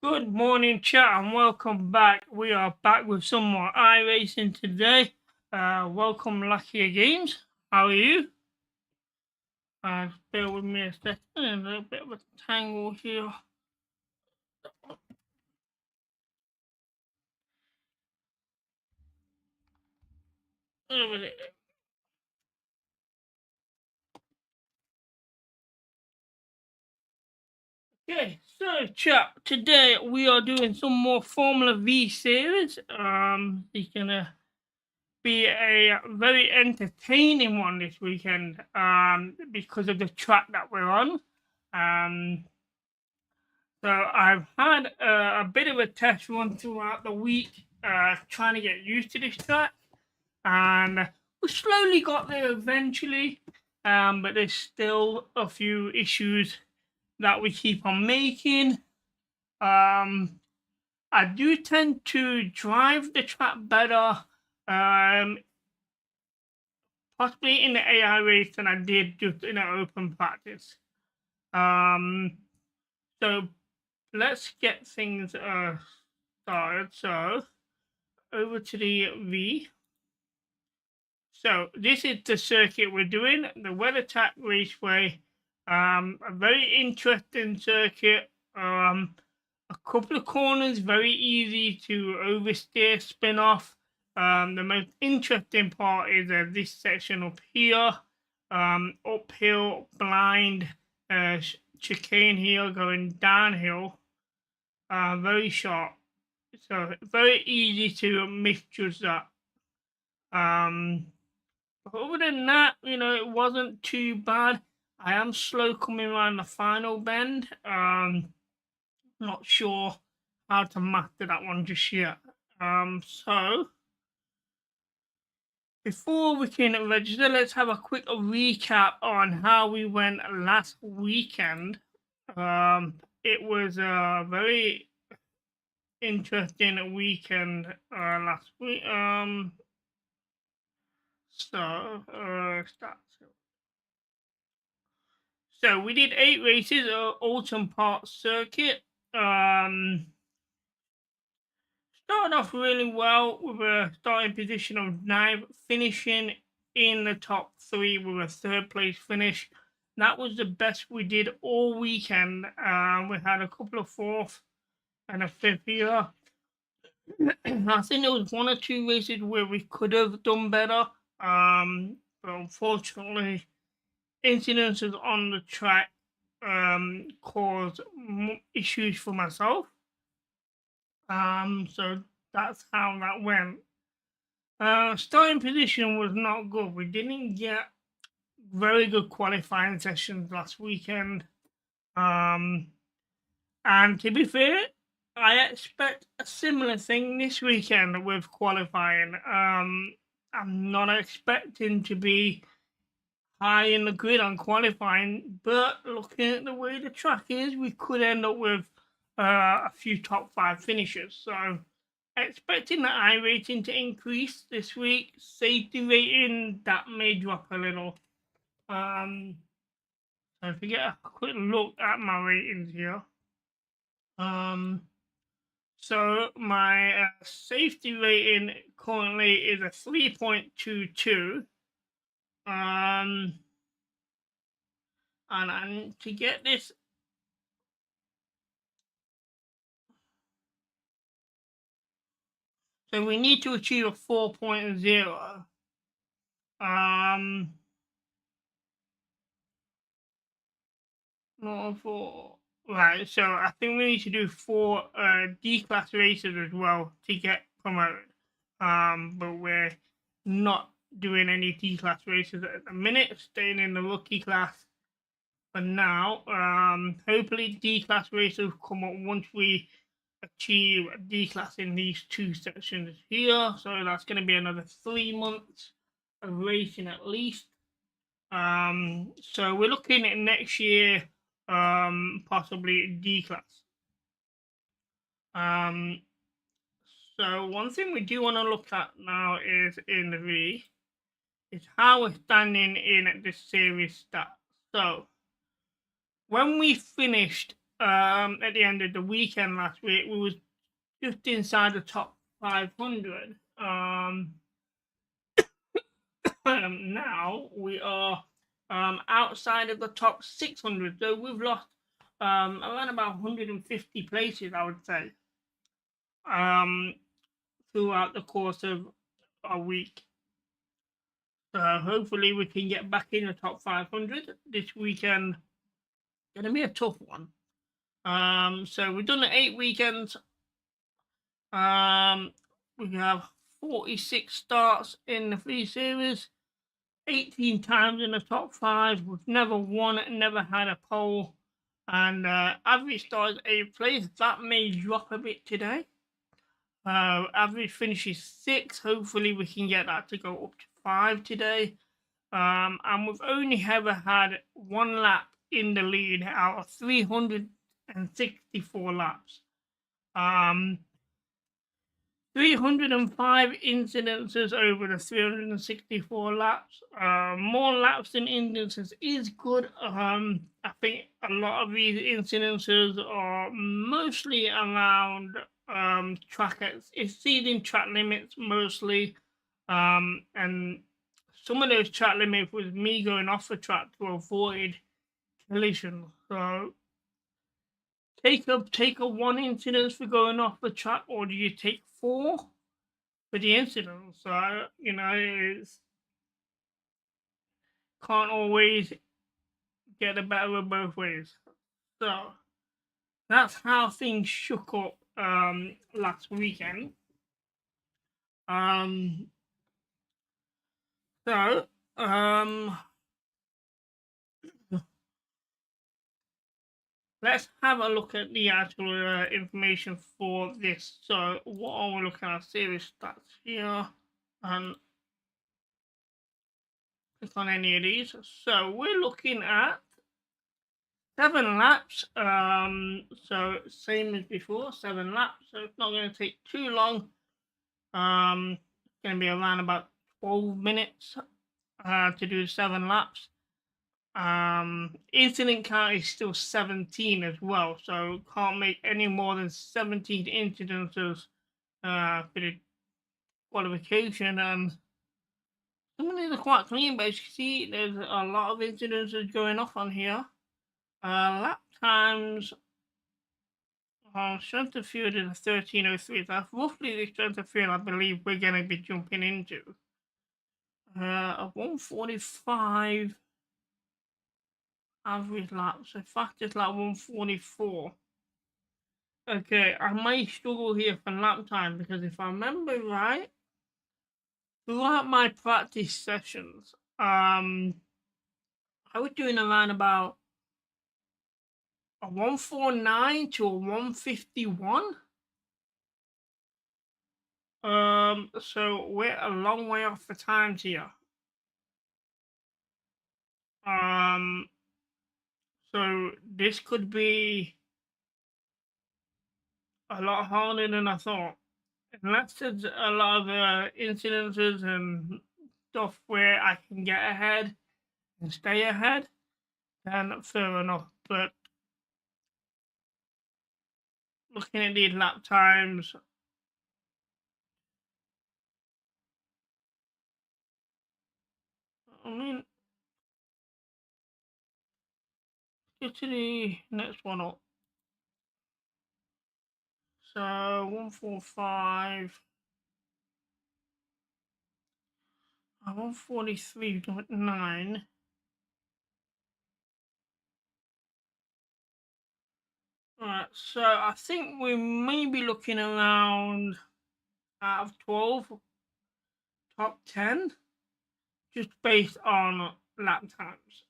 Good morning, chat, and welcome back. We are back with some more iRacing today. Welcome, Lucky Games. How are you? Bear with me a second. A little bit of a tangle here. Over there. Okay, so chat. Today we are doing some more Formula V series. It's gonna be a very entertaining one this weekend. Because of the track that we're on. So I've had a bit of a test run throughout the week, trying to get used to this track, and we slowly got there eventually. But there's still a few issues that we keep on making. I do tend to drive the track better, possibly in the AI race than I did just in an open practice. So let's get things started. So over to the V. So this is the circuit we're doing, the WeatherTech Raceway. A very interesting circuit. A couple of corners, very easy to oversteer, spin off. The most interesting part is this section up here. Uphill, blind, chicane here, going downhill. Very sharp. So very easy to misjudge that. But other than that, it wasn't too bad. I am slow coming around the final bend. Not sure how to master that one just yet. So before we can register, let's have a quick recap on how we went last weekend. It was a very interesting weekend last week. So we did 8 races, Autumn Park circuit. Started off really well with a starting position of 9th, finishing in the top 3 with a 3rd place finish. That was the best we did all weekend. We had a couple of 4th and a 5th here. I think there was 1 or 2 races where we could have done better. But unfortunately, incidences on the track caused issues for myself. So that's how that went. Starting position was not good. We didn't get very good qualifying sessions last weekend. And to be fair, I expect a similar thing this weekend with qualifying. I'm not expecting to be high in the grid on qualifying, but looking at the way the track is, we could end up with a few top 5 finishes. So expecting the iRating to increase this week. Safety rating, that may drop a little. So if we get a quick look at my ratings here. So my safety rating currently is a 3.22. And to get this, so we need to achieve a 4.0. Not 4. Right, so I think we need to do 4 D-class races as well to get promoted. But we're not doing any D-class races at the minute, staying in the rookie class for now. Hopefully D-class races come up once we achieve D-class in these 2 sections here. So that's going to be another 3 months of racing at least. So we're looking at next year, possibly D-class. So one thing we do want to look at now is in the V, is how we're standing in this series stats. So when we finished at the end of the weekend last week, we was just inside the top 500. Now we are outside of the top 600, so we've lost around about 150 places, I would say, um, throughout the course of a week. So hopefully we can get back in the top 500 this weekend. Gonna be a tough one. So we've done the 8 weekends. We have 46 starts in the free series, 18 times in the top 5. We've never won, never had a pole, and average starts 8th place. That may drop a bit today. Average finishes 6. Hopefully we can get that to go up to 5 today. And we've only ever had 1 lap in the lead out of 364 laps. 305 incidences over the 364 laps. More laps than incidences is good. I think a lot of these incidences are mostly around track exceeding track limits mostly. And some of those track limits was me going off the track to avoid collision. So take a 1 incidence for going off the track, or do you take 4 for the incident? So it's can't always get the better of both ways. So that's how things shook up last weekend. So let's have a look at the actual information for this. So what are we looking at? Series stats here, and click on any of these. So we're looking at 7 laps. So same as before, 7 laps. So it's not going to take too long. It's going to be around about 12 minutes to do 7 laps. Incident count is still 17 as well, so can't make any more than 17 incidences for the qualification. And some of these are quite clean, but as you can see, there's a lot of incidences going off on here. Lap times, strength of field is a 1303. That's roughly the strength of field I believe we're going to be jumping into. A 145 average lap, so fastest lap 144. Okay, I might struggle here for lap time because if I remember right, throughout my practice sessions, I was doing around about a 149 to a 151. So we're a long way off the times here. So this could be a lot harder than I thought. Unless there's a lot of incidences and stuff where I can get ahead and stay ahead, then fair enough. But looking at these lap times, I mean, get to the next one up. So 145, 143.9. Alright, so I think we may be looking around out of 12, top 10, just based on lap times.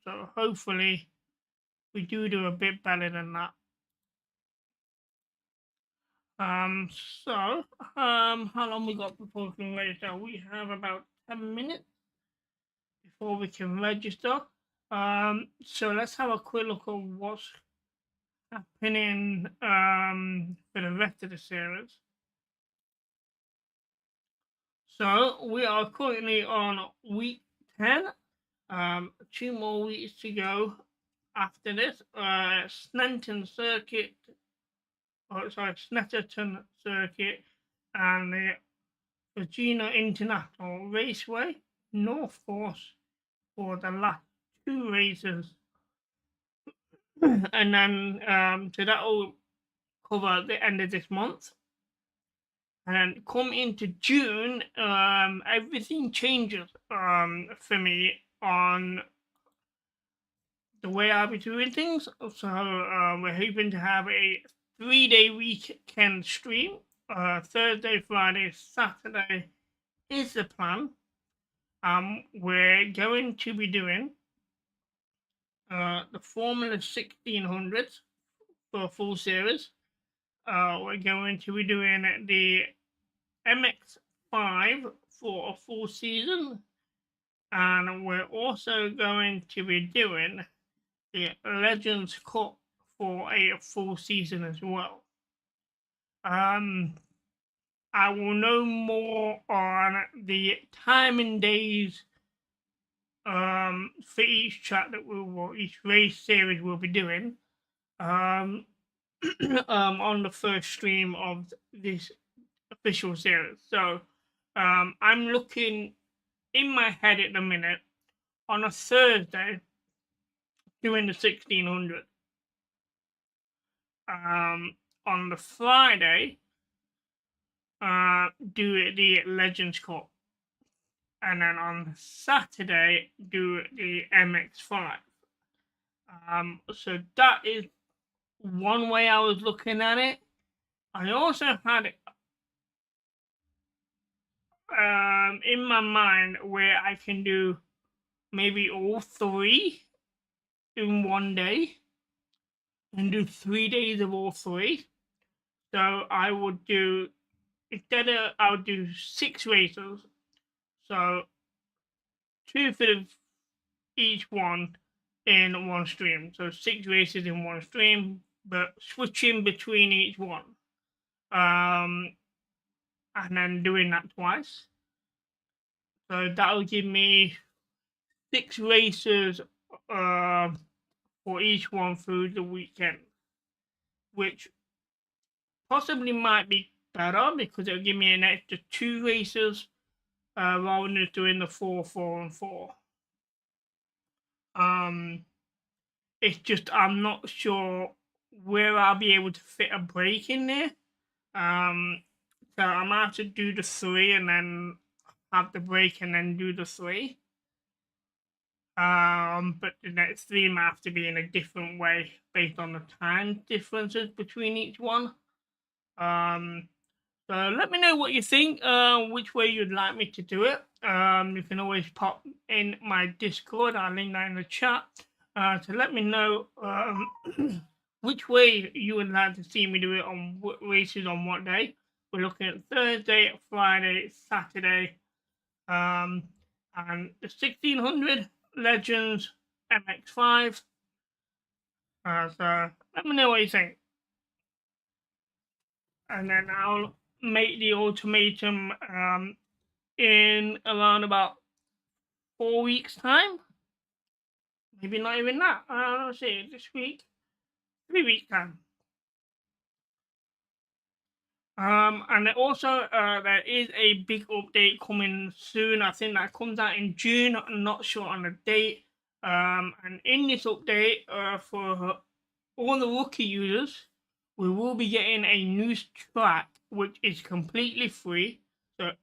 So hopefully we do a bit better than that. So how long we got before we can register? We have about 10 minutes before we can register. So let's have a quick look at what's happening for the rest of the series. So we are currently on week 10. 2 more weeks to go after this, Snetterton Circuit and the Virginia International Raceway, North Force for the last two races. And then, so that will cover the end of this month. And then come into June, everything changes for me on the way I'll be doing things. So we're hoping to have a 3-day weekend stream. Thursday, Friday, Saturday is the plan. We're going to be doing the Formula 1600s for a full series. We're going to be doing the MX5 for a full season. And we're also going to be doing the Legends Cup for a full season as well. I will know more on the time and days for each track that each race series we'll be doing on the first stream of this official series. So I'm looking in my head at the minute on a Thursday doing the 1600. On the Friday, do the Legends Cup. And then on Saturday, do the MX5. So that is one way I was looking at it. I also had in my mind where I can do maybe all three in one day and do 3 days of all three. So I would do, instead of, I would do 6 races. So 2 for each one in one stream. So 6 races in one stream, but switching between each one. And then doing that twice. So that'll give me 6 races for each one through the weekend, which possibly might be better because it'll give me an extra 2 races rather than just doing the 4, 4, and 4. It's just I'm not sure where I'll be able to fit a break in there. So I might have to do the 3 and then have the break and then do the 3. But the next 3 might have to be in a different way based on the time differences between each one. So let me know what you think, which way you'd like me to do it. You can always pop in my Discord, I'll link that in the chat, to let me know which way you would like to see me do it on what races on what day. We're looking at Thursday, Friday, Saturday, and the 1600 Legends MX5. So let me know what you think. And then I'll make the ultimatum in around about 4 weeks' time. Maybe not even that. Let's see, this week, 3 weeks' time. And also, there is a big update coming soon. I think that comes out in June. I'm not sure on the date. And in this update, for all the rookie users, we will be getting a new track, which is completely free. So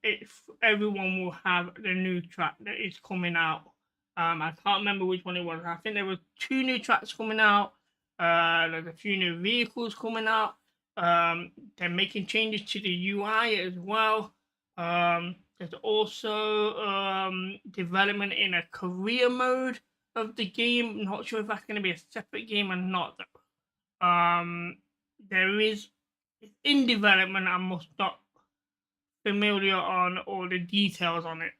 everyone will have the new track that is coming out. I can't remember which one it was. I think there were 2 new tracks coming out. There's a few new vehicles coming out. They're making changes to the UI as well. There's also development in a career mode of the game. Not sure if that's going to be a separate game or not. There is in development. I'm not familiar on all the details on it.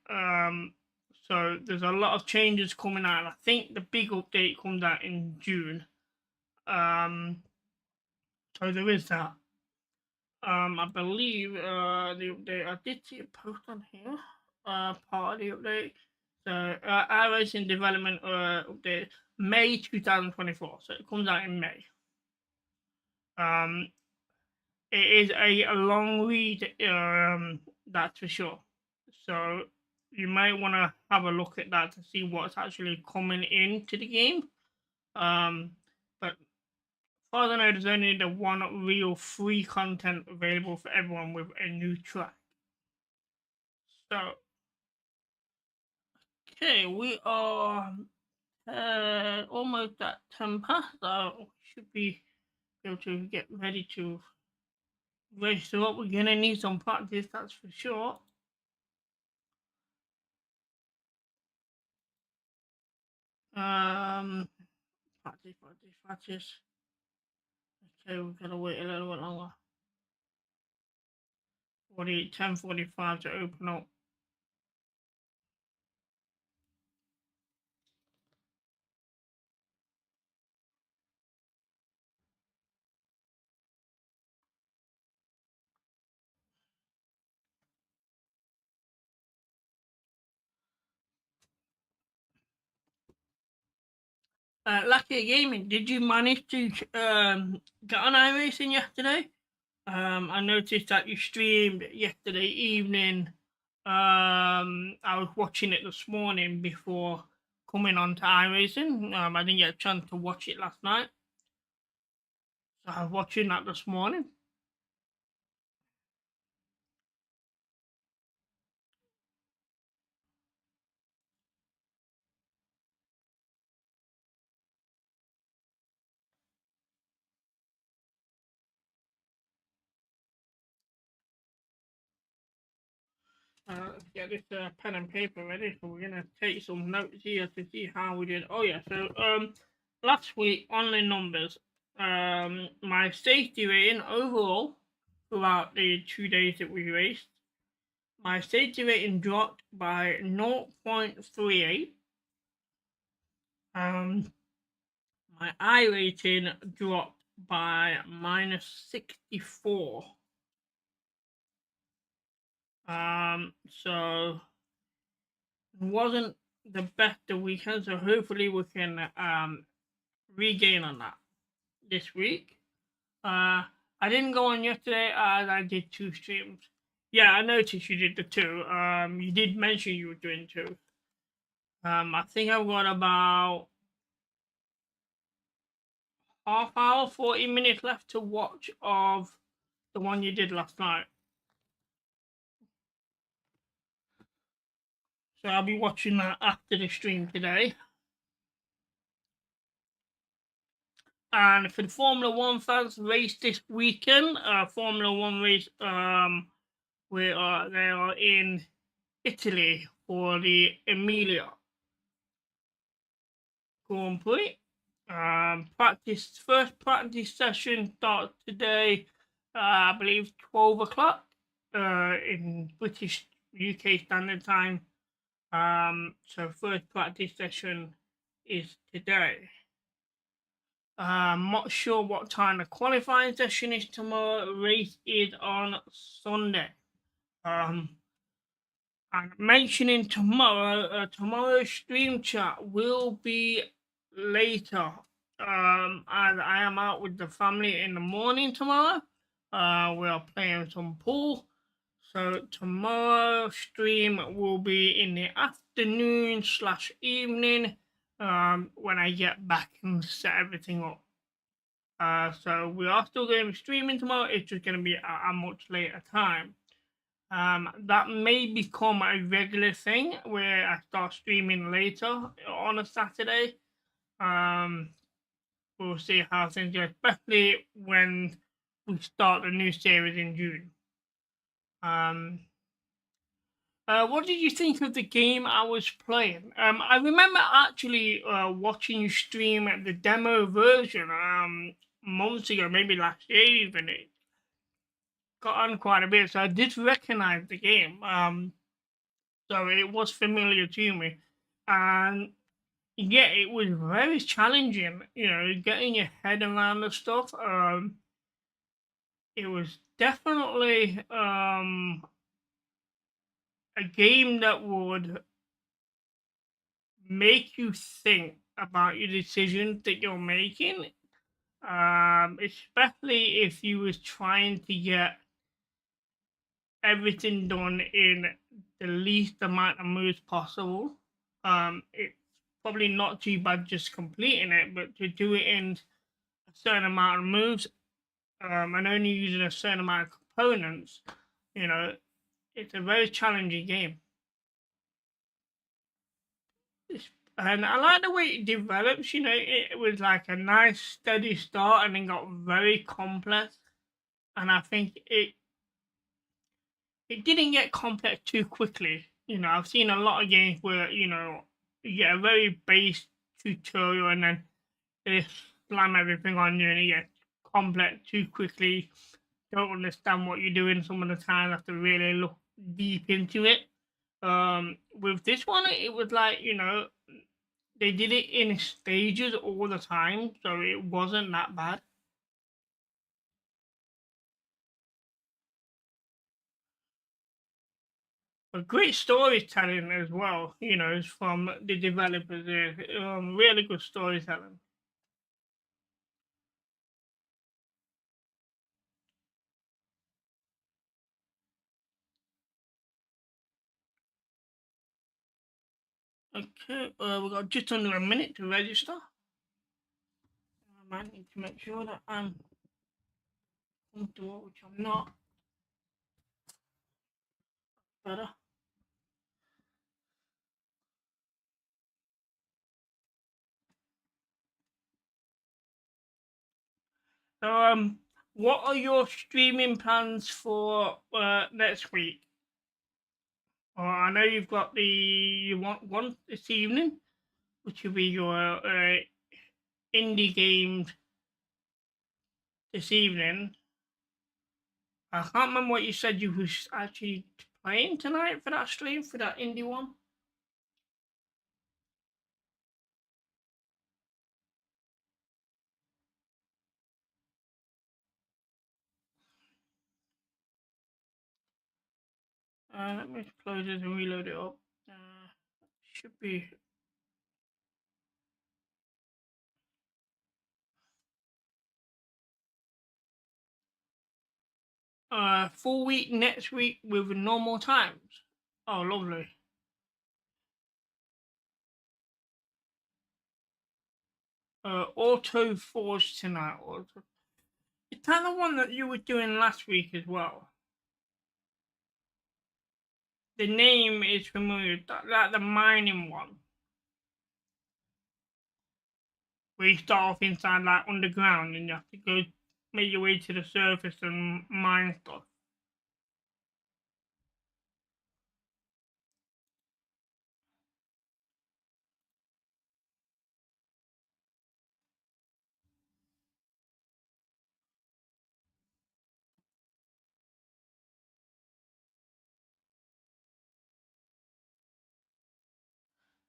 So there's a lot of changes coming out. I think the big update comes out in June. So there is that. I believe the update. I did see a post on here. Part of the update. So iRacing development update. May 2024, so it comes out in May. It is a long read, that's for sure. So you might want to have a look at that to see what's actually coming into the game. But as far as I know, there's only the one real free content available for everyone with a new track. So, okay, we are almost at 10 past. We should be able to get ready to register up. We're gonna need some practice, that's for sure. Practice. Okay, we've got to wait a little bit longer. 10:45 to open up. Lucky Gaming, did you manage to get on iRacing yesterday? I noticed that you streamed yesterday evening. I was watching it this morning before coming on to iRacing. I didn't get a chance to watch it last night, so I was watching that this morning. Let's get this pen and paper ready. So we're gonna take some notes here to see how we did. Oh yeah, so last week on the numbers, my safety rating overall throughout the 2 days that we raced, my safety rating dropped by 0.38. My I rating dropped by -64. So it wasn't the best of weekend, so hopefully we can regain on that this week. I didn't go on yesterday as I did 2 streams. Yeah, I noticed you did the 2. You did mention you were doing 2. I think I've got about half hour, 40 minutes left to watch of the one you did last night. So I'll be watching that after the stream today. And for the Formula One fans race this weekend, Formula One race, they are in Italy for the Emilia Grand Prix. First practice session starts today, I believe 12 o'clock in British UK Standard Time. So first practice session is today. I'm not sure what time the qualifying session is tomorrow. The race is on Sunday. And mentioning tomorrow, tomorrow's stream chat will be later. As I am out with the family in the morning tomorrow. We are playing some pool. So tomorrow's stream will be in the afternoon/evening when I get back and set everything up. So we are still going to be streaming tomorrow. It's just going to be at a much later time. That may become a regular thing where I start streaming later on a Saturday. We'll see how things go, especially when we start the new series in June. What did you think of the game I was playing? I remember actually watching you stream the demo version months ago, maybe last year even. It got on quite a bit, so I did recognize the game. So it was familiar to me. And yeah, it was very challenging, getting your head around the stuff. It was definitely a game that would make you think about your decisions that you're making, especially if you was trying to get everything done in the least amount of moves possible. It's probably not too bad just completing it, but to do it in a certain amount of moves, and only using a certain amount of components, you know, it's a very challenging game. And I like the way it develops, you know, it was like a nice steady start and then got very complex. And I think it didn't get complex too quickly. You know, I've seen a lot of games where, you know, you get a very base tutorial and then they slam everything on you and it gets complex too quickly. Don't understand what you're doing some of the time, have to really look deep into it. With this one, it was like, you know, they did it in stages all the time, so it wasn't that bad. But great storytelling as well, you know, from the developers there. Really good storytelling. Okay, we got just under a minute to register. I might need to make sure that I'm comfortable, which I'm not. Better. So, what are your streaming plans for next week? I know you've got you want one this evening, which will be your indie games this evening. I can't remember what you said you was actually playing tonight for that stream, for that indie one. Let me close this and reload it up. Should be. Full week next week with normal times. Oh, lovely. Auto Forge tonight. Is that the one that you were doing last week as well? The name is familiar. That the mining one. Where you start off inside like underground and you have to go make your way to the surface and mine stuff.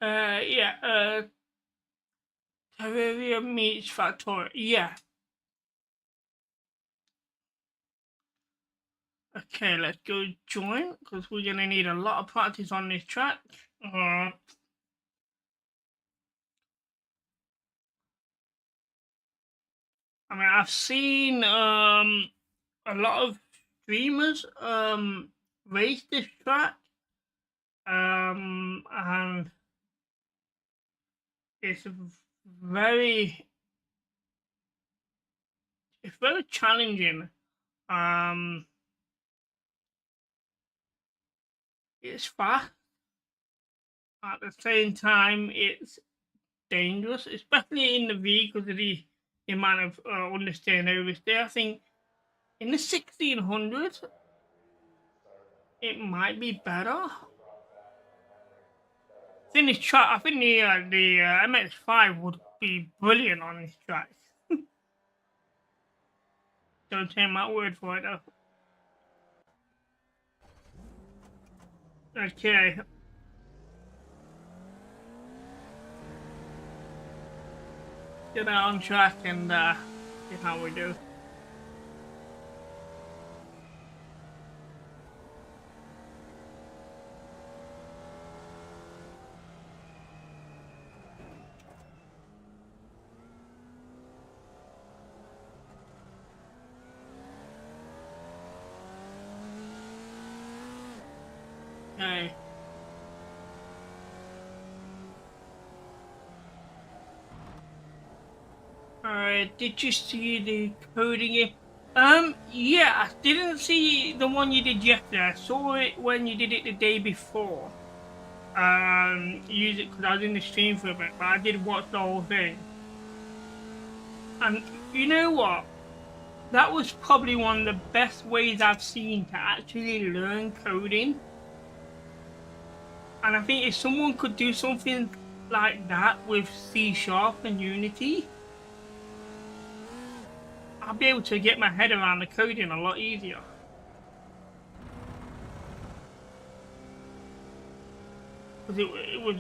Yeah, Terraria meets Factorio. Yeah. Okay, let's go join because we're gonna need a lot of practice on this track. I mean, I've seen a lot of streamers race this track, and it's very it's very challenging. Um, it's fast at the same time. It's dangerous, especially in the V because of the amount of understaying overstay. I think in the 1600s, it might be better. I think the MX5 would be brilliant on this track. Don't take my word for it though. Okay. Get out on track and see how we do. Did you see the coding? Yeah, I didn't see the one you did yesterday. I saw it when you did it the day before. Use it because I was in the stream for a bit, but I did watch the whole thing. And you know what? That was probably one of the best ways I've seen to actually learn coding. And I think if someone could do something like that with C# and Unity, I'll be able to get my head around the coding a lot easier. Because it was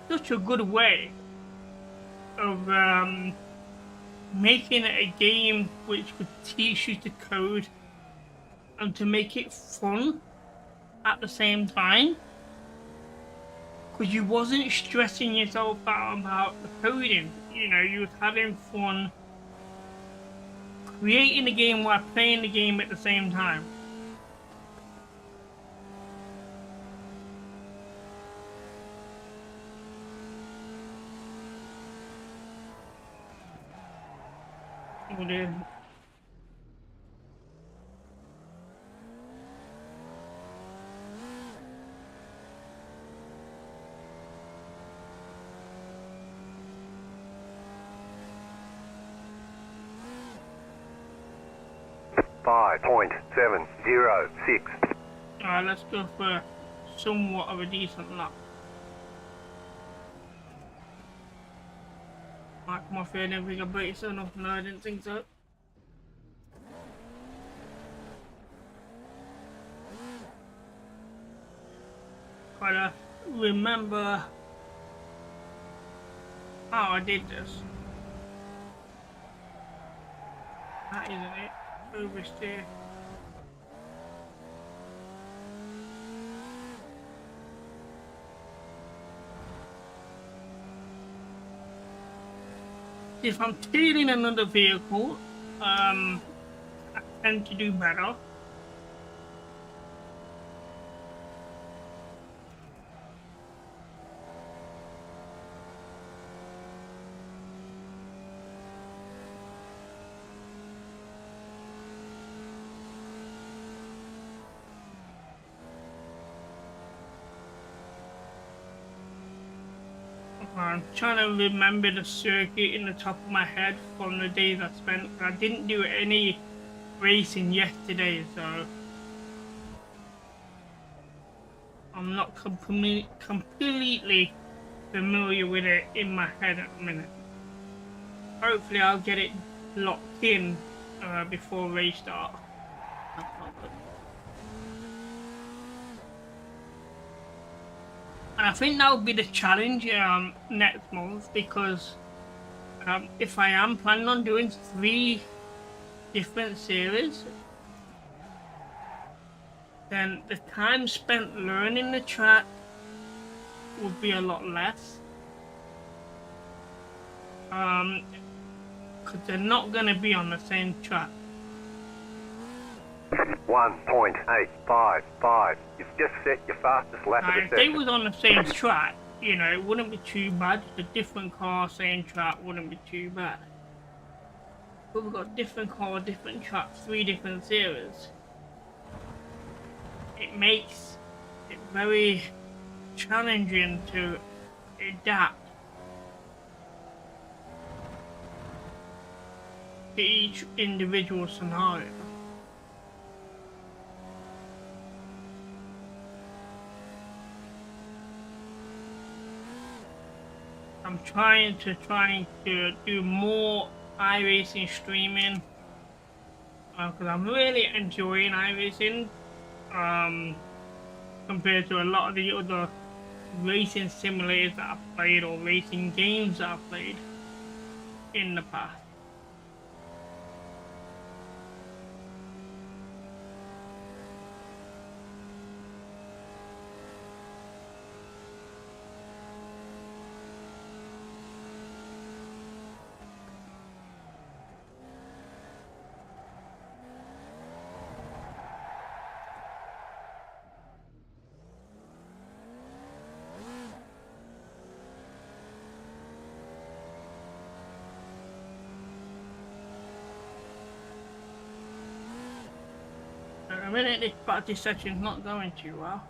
such a good way of making it a game which could teach you to code and to make it fun at the same time. Because you wasn't stressing yourself out about the coding. You know, you was having fun creating the game while playing the game at the same time. Oh, dude. .706. Alright, let's go for somewhat of a decent lap. Might come off here, I didn't think I braked so enough. No, I didn't think so. Gotta remember how I did this. That isn't it. Oversteer. If I'm tailing another vehicle, I tend to do better. I'm trying to remember the circuit in the top of my head from the days I spent. I didn't do any racing yesterday, so I'm not completely familiar with it in my head at the minute. Hopefully I'll get it locked in before race start. And I think that will be the challenge next month, because if I am planning on doing 3 different series, then the time spent learning the track will be a lot less. Because they're not going to be on the same track. 1.855. You've just set your fastest lap of the If they session. was on the same track, you know, it wouldn't be too bad. The different car, same track wouldn't be too bad. But we've got different car, different track, 3 different series. It makes it very challenging to adapt to each individual scenario. I'm trying to do more iRacing streaming because I'm really enjoying iRacing compared to a lot of the other racing simulators that I've played or racing games that I've played in the past. a minute this practice session's not going too well.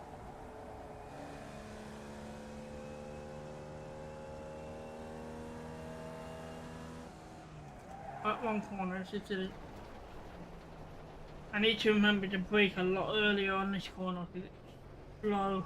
At one corner, I need to remember to brake a lot earlier on this corner because it's slow.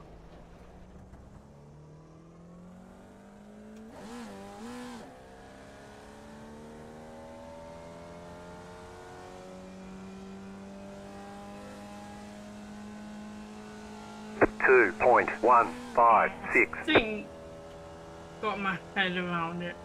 .156. I think got my head around it.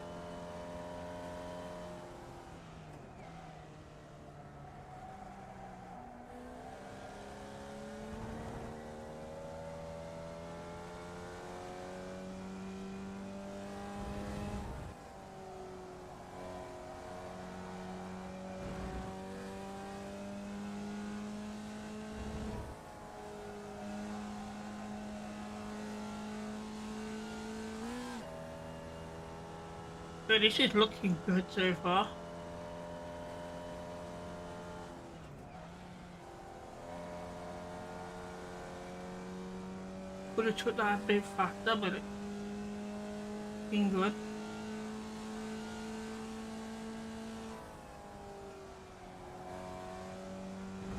But this is looking good so far. Could have took that a bit faster, but it's been good.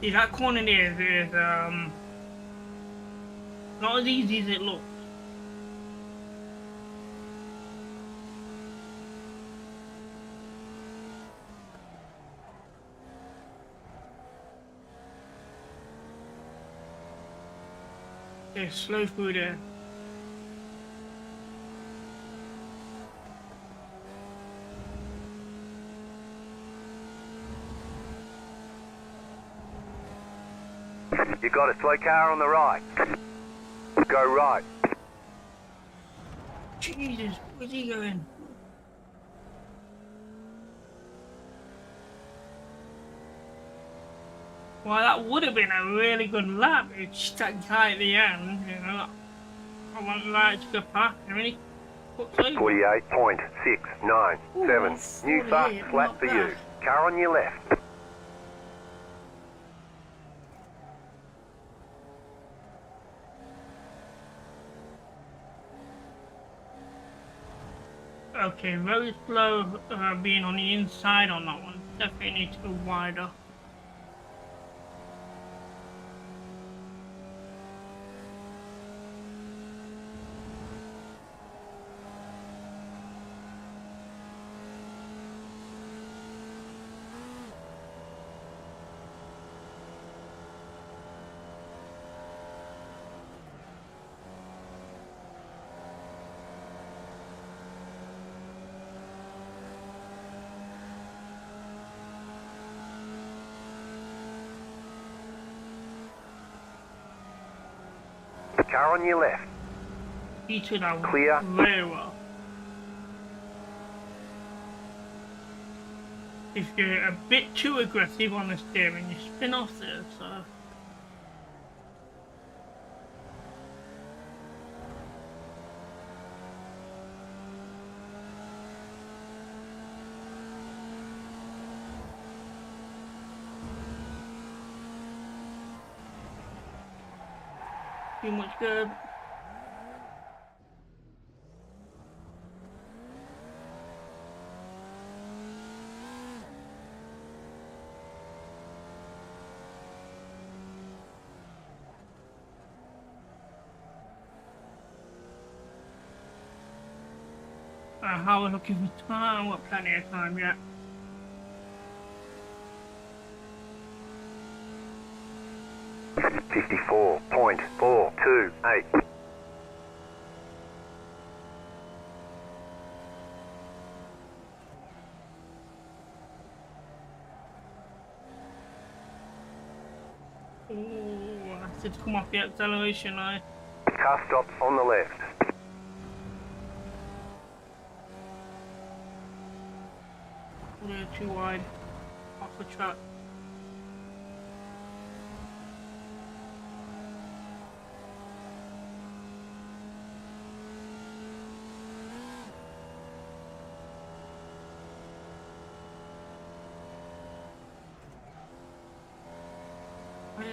See, that corner there is not as easy as it looks. Okay, slow through there. You got a slow car on the right. Go right. Jesus, where's he going? Well, that would have been a really good lap. It's stuck tight at the end, you know. I want that to go past him, and he puts over. 48.697. New 48, fastest lap not for you. bad. Car on your left. Okay, very slow being on the inside on that one. Definitely need to go wider. Car on your left. He took that one Clear. very well. If you're a bit too aggressive on the steering, you spin off there, so... Too much good. How we're looking for time? We've got plenty of time yet. .428. Ooh, I have to come off the acceleration line. Car stops on the left. We're too wide. Off the track.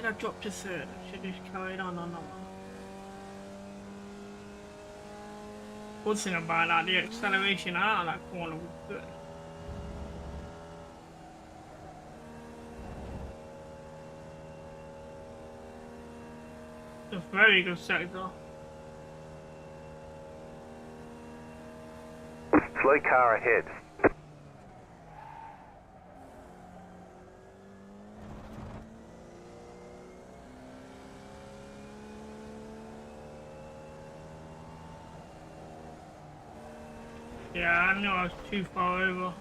did I drop to third? I should have just carried on that one. Good thing about that, the acceleration out of that corner was good. It's a very good sector. Slow car ahead. Yeah, I knew I was too far over.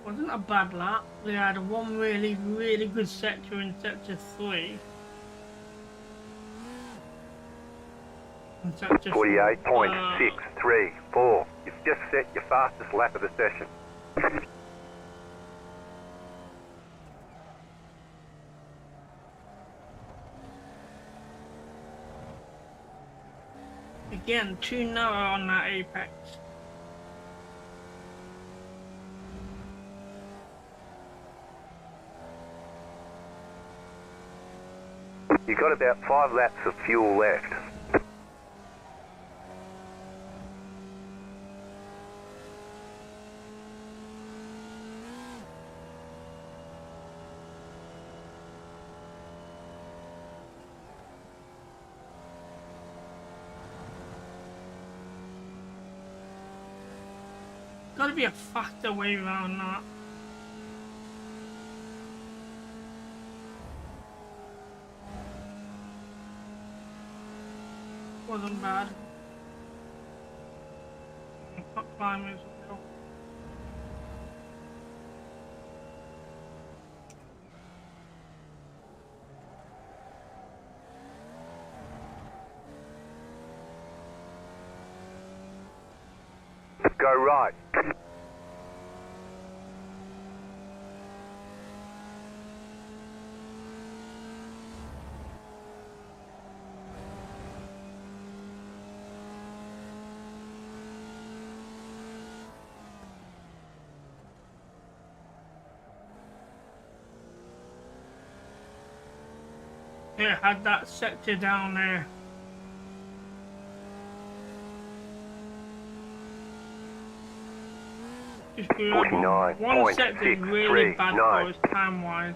Wasn't a bad lap. We had one really good sector in sector 3. And sector 48.634. You've just set your fastest lap of the session. Again, too narrow on that apex. You've got about 5 laps of fuel left. Gotta be a faster way around that. Wasn't bad. Top climbers. Go right. Yeah, had that sector down there. Just be one sector is really bad for us time-wise.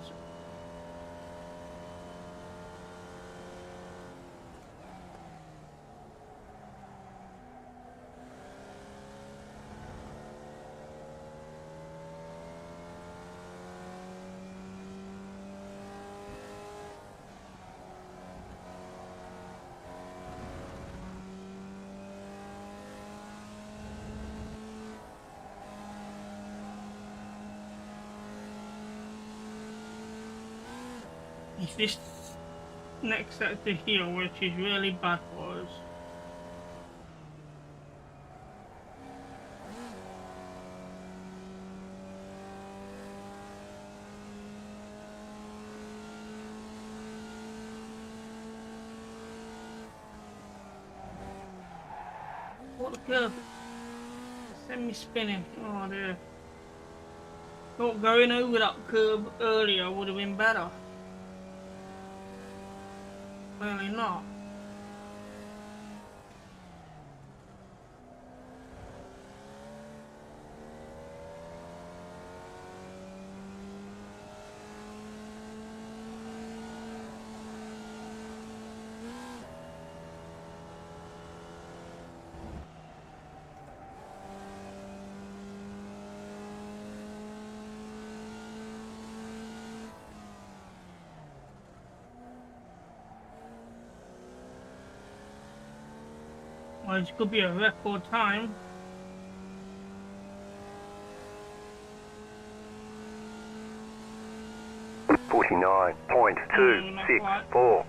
It's this next sector here which is really bad for us. What the curve? Send me spinning. Oh dear. Thought going over that curve earlier would have been better. Clearly not. Well, it could be a record time. .264.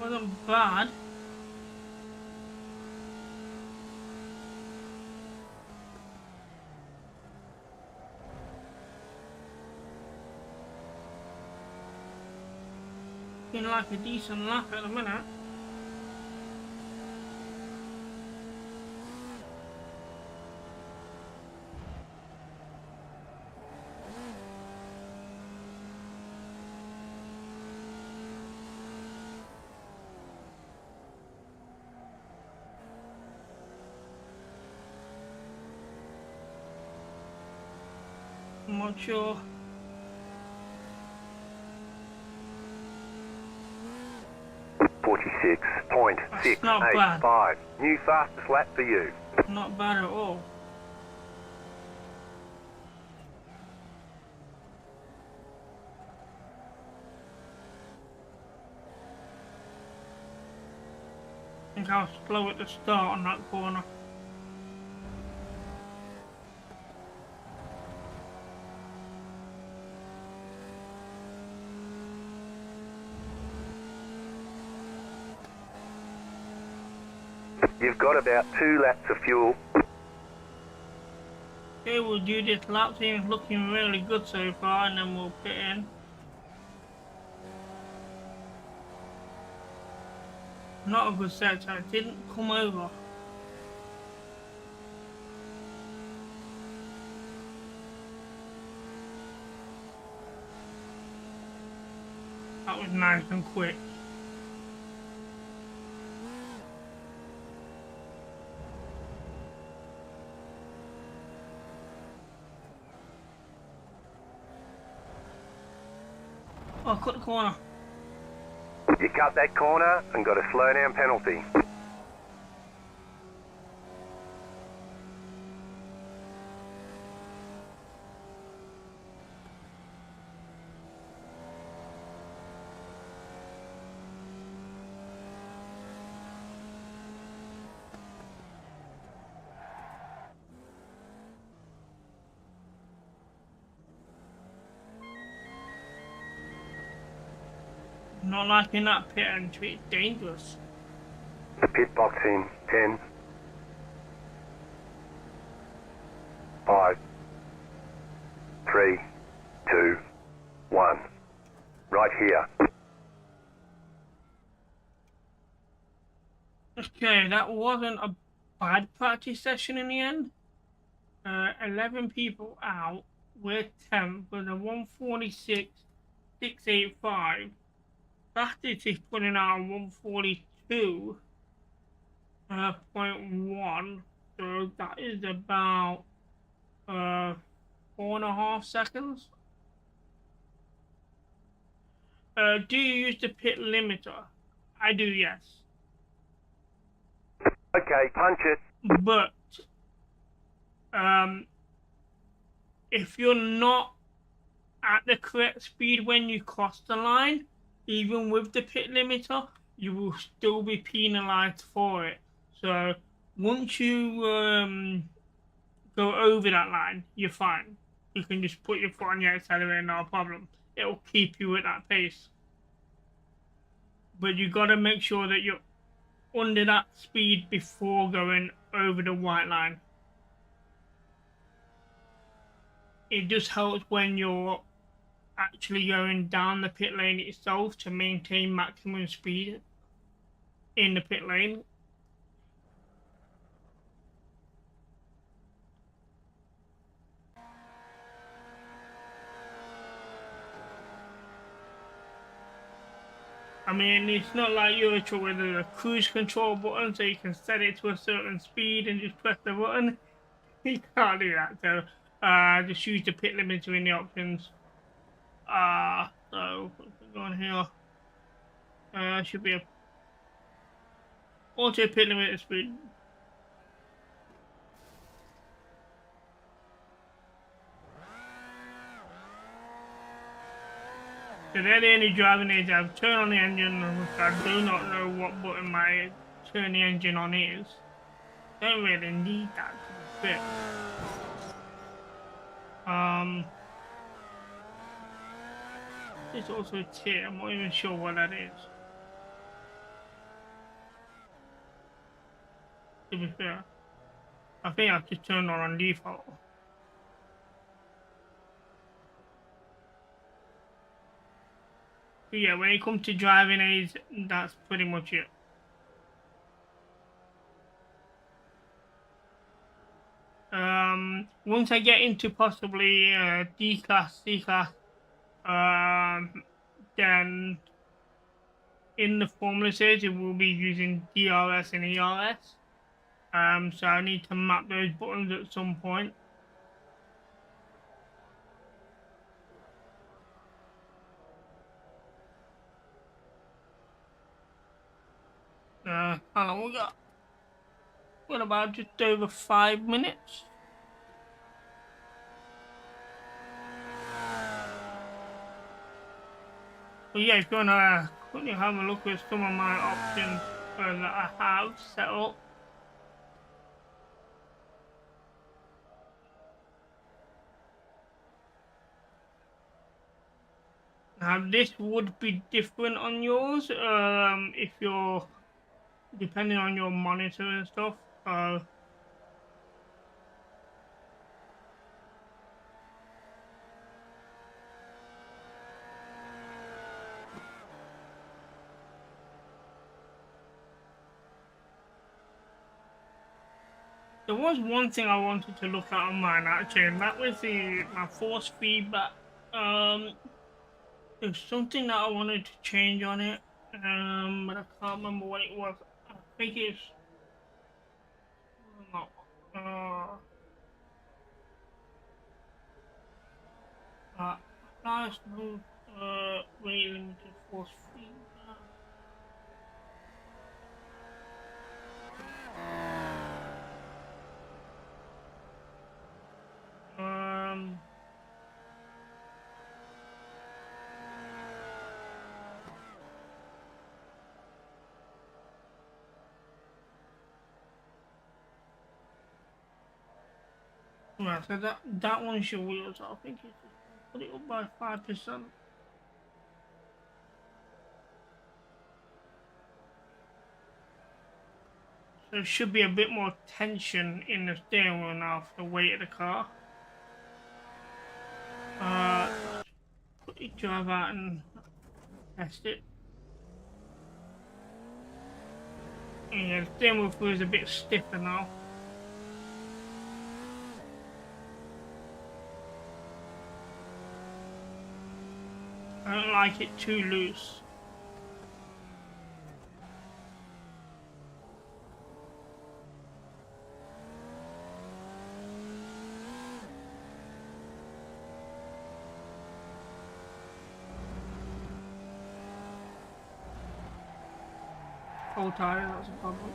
Wasn't bad. Been like a decent lap at the minute. I'm not sure. That's not bad. 46.685. New fastest lap for you. Not bad at all. I think I was slow at the start on that corner. You've got about 2 laps of fuel. Okay, we'll do this lap. Seems looking really good so far, and then we'll pit in. Not a good sector. I didn't come over. That was nice and quick. Oh, I cut the corner. You cut that corner and got a slow down penalty. Not liking that pit entry, it's dangerous. Pit box in 10, 5, 3, 2, 1. Right here. Okay, that wasn't a bad practice session in the end. 11 people out. We're 10th with a 146.685. Fastest is putting out 142.1. So that is about 4.5 seconds. Do you use the pit limiter? I do, yes. Okay, punch it. But if you're not at the correct speed when you cross the line, even with the pit limiter, you will still be penalised for it. So once you go over that line, you're fine. You can just put your foot on the accelerator, no problem. It will keep you at that pace. But you got to make sure that you're under that speed before going over the white line. It just helps when you're actually going down the pit lane itself to maintain maximum speed in the pit lane. I mean, it's not like Euro Truck where there's a cruise control button so you can set it to a certain speed and just press the button. You can't do that, so just use the pit limiter in the options. So go on here. Should be a auto pit limiter speed. So they're the only driving aids I've turned on the engine. I do not know what button my turn the engine on is. Don't really need that to be fit. There's also a tier. I'm not even sure what that is. To be fair, I think I have to turn on default. But yeah, when it comes to driving aids, that's pretty much it. Once I get into possibly D class, C class, then in the Formula series it will be using DRS and ERS. So I need to map those buttons at some point. How long we got? What about just over 5 minutes? But yeah, if you wanna quickly have a look at some of my options that I have set up. Now this would be different on yours if you're depending on your monitor and stuff. There was one thing I wanted to look at on mine actually, and that was my force feedback. There's something that I wanted to change on it, but I can't remember what it was. I think it's no, fast move, rate limited force feedback. Um. Right, so that one's your wheels. I think it's put it up by 5%. So there should be a bit more tension in the steering wheel now for the weight of the car. Quickly drive out and test it. And yeah, the steering wheel feels a bit stiffer now. I don't like it too loose. Cold tire, that's a problem.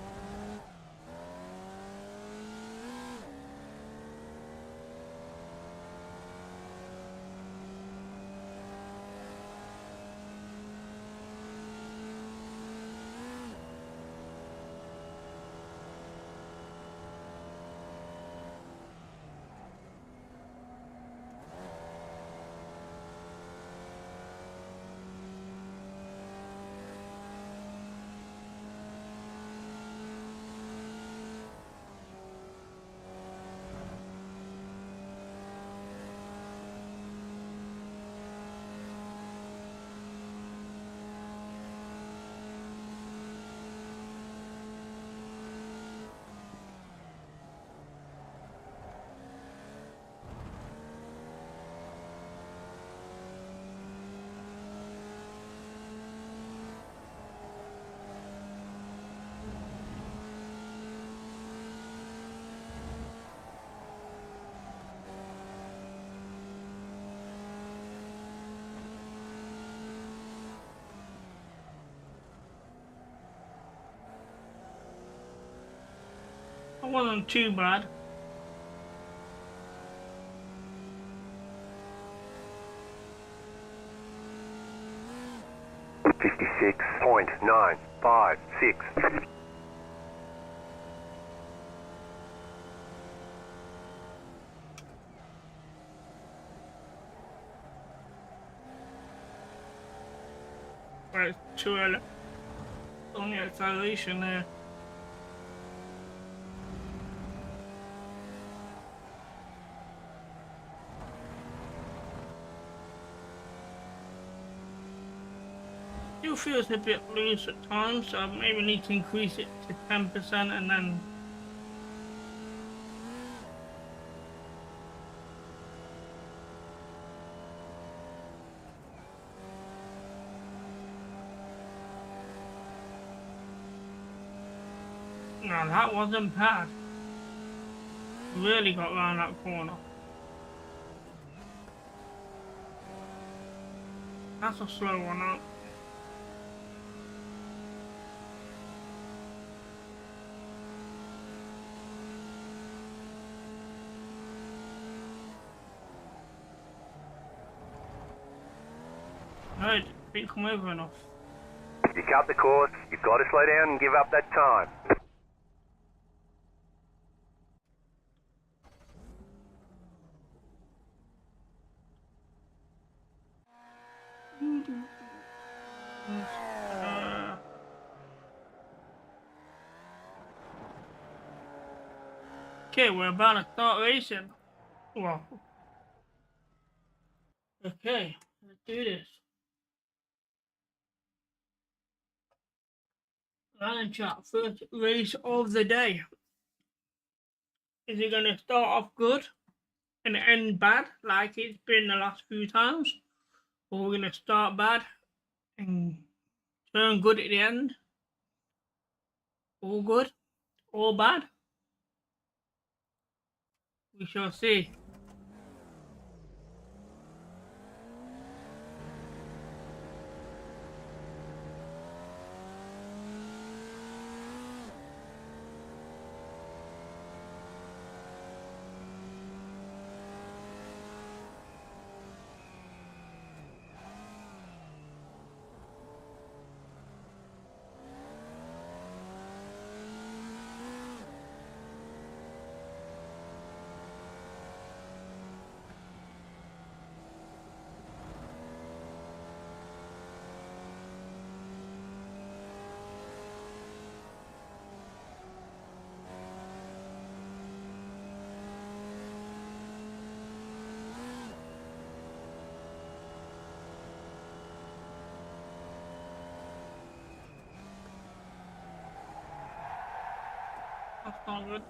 It wasn't too bad. .956. Well, it's too early. Only acceleration there. Still feels a bit loose at times, so I maybe need to increase it to 10% and then no, that wasn't bad. Really got around that corner. That's a slow one out. No, it didn't come over enough. You cut the course, you've got to slow down and give up that time. Okay, we're about to start racing. Well, okay, let's do this. Ryan chat, first race of the day. Is it going to start off good and end bad like it's been the last few times? Or we're going to start bad and turn good at the end? All good? All bad? We shall see. That's not good.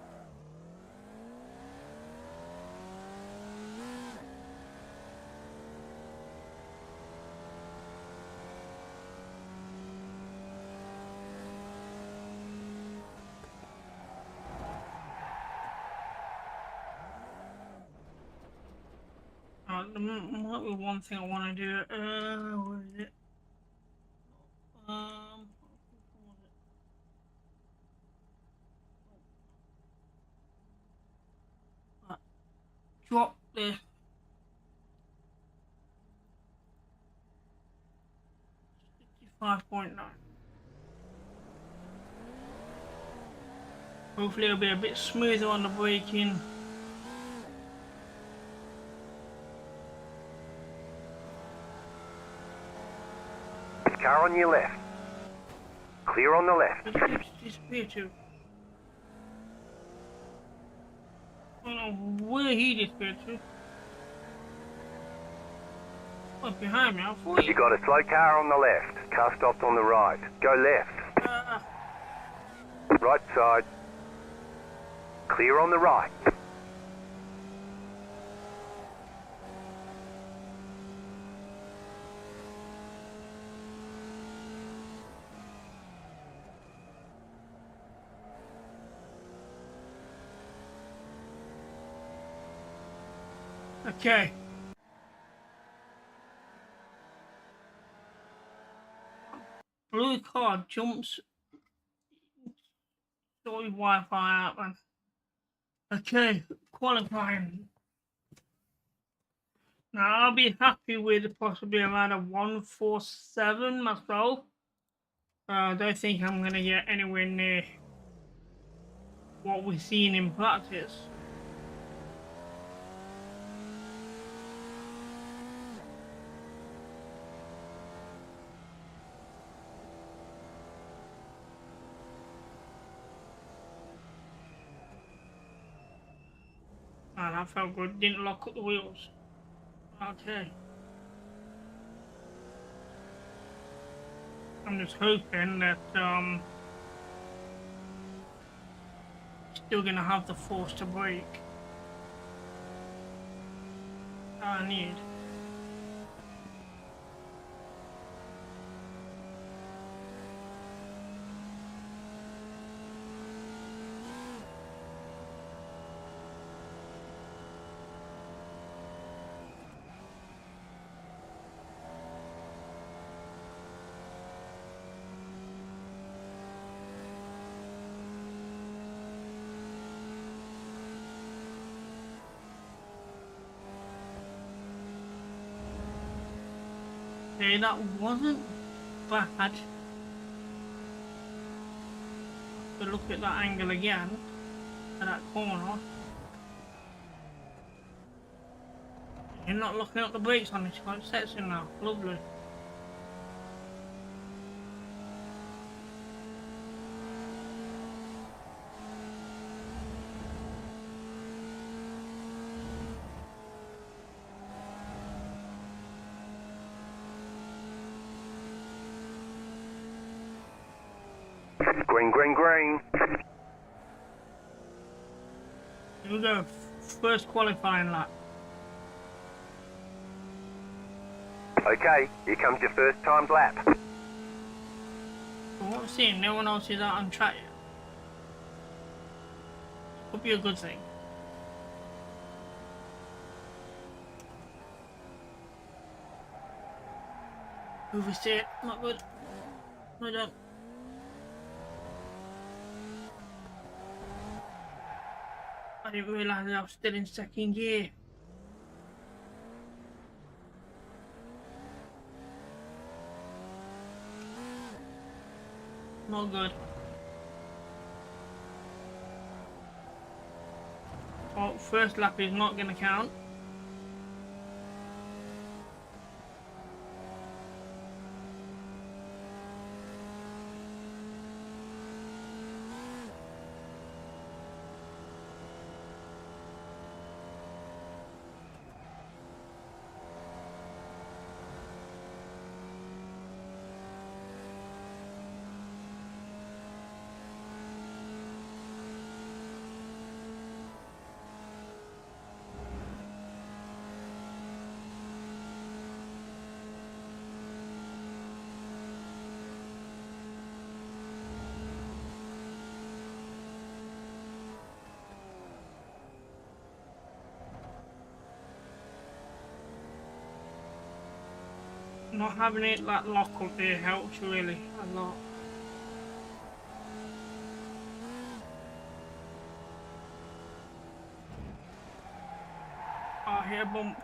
There might be one thing I want to do. Where is it? What was it? Drop the 65.9. Hopefully it'll be a bit smoother on the braking. Car on your left. Clear on the left. It keeps disappear to. I don't know where he disappeared to. Oh, behind me, I thought You got a slow car on the left. Car stopped on the right. Go left. Right side. Clear on the right. Okay. Blue car jumps. Sorry, Wi-Fi out, man. Okay, qualifying. Now I'll be happy with possibly around a 147 myself. I don't think I'm gonna get anywhere near what we're seeing in practice. Ah, that felt good. Didn't lock up the wheels. Okay. I'm just hoping that still gonna have the force to brake that I need. Okay, that wasn't bad. To look at that angle again, at that corner. You're not locking up the brakes on this one, it sets in now. Lovely. Green, green, green. Here we go. First qualifying lap. Okay, here comes your first timed lap. From what I'm seeing, no one else is out on track yet. Could be a good thing. Oversteer, not good. No, don't. I didn't realise I was still in second gear. Not good. Oh, first lap is not going to count. Not having it that lock up there helps really a lot. Oh, I hit a bump.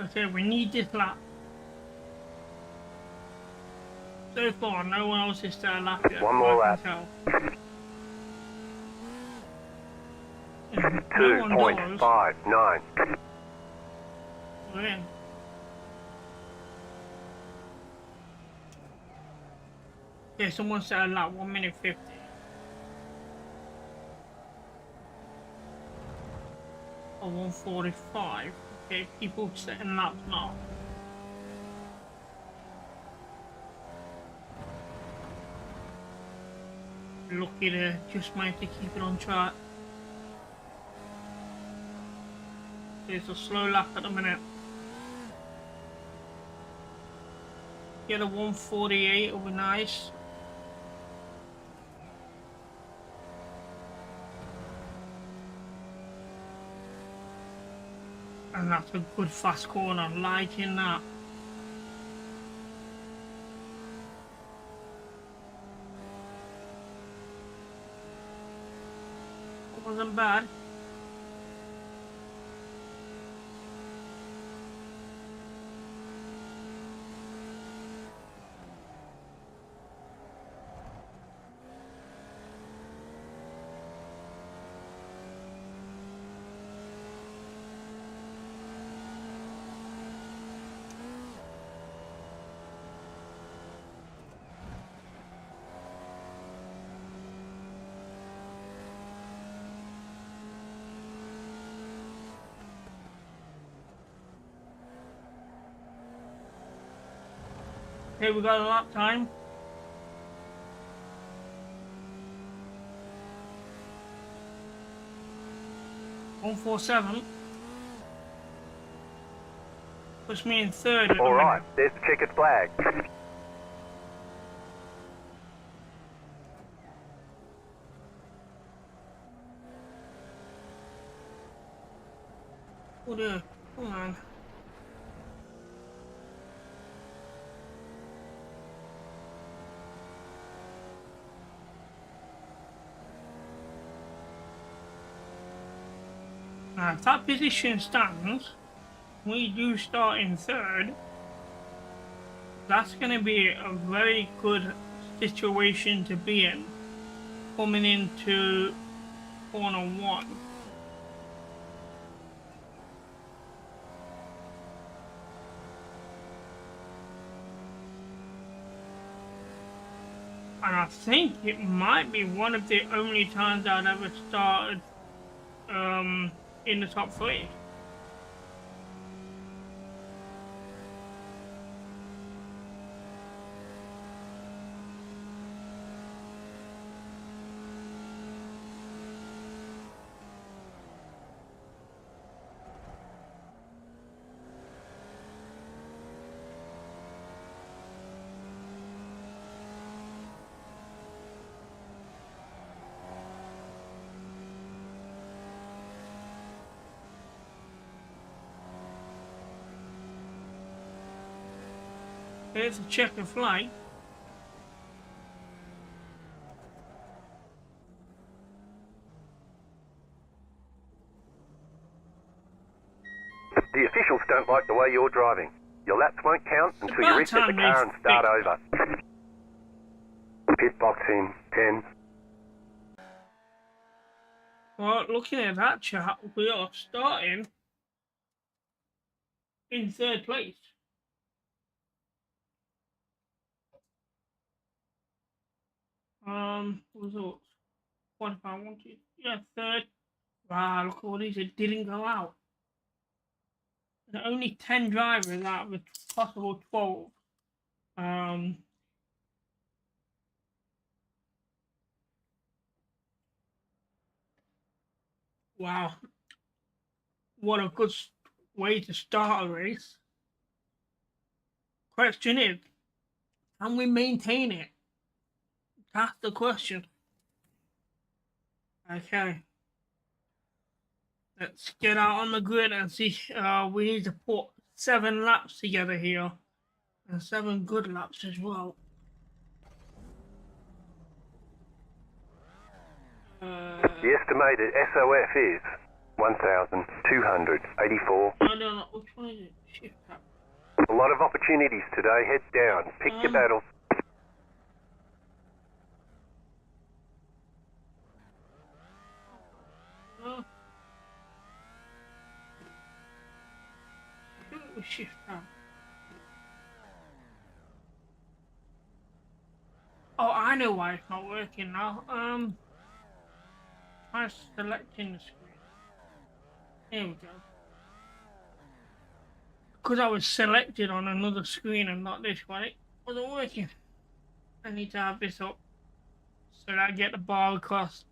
Okay, we need this lap. So far, no one else is still a lap yet. One more lap. 2.59. We're in. Okay, someone set a lap 1 minute 50. Or 1:45. Okay, people setting laps now. Lucky to just manage to keep it on track. It's a slow lap at the minute. Get a 1:48 will be nice. And that's a good fast corner, liking that. It wasn't bad. Okay, we got a lap time. .147. Puts me in third at the All right, minute. there's the checkered flag. Oh dear, come on. Now, if that position stands, we do start in third. That's going to be a very good situation to be in coming into corner 1. And I think it might be one of the only times I've ever started in the top 3. Here's a checkered flag. The officials don't like the way you're driving. Your laps won't count until you reset the car and start over. Pit box in 10. Well, looking at that chart, we are starting in third place. Results. Qualify 1, 2, yeah, third. Wow, look at all these, it didn't go out. There are only 10 drivers out of a possible 12. Wow. What a good way to start a race. Question is, can we maintain it? That's the question. Okay. Let's get out on the grid and see. We need to put 7 laps together here. And 7 good laps as well. The estimated SOF is 1,284. I don't know. Which one is it? Shift up. A lot of opportunities today. Head down. Pick your battles. Shift up. Oh, I know why it's not working now. Try selecting the screen. Here we go. Because I was selected on another screen and not this one, it wasn't working. I need to have this up so that I get the bar across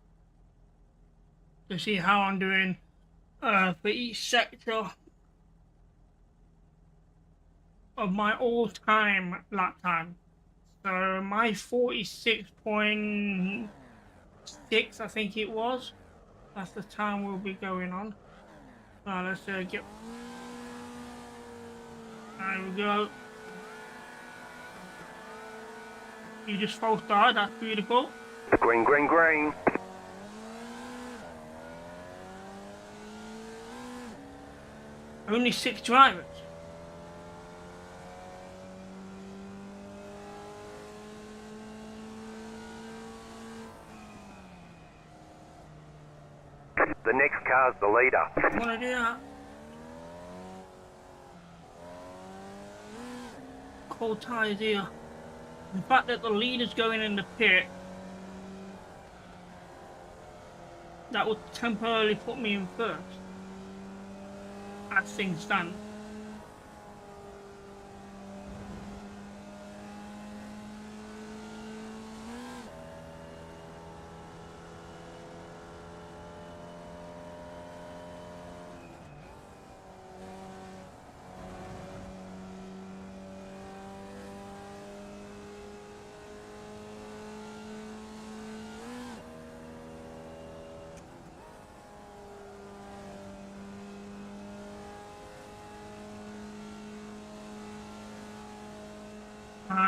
to see how I'm doing for each sector of my all-time lap time. So my 46.6, I think it was. That's the time we'll be going on. Now let's get. There we go. You just false start. That's beautiful. Green, green, green. Only 6 drivers. The next car's the leader. Wanna do that? Cold tyres here. The fact that the leader's going in the pit, that would temporarily put me in first. As things stand.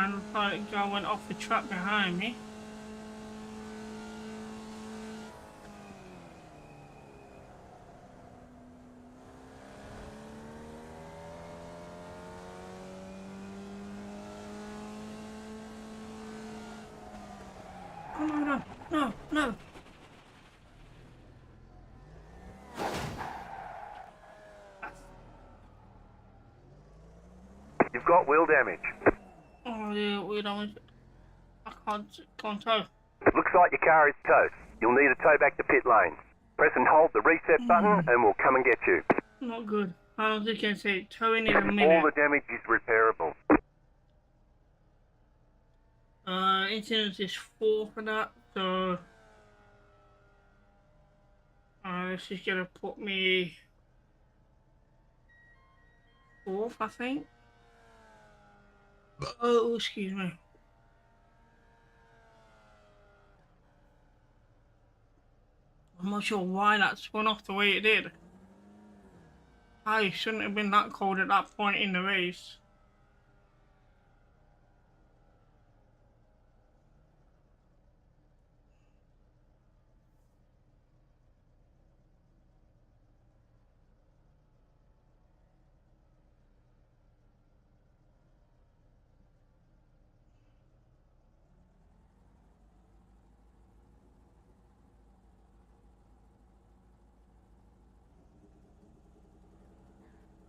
and I thought the guy went off the track behind me. Oh, no. You've got wheel damage. Oh, yeah, we don't. I can't tow. Looks like your car is towed. You'll need a tow back to pit lane. Press and hold the reset button and we'll come and get you. Not good. I don't think I can say towing in a minute. All the damage is repairable. Incidence is 4 for that, so this is gonna put me 4th, I think. Oh, excuse me. I'm not sure why that spun off the way it did. I shouldn't have been that cold at that point in the race.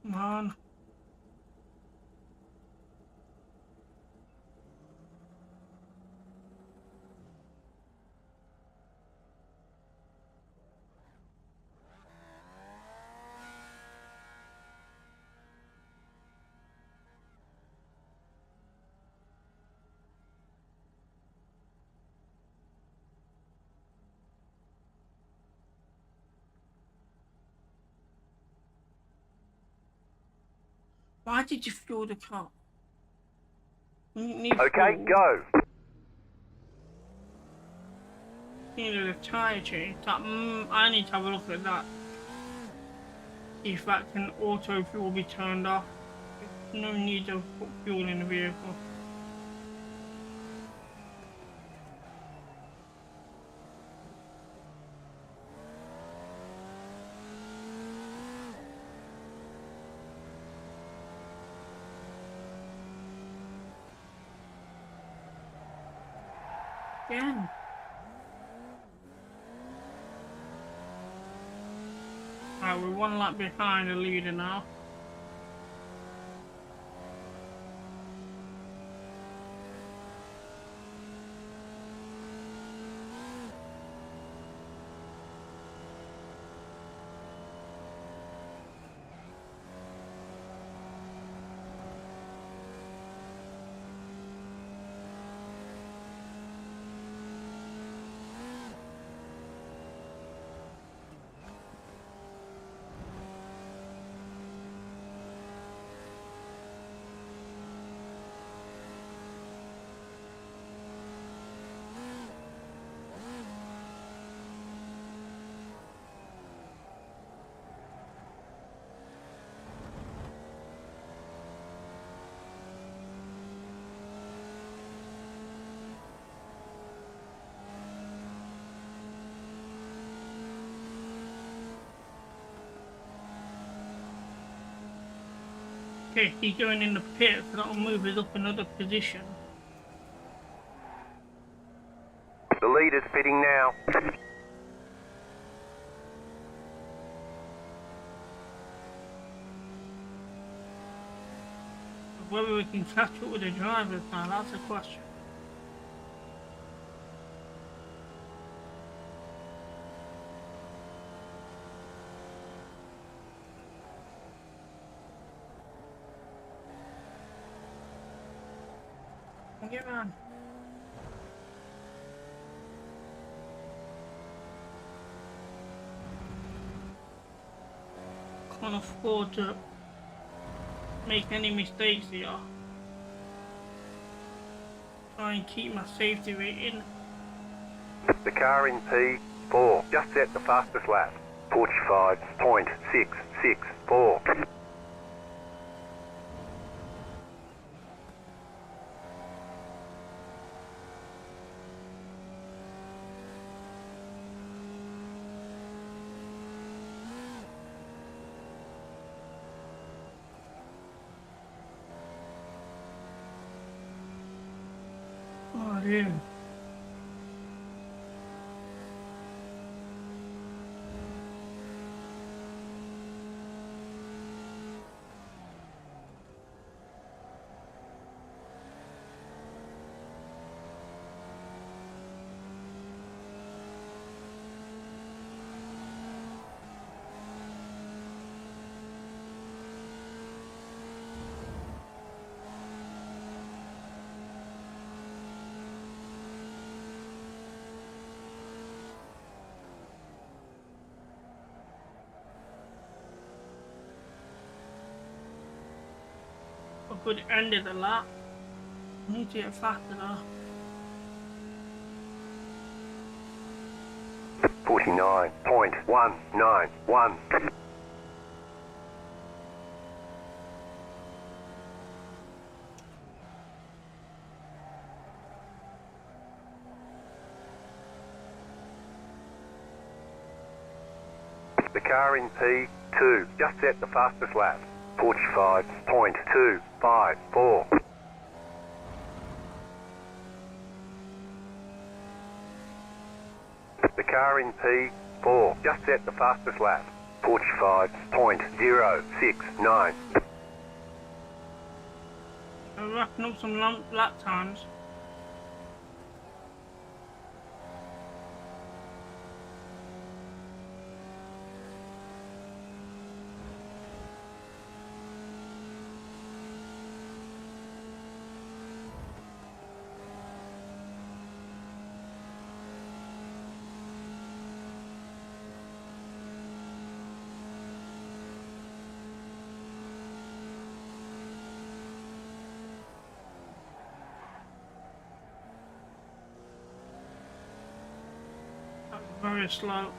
Man. Why did you fuel the car? Okay, go. Needed a tyre change. That, I need to have a look at that. See if that can auto fuel be turned off. No need to put fuel in the vehicle. Again. Right, we're 1 lap behind the leader now. Okay, he's going in the pit, so that'll move us up another position. The leader's pitting now. Whether we can catch up with the drivers now, that's a question. Get on. Can't afford to make any mistakes here. Try and keep my safety rating. The car in P4 just set the fastest lap. 45.664. Yeah. A good end of the lap. I need to get faster though. 49.191. The car in P2 just set the fastest lap. 45.254. The car in P4 just set the fastest lap. 45.069. I'm racking up some long lap times. Very slow.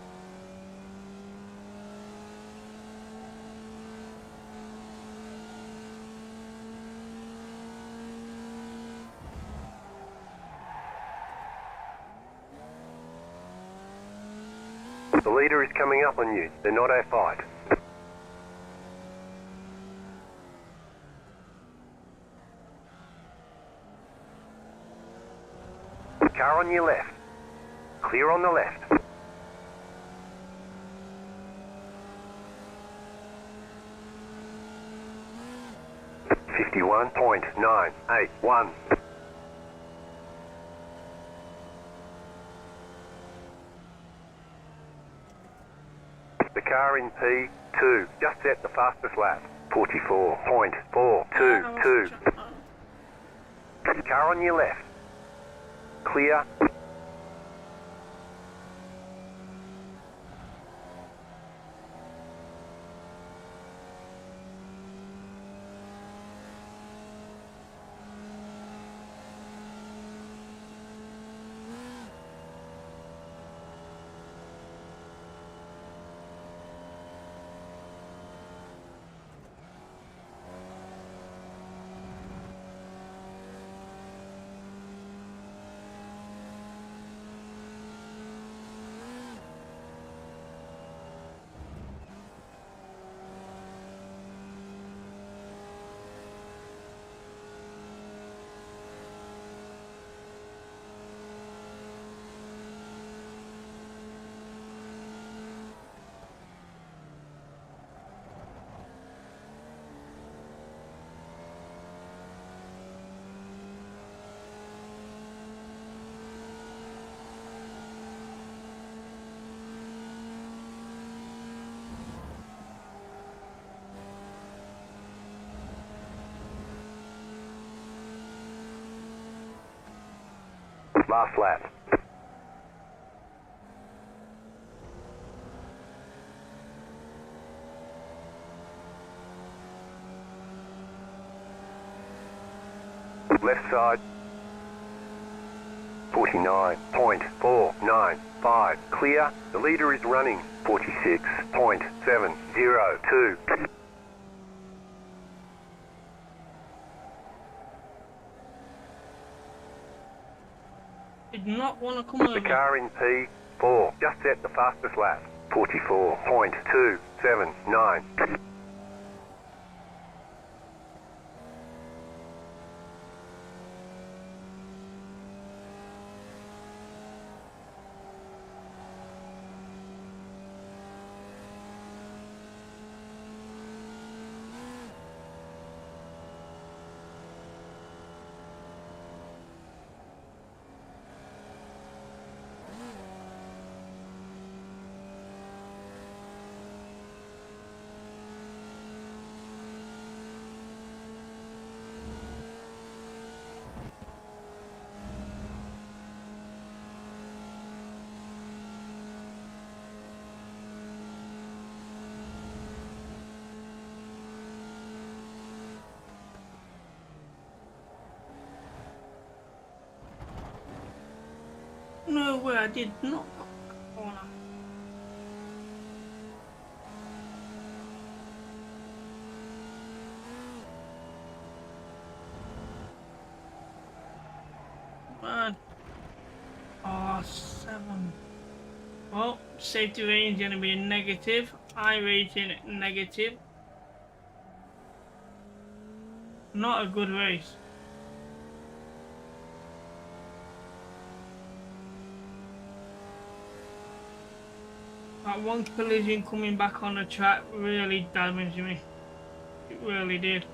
The leader is coming up on you. They're not our fight. Car on your left. Clear on the left. .981. The car in P2 just set the fastest lap. 44.422. Car on your left. Clear. Last lap. Left side. 49.495. Clear. The leader is running. 46.702. Did not want to come over. The car in P4 just set the fastest lap. 44.279. No way, I did not cut that corner. Man. Oh, 7. Well, safety rating is going to be a negative. iRacing negative. Not a good race. That one collision coming back on the track really damaged me. It really did.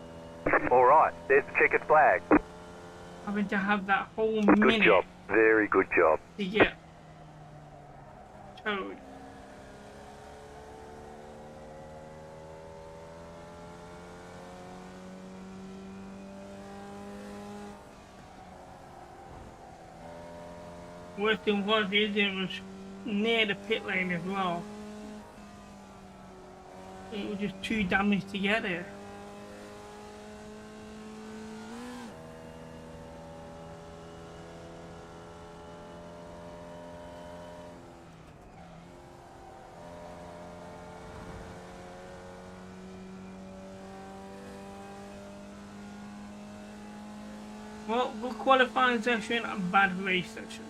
Alright, there's the checkered flag. Having to have that whole Good minute job, very good job. to get towed. Worst thing was, it was near the pit lane as well. It was just too damaged to get there. Well, good qualifying session and bad race session.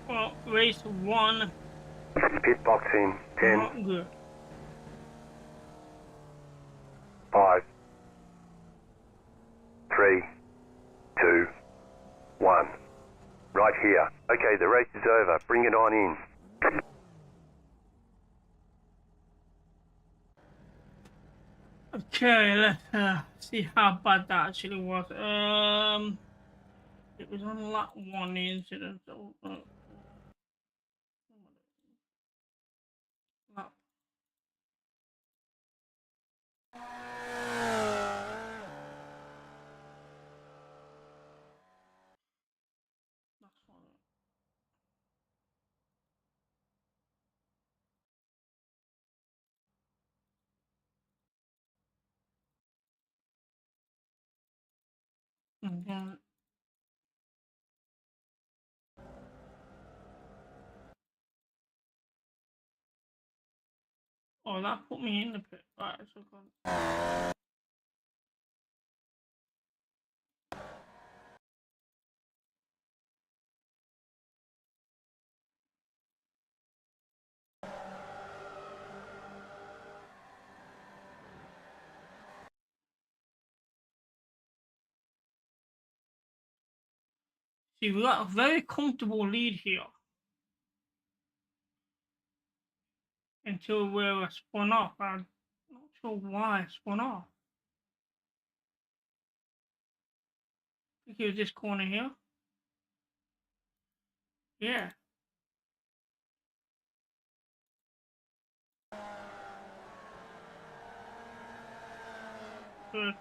Well, race 1. Pit box in 10, Not good. 5, 3, 2, 1. Right here. Okay, the race is over. Bring it on in. Okay, let's see how bad that actually was. It was on lap 1 the incident. Lap. That's one. And then oh, that put me in the pit. Right, so good. See, we got a very comfortable lead here until we were spun off. I'm not sure why I spun off. I think it was this corner here. Yeah. But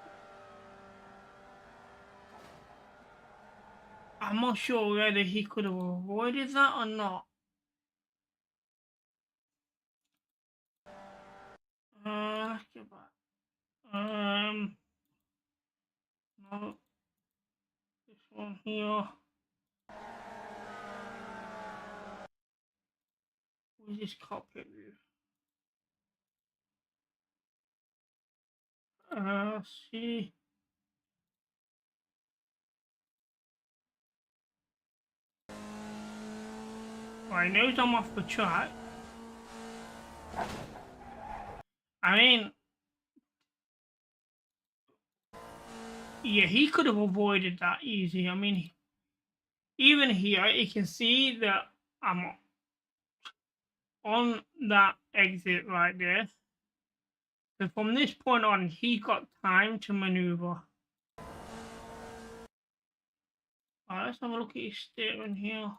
I'm not sure whether he could have avoided that or not. Let's get back. No. This one here. Where's this cockpit view? See. Right, now I'm off the track. I mean, yeah, he could have avoided that easy. I mean, even here, you can see that I'm on that exit right there. So from this point on, he got time to maneuver. Alright, let's have a look at his steering here.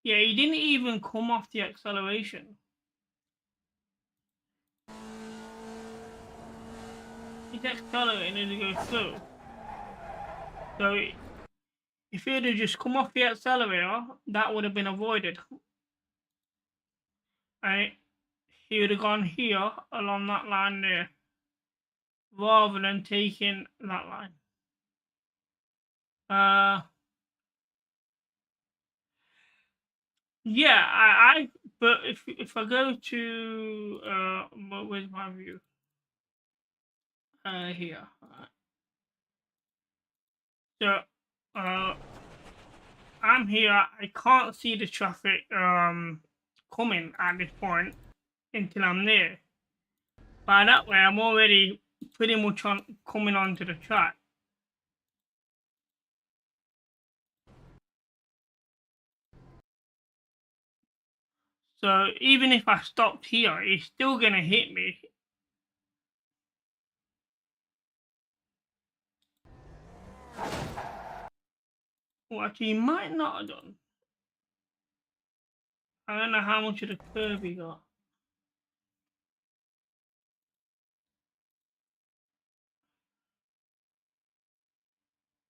Yeah, he didn't even come off the acceleration. He's accelerating to go through. So if he had just come off the accelerator, that would have been avoided. Right? He would have gone here along that line there, rather than taking that line. Yeah, but if I go to where's my view? Here. So I'm here. I can't see the traffic coming at this point until I'm there. By that way, I'm already pretty much coming onto the track. So even if I stopped here, it's still gonna hit me. Well, actually, he might not have done. I don't know how much of the curve he got.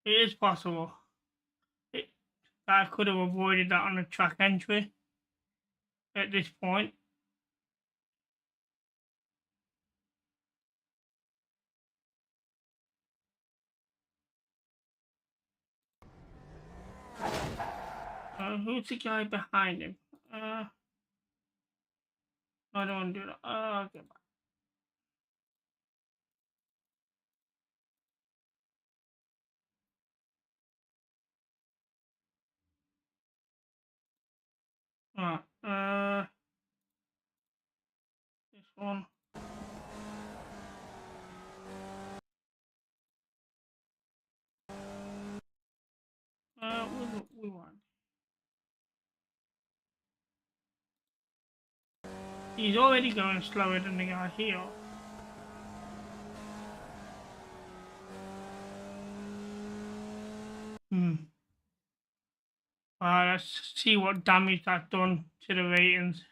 It is possible. I could have avoided that on the track entry at this point. Who's the guy behind him? I don't want to do that. Okay. This one. We want. He's already going slower than the guy here. Let's see what damage that's done to the ratings.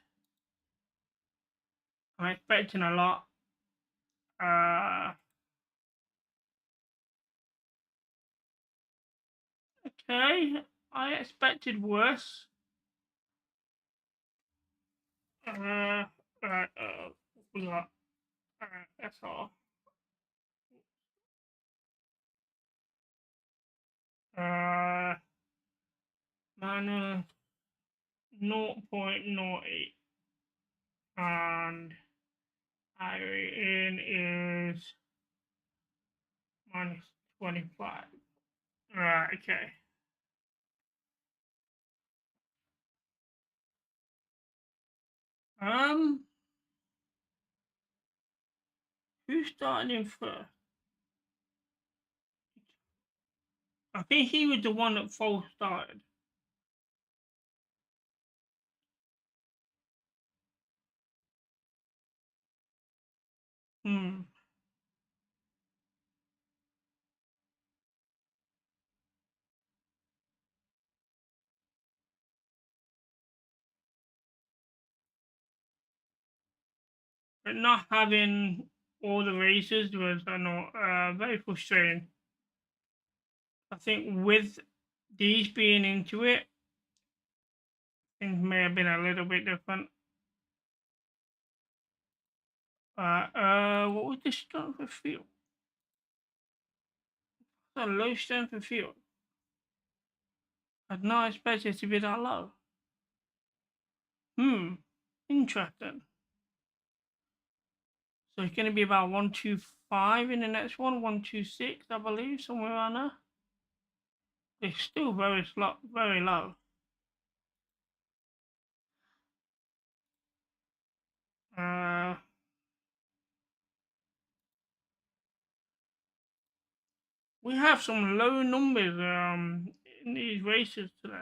I'm expecting a lot. Okay, I expected worse. We got that's all. Minus 0.08, and iRacing is minus 25. Right, okay. Who's starting in first? I think he was the one that false started. But not having all the races was, I know, very frustrating. I think with these being into it, things may have been a little bit different. What was the strength of field? A low strength of field. I'd not expect it to be that low. Interesting. So it's going to be about 125 in the next one, 126, I believe, somewhere around there. It's still very slow, very low. we have some low numbers in these races today.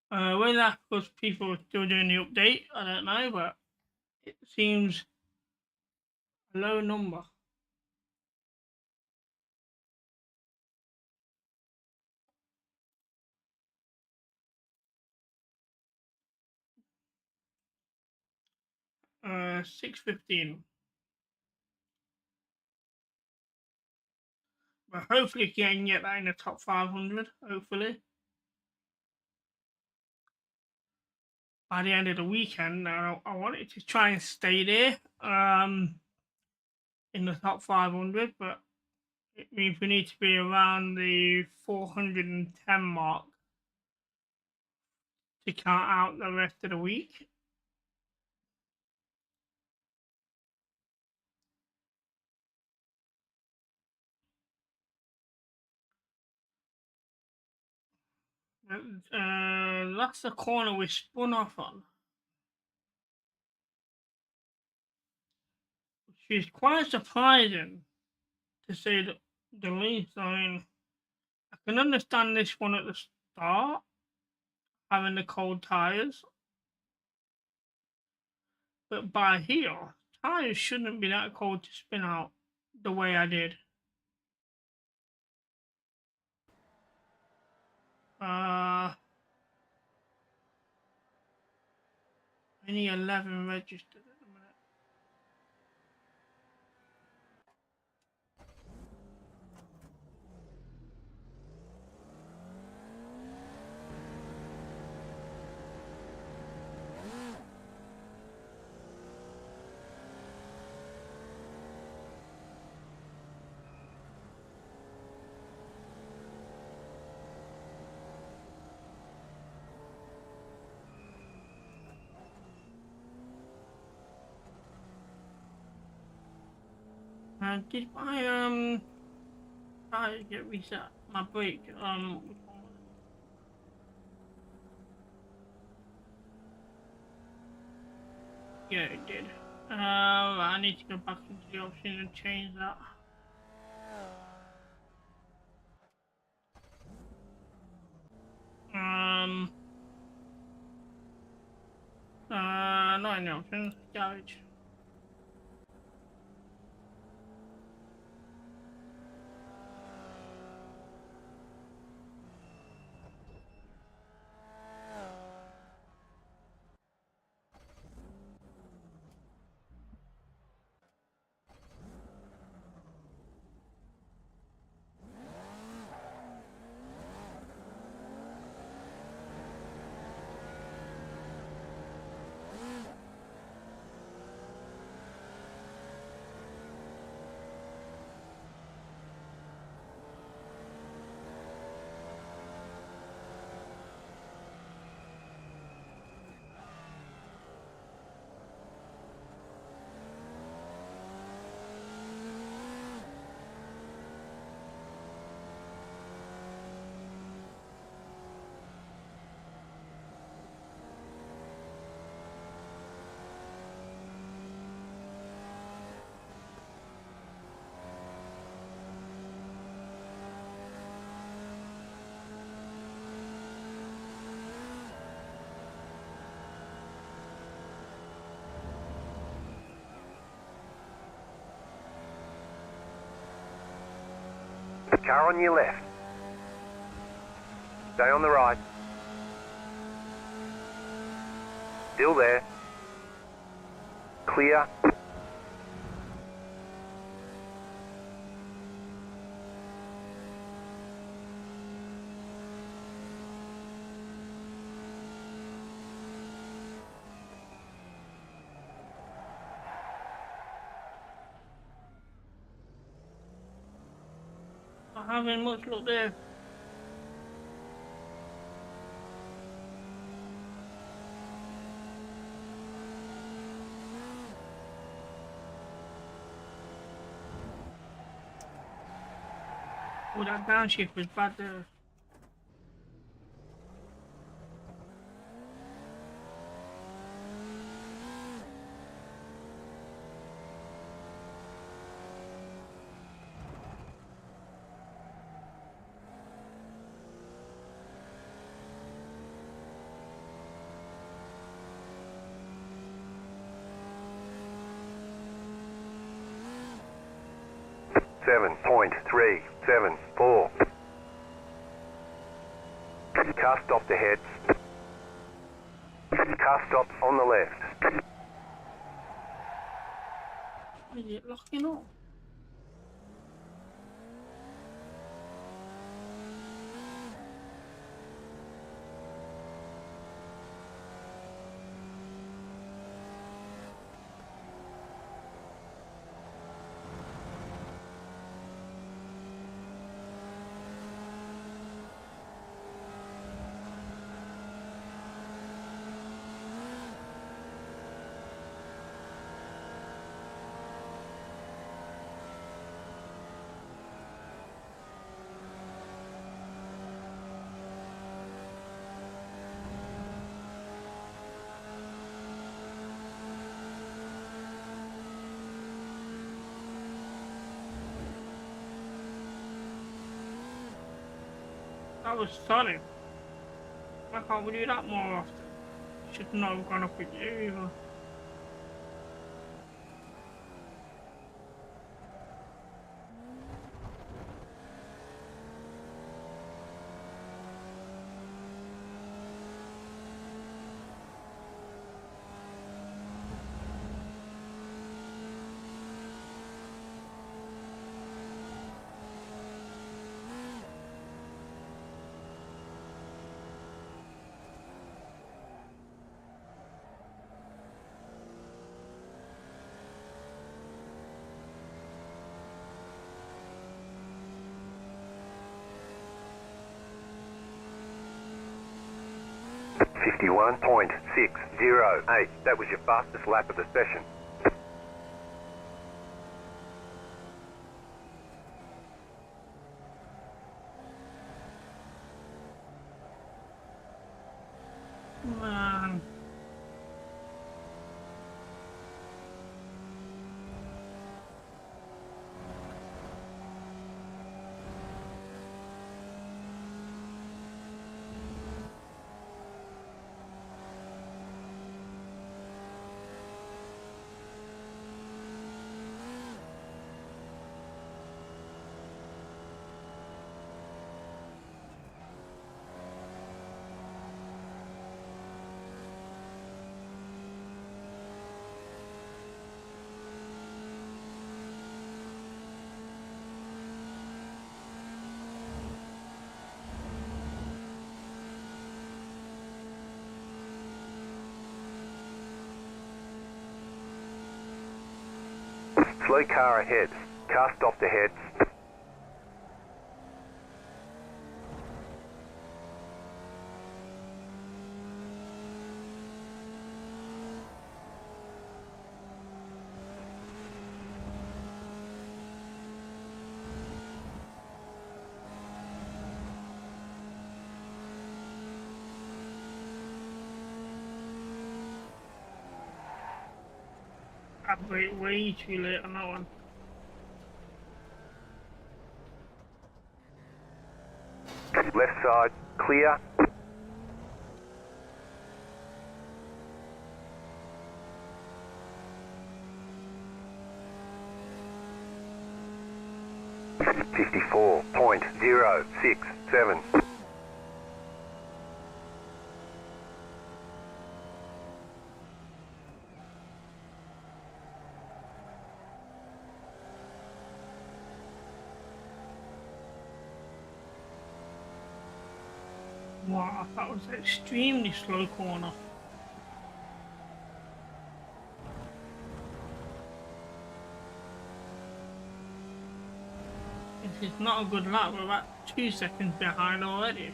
Whether that's because people are still doing the update, I don't know, but it seems a low number. Uh, 6:15. But hopefully you can get that in the top 500, hopefully. By the end of the weekend, I wanted to try and stay there in the top 500, but it means we need to be around the 410 mark to count out the rest of the week. That's the corner we spun off on, which is quite surprising to say the least. I mean, I can understand this one at the start, having the cold tyres, but by here, tyres shouldn't be that cold to spin out the way I did. Only 11 registered at the minute. Did my tires get reset? My brake, which one was it? Yeah, it did. I need to go back into the option and change that. Not in the options, garage. Car on your left. Stay on the right. Still there. Clear. Not having much luck there. Oh, that downshift was bad there. 57.374. Car stop to heads. Car stop on the left. Is it locking up? That was solid. Why can't we do that more often? Should not have gone up with you either. Fifty-one point 608. That was your fastest lap of the session. Man. Slow car ahead. Car stop to heads. I brake way too late on that one. Left side, clear. Fifty-four point 067. Wow, that was an extremely slow corner. This is not a good lap, we're about 2 seconds behind already.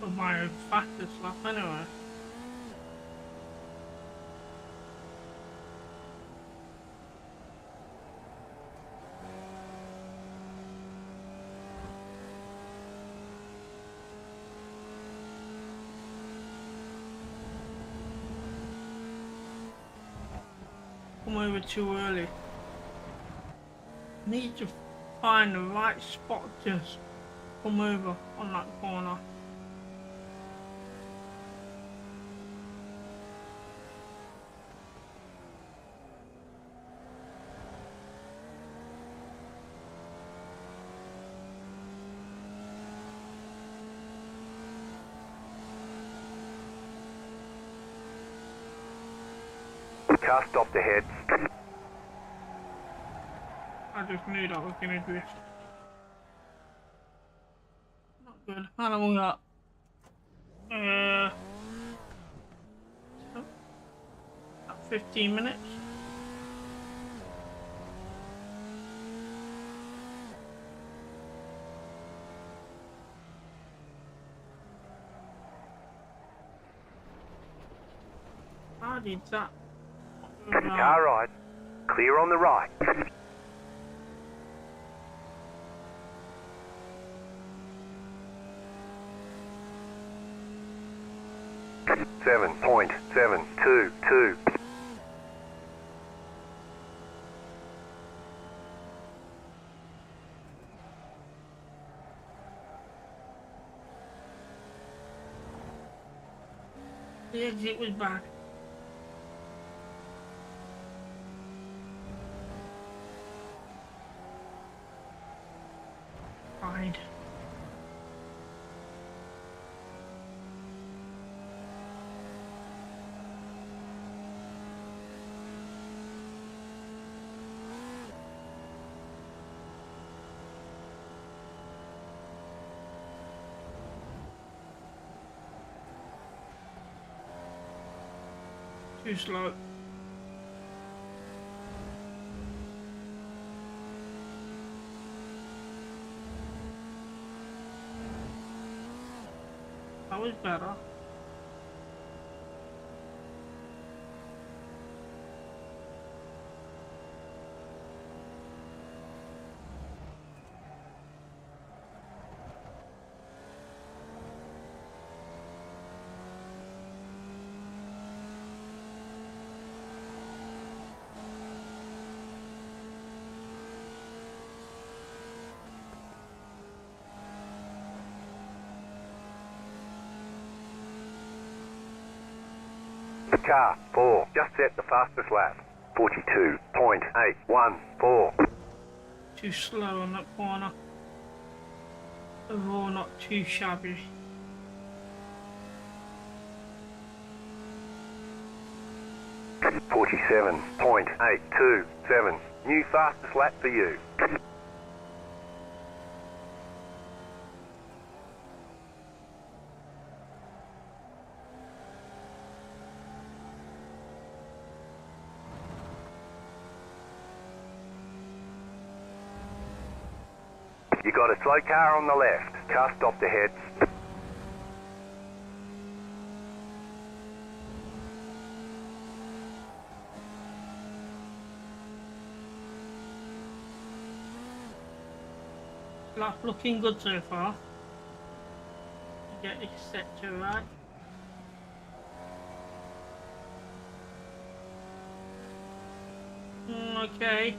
For my fastest lap anyway. Come over too early. Need to find the right spot to come over on that corner. Car stopped ahead. I just knew that was gonna drift. Not good. How long we got? About 15 minutes. How did that? Car right. Clear on the right. Seven point 722. The exit was bad. Fine. Too slow. That was better. Car 4. Just set the fastest lap. 42.814. Too slow on that corner. Overall, not too shabby. .827. New fastest lap for you. You got a slow car on the left. Car stopped ahead. Lap looking good so far. Get this sector right. Okay.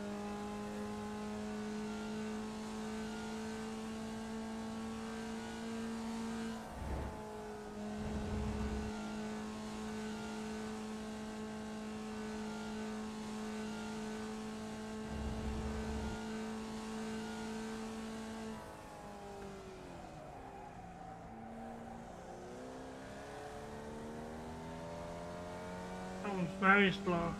That was very slow.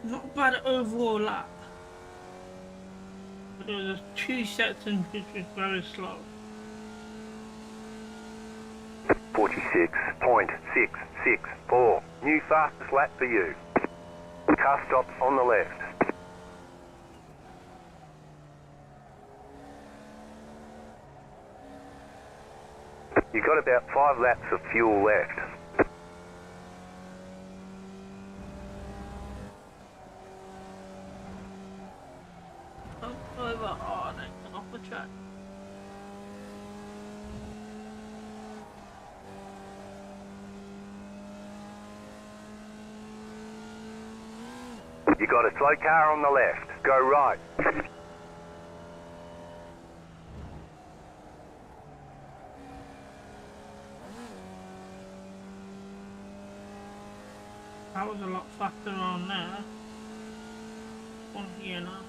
Not bad overall lap, but there was 2 sections which was very slow. 46.664. New fastest lap for you. Car stops on the left. You got about 5 laps of fuel left. Over, oh, they come off the track. You got a slow car on the left. Go right. was a lot faster on there. On here now.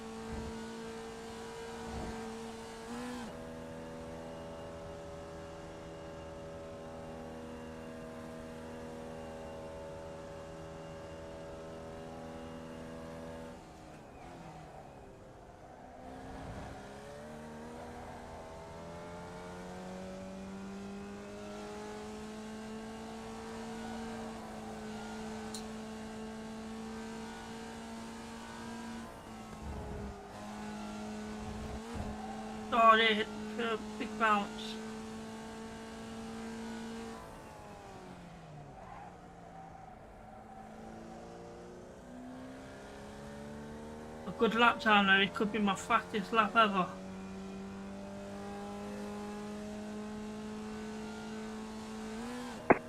Oh, they hit the curb, big bounce. A good lap time there, it could be my fastest lap ever.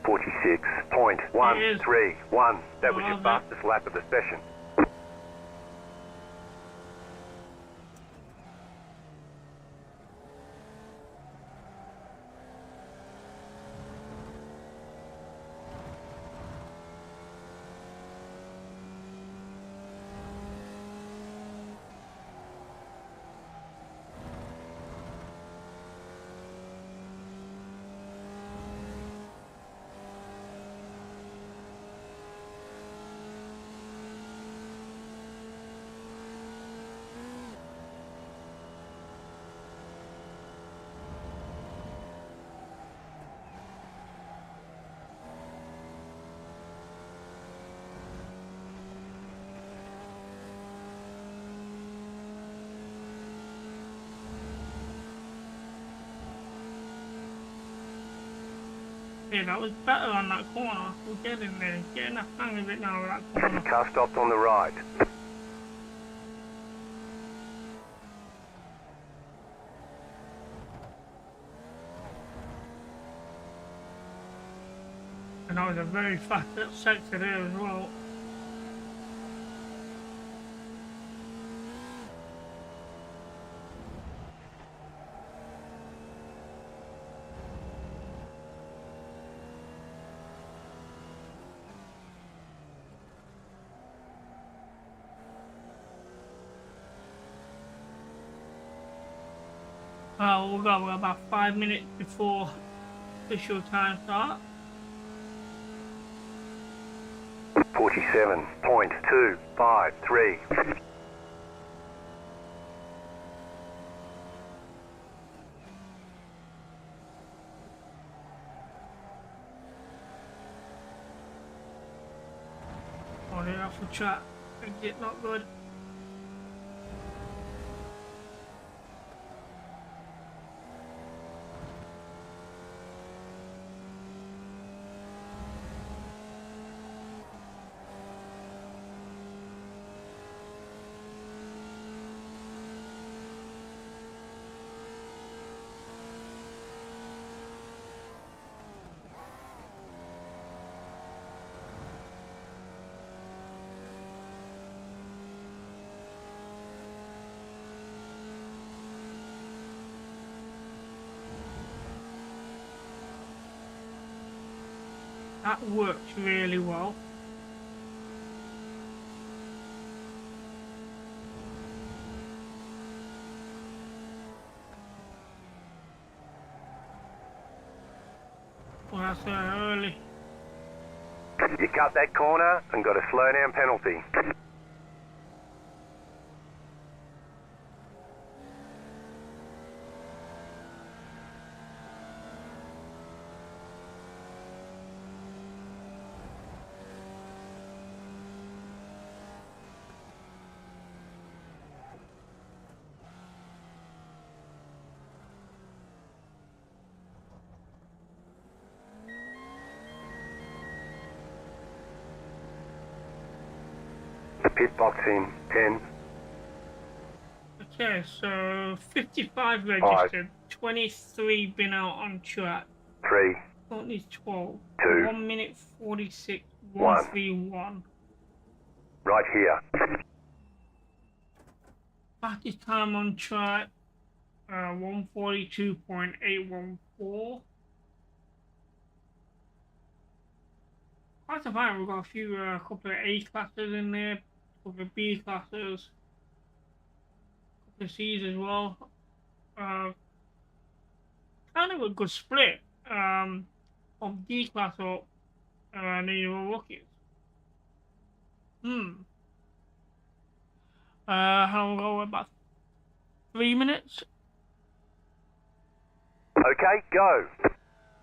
.46.131. That was your fastest lap of the session. Yeah, that was better on that corner. We're getting there, getting the hang of it now with that corner. Car stopped on the right. And that was a very fast sector there as well. We're about 5 minutes before official time start. 47.253. Oh, they're off the track. Exit not good. That works really well. Well, that's early. You cut that corner and got a slow down penalty. Pit box in 10. Okay, so 55 registered, 23 been out on track. 3. Only 12. 2. 1 minute 46, 131. Right here. Fastest time on track, 142.814. Quite a fine. We've got a few, couple of A classes in there, couple of B classes, couple of C's as well. Uh, Kind of a good split. From D class up, the rookies. Hmm. How long ago? About 3 minutes. Okay, go.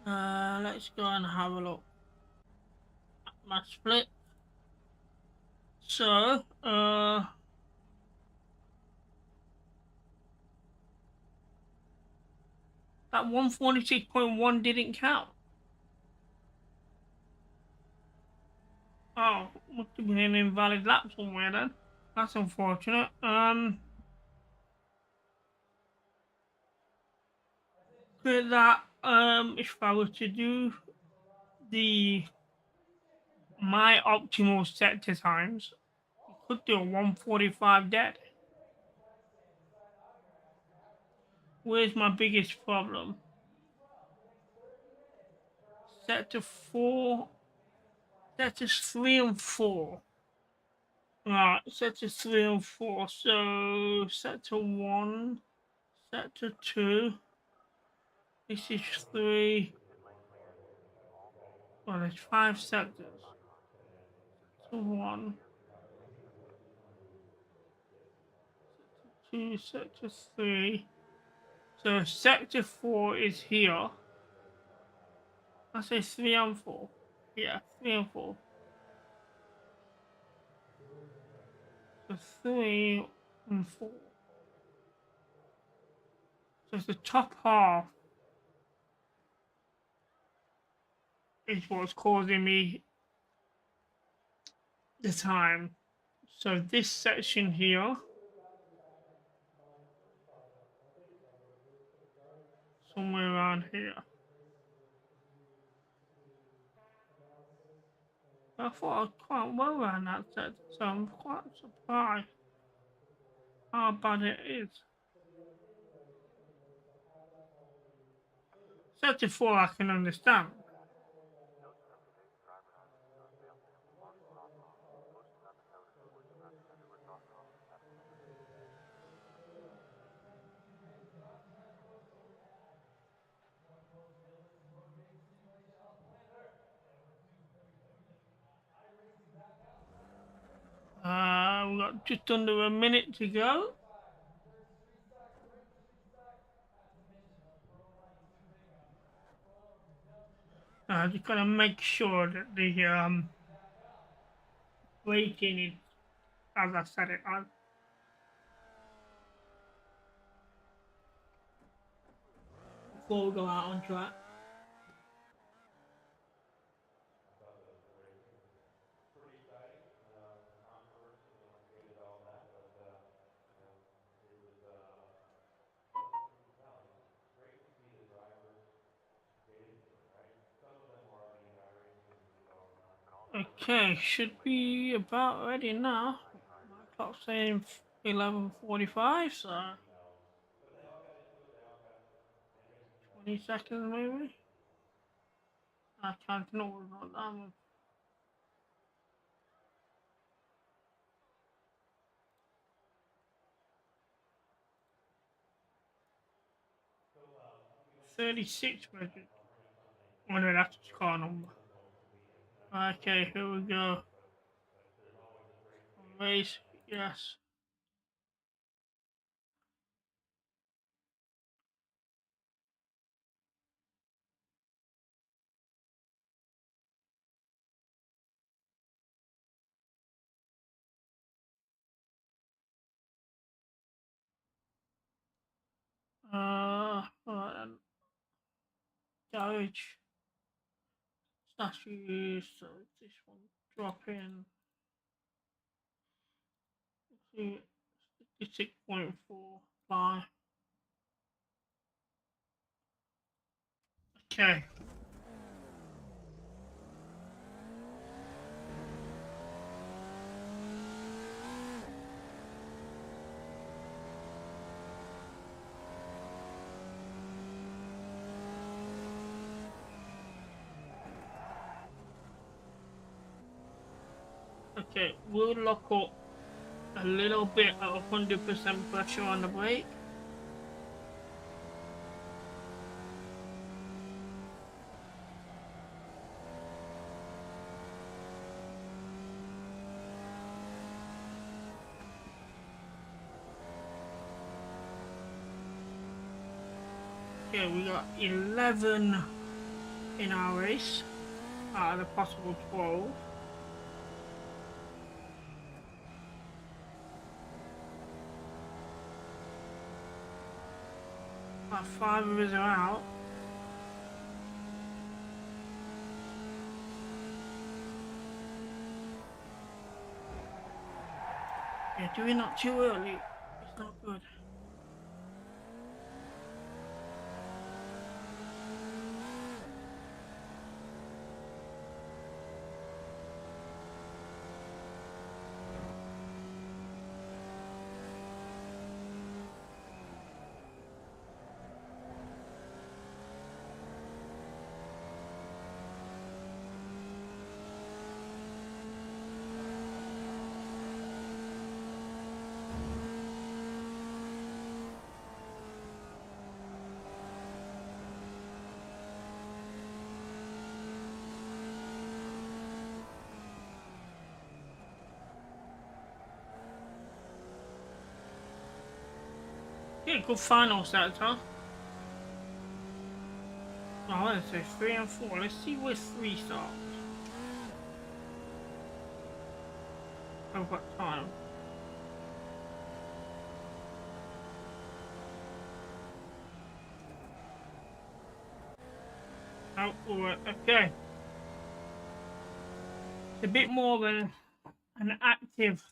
Let's go and have a look at my split. So, that 146.1 didn't count. Oh, must have been an invalid lap somewhere then. That's unfortunate. With that, if I were to do the my optimal sector times, you could do a 145 dead. Where's my biggest problem? Sector 4, sectors 3 and 4. Right, sector 3 and 4. So, sector 1, sector 2. This is 3. Well, there's 5 sectors. Sector 1, sector 2, sector 3. So, sector 4 is here. I say 3 and 4. Yeah, 3 and 4. So 3 and 4. So it's the top half is what's causing me the time. So this section here, somewhere around here. I thought I was quite well around that sector, so I'm quite surprised how bad it is. Sector 4 I can understand. We've got just under a minute to go. Just gotta make sure that the rating is as I said it as. Before we go out on track. Okay, should be about ready now. My clock's saying 11:45, so 20 seconds maybe. I can't know about that much. $36 budget. Oh no, that's the car number. Okay, here we go. Race, yes. Alright then. Garage. Statues, so this one drop in. 66.4 fly. Okay. Okay, we'll lock up a little bit at 100% pressure on the brake. Okay, we got 11 in our race out of the possible 12. About 5 of us are out. Yeah, doing not too early. It's not good. Yeah, good final set, huh? Oh, let's say 3 and 4. Let's see where 3 starts. I've got time. Oh, alright, okay. It's a bit more than an active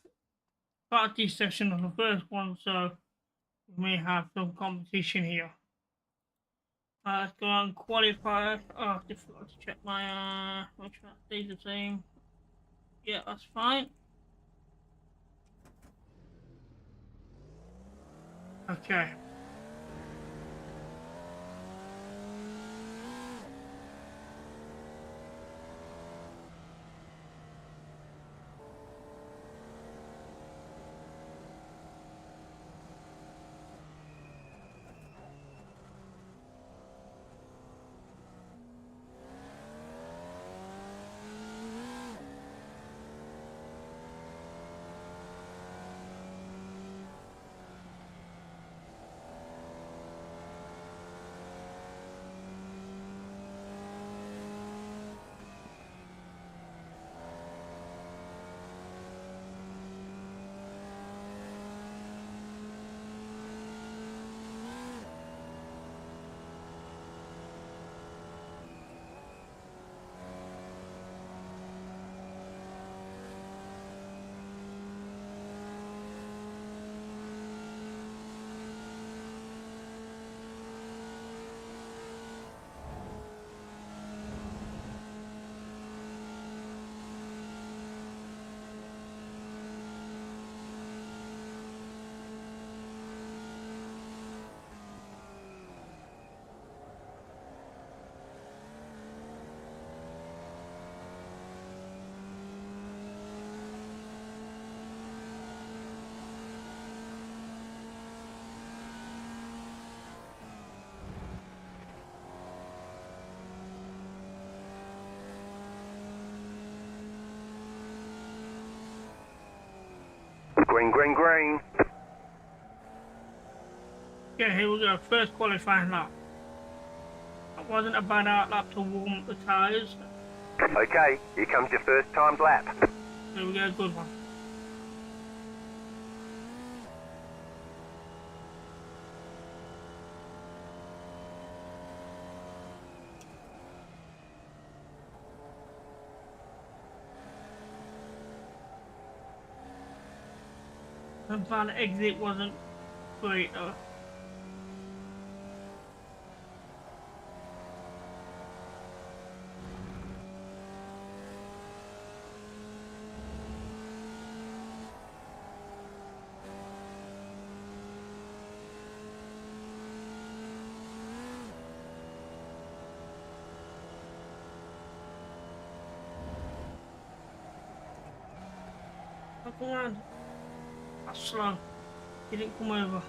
party session on the first one, so we may have some competition here. Let's go on qualify. Oh, I just forgot to check my make sure that stays the same. Yeah, that's fine. Okay. Green, green, green. Okay, here we go. First qualifying lap. That wasn't a bad out lap to warm up the tyres. Okay, here comes your first timed lap. Here we go, good one. The van exit wasn't great though. Come on. That's slow. He didn't come over.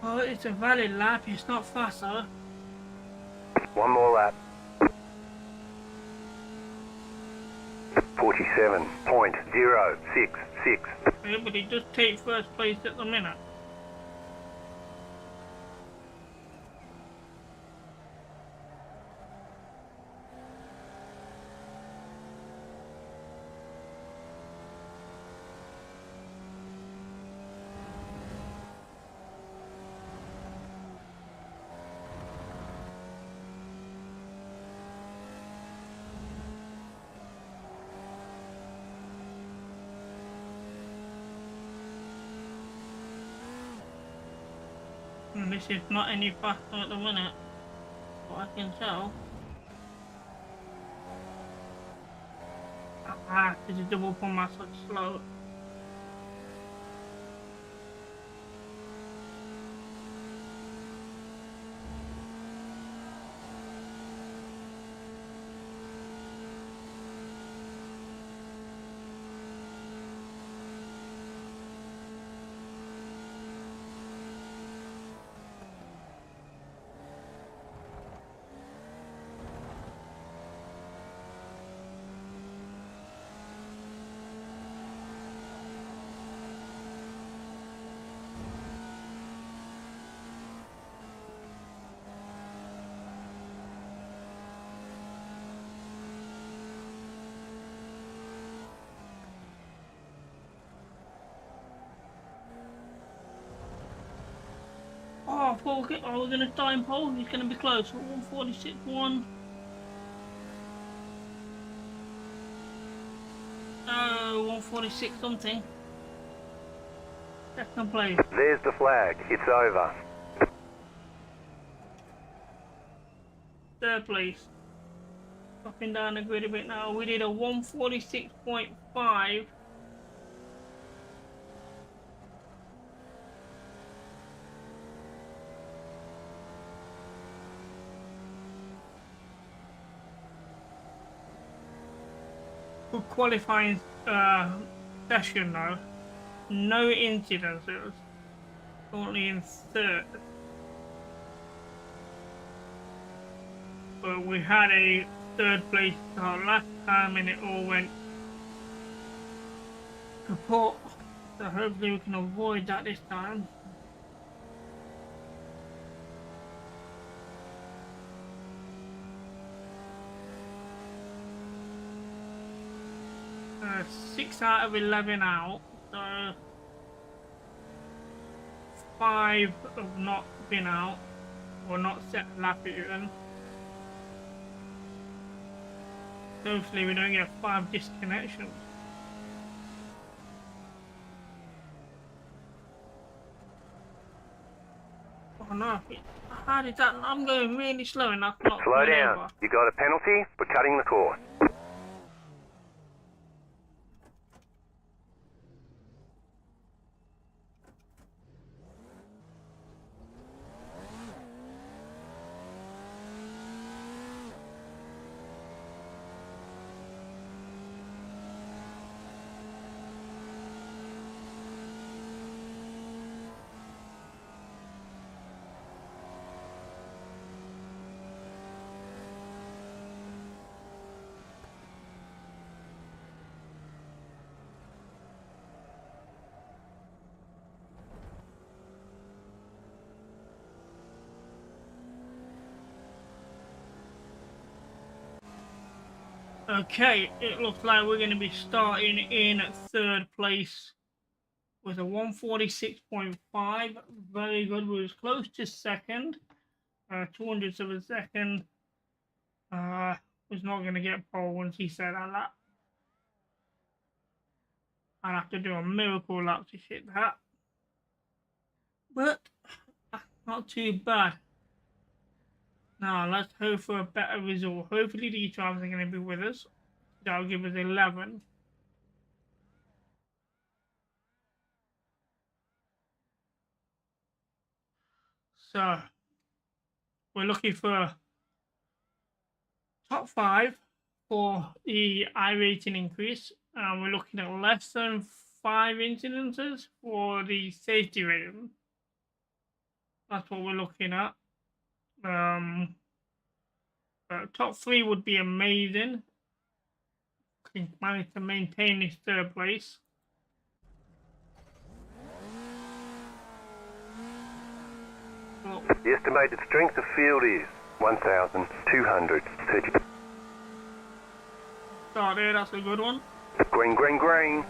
Oh, it's a valid lap. It's not fast, though. One more lap. 47.066. Yeah, but he does take first place at the minute. And this is not any faster at the minute, what I can tell. Ah, this is double pump mass looks slow. Oh, I thought we're going to time pole. He's going to be close. 146.1. Oh, 146 something. Second place. There's the flag. It's over. Third place. Dropping down the grid a bit now. We did a 146.5. Good qualifying session though. No incidents. It was only in third. But we had a third place start last time and it all went kaput. So hopefully we can avoid that this time. Uh, 6 out of 11 out, so 5 have not been out or not set lap even. Hopefully we don't get 5 disconnections. Oh no, how did that? I'm going really slow and that's not Slow down. over. You got a penalty for cutting the course. Okay, it looks like we're going to be starting in third place with a 146.5. Very good. We was close to second. 200ths of a second. Was not going to get pole once he said that. I'd have to do a miracle lap to hit that. But not too bad. Now let's hope for a better result. Hopefully these drivers are going to be with us. That'll give us 11. So we're looking for top 5 for the iRating increase. We're looking at less than 5 incidences for the safety rating. That's what we're looking at. Top 3 would be amazing. Can manage to maintain this third place. Well, The estimated strength of field is 1,230. start there, that's a good one. Green, green, green.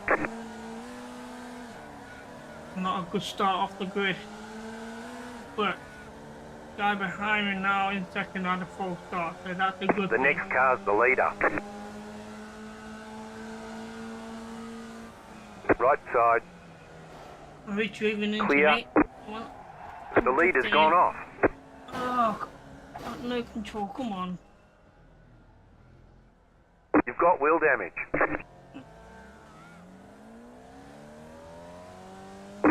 Not a good start off the grid. But guy behind me now in second on the full start, so that's a good The thing. next car's the leader. Right side. Retrieving into Clear. me. Well, The leader's gone off. oh, got no control, come on. You've got wheel damage.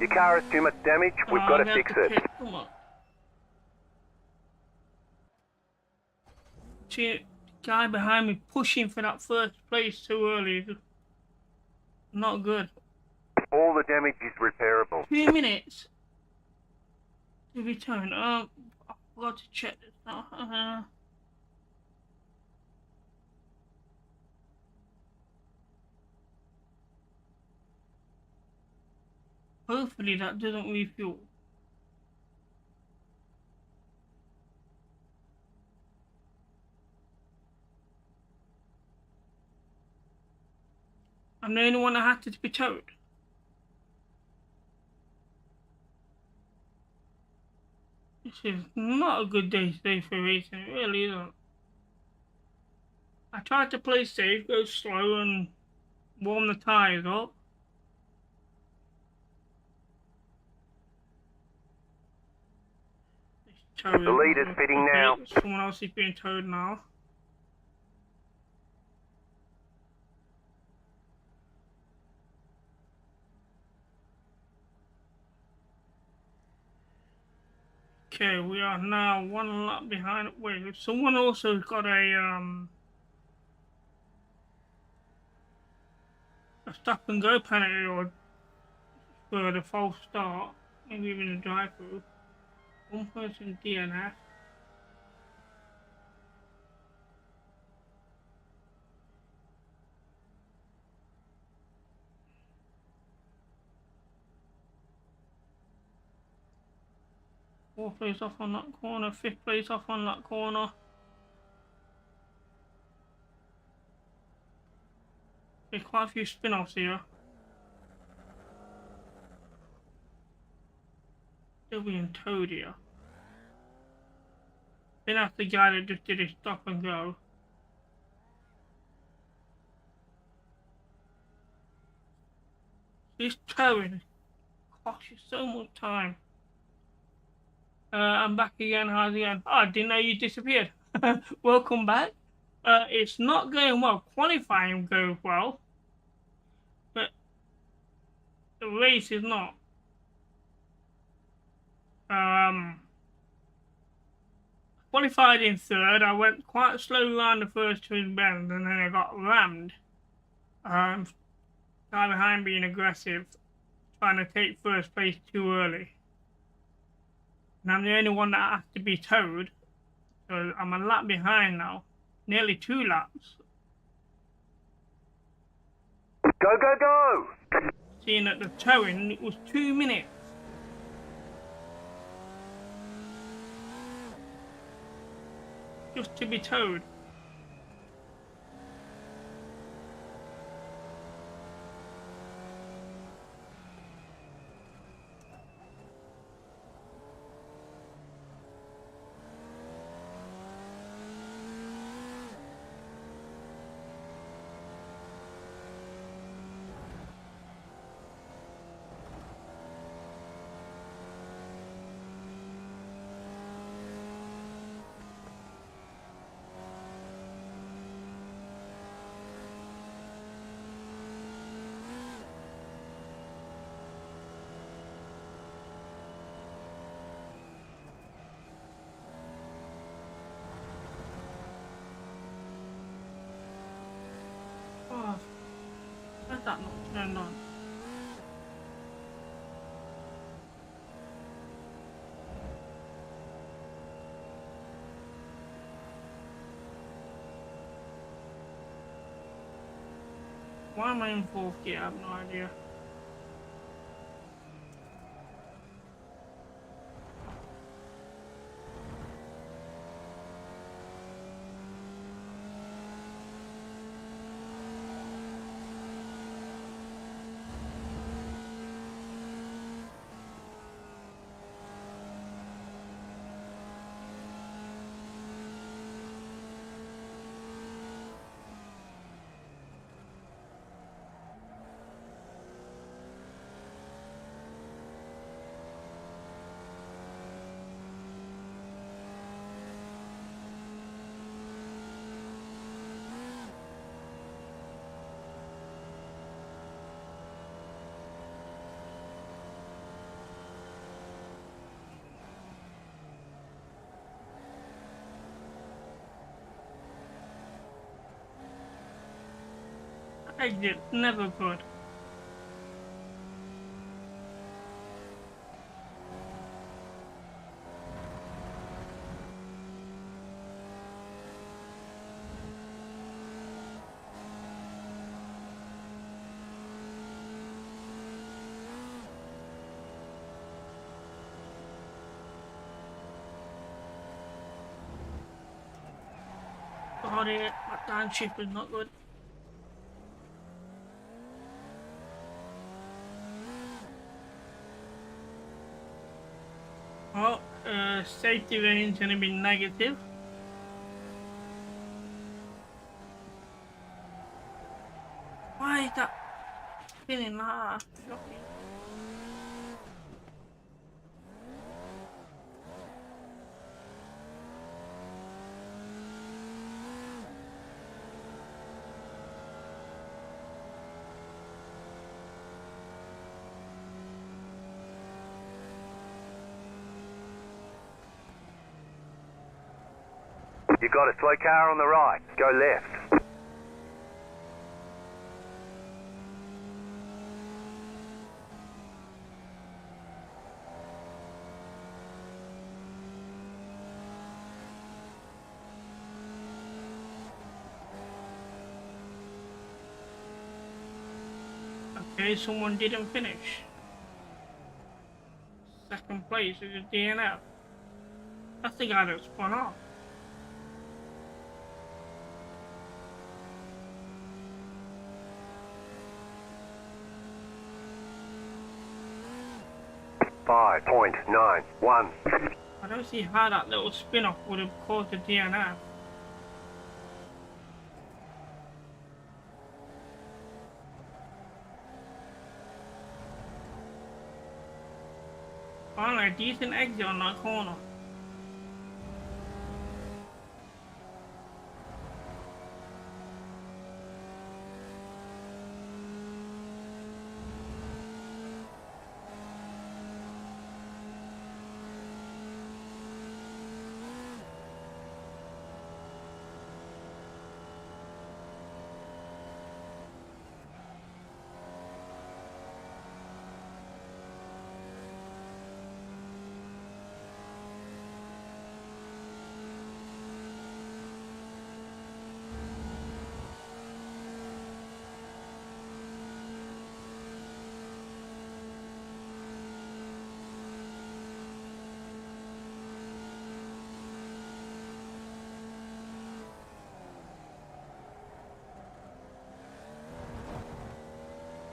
Your car has too much damage. We've got to fix it. Come on. See, guy behind me pushing for that first place too early. Not good. All the damage is repairable. 2 minutes to return. I forgot to check this now. Hopefully that doesn't refuel. I'm the only one that had to be towed. This is not a good day today for racing, it really isn't. I tried to play safe, go slow and warm the tyres up. The leader's fitting now. Someone else is being towed now. Okay, we are now 1 lap behind. Wait, someone also got a stop and go penalty or for the false start, maybe even a drive through. One person DNF. Fourth place off on that corner, fifth place off on that corner. There's quite a few spin-offs here. Still being towed here. Then that's the guy that just did his stop and go. This towing costs you so much time. I'm back again, how's it going? Oh, I didn't know you disappeared. Welcome back. It's not going well. Qualifying goes well, but the race is not. Qualified in third. I went quite slowly around the first twin bend, and then I got rammed. Guy behind being aggressive, trying to take first place too early. And I'm the only one that has to be towed, so I'm a lap behind now. Nearly 2 laps. Go, go, go! Seeing that the towing, it was 2 minutes. Just to be towed. that not turned on? Why am I in fourth gear? I have no idea. Exit, never good. Sorry, my downshift is not good. Oh, safety rating is going to be negative. Why is that spinning like that? You got a slow car on the right. Go left. Okay, someone didn't finish. Second place is a DNF. That's the guy that spun off. .91. I don't see how that little spin off would have caused a DNF. Finally, a decent exit on that corner.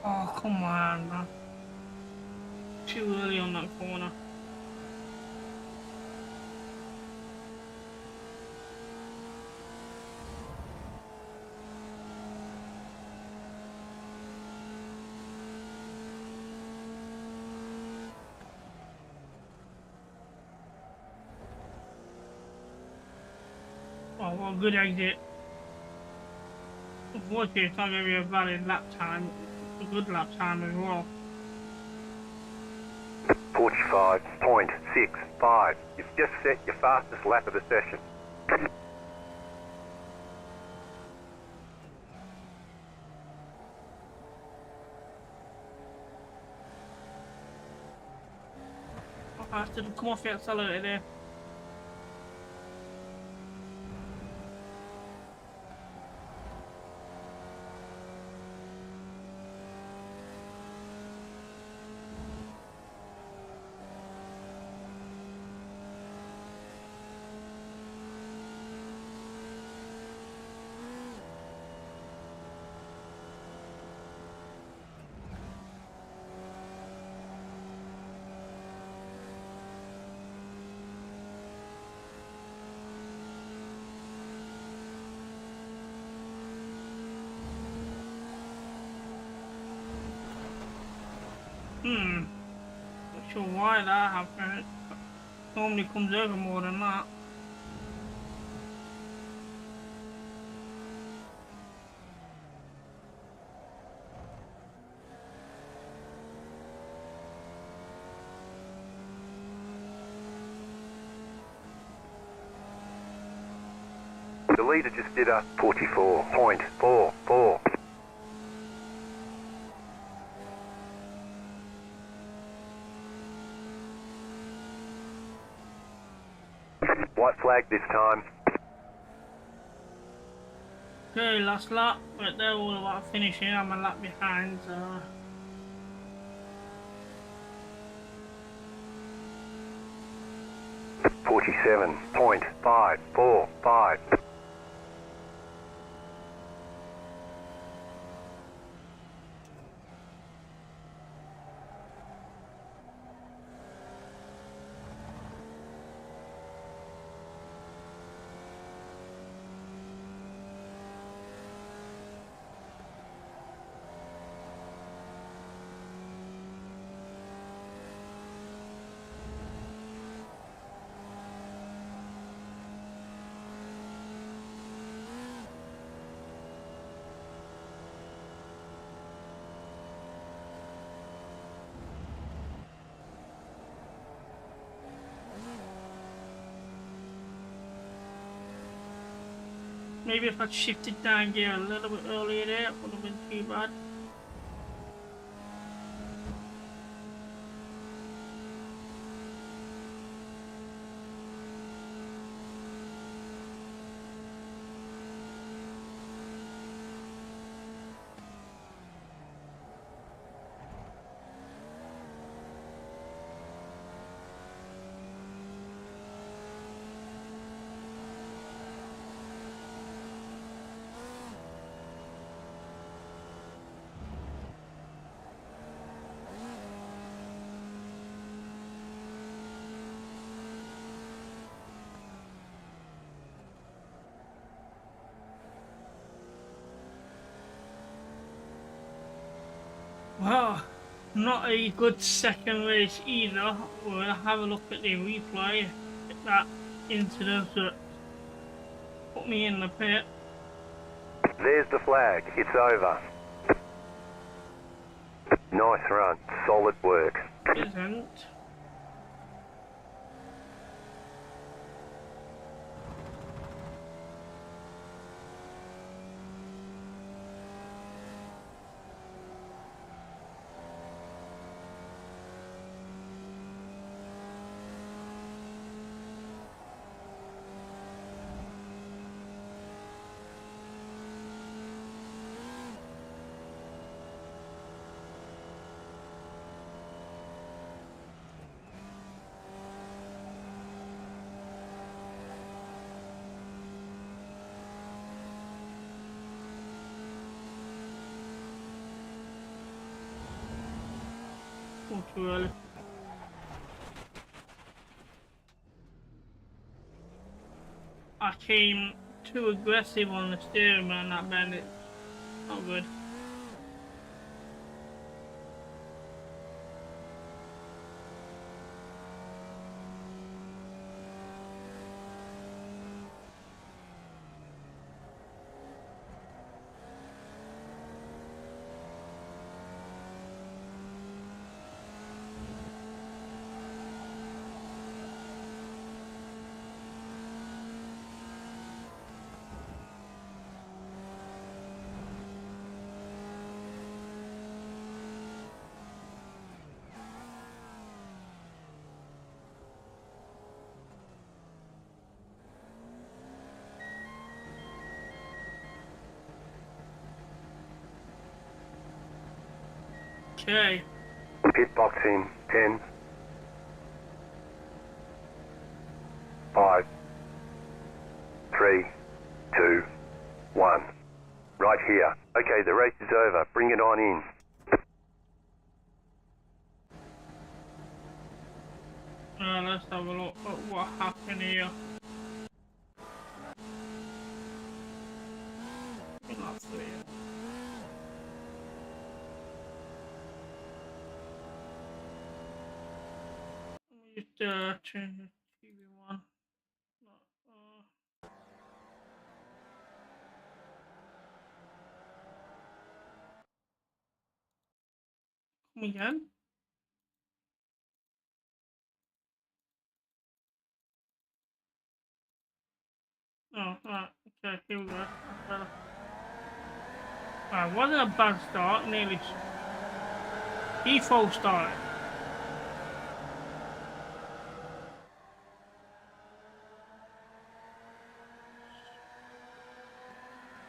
Oh, come on, man. Too early on that corner. Oh, what a good exit. Unfortunately, it's not going to be a valid lap time. A good lap time as well. 45.65. You've just set your fastest lap of the session. I have to come off the accelerator there. Not sure why that happened. It normally comes over more than that. The leader just did a 44.44. White flag this time. Okay, last lap, but they're all about finishing. I'm a lap behind, so. .545. Maybe if I'd shifted down gear a little bit earlier there, it wouldn't have been too bad. Well, not a good second race either. We'll have a look at the replay at that incident that put me in the pit. There's the flag. It's over. Nice run. Solid work. Isn't. Too early. I came too aggressive on the steering wheel on that bend. It's not good. Okay. Pit box in 10, 5, 3, 2, 1. Right here. Okay, the race is over. Bring it on in. Let's have a look at what happened here. Not clear. Let me just change the TV one. Come again? Oh, right. Okay, here we go. That's better. Alright, wasn't a bad start. Nearly default start.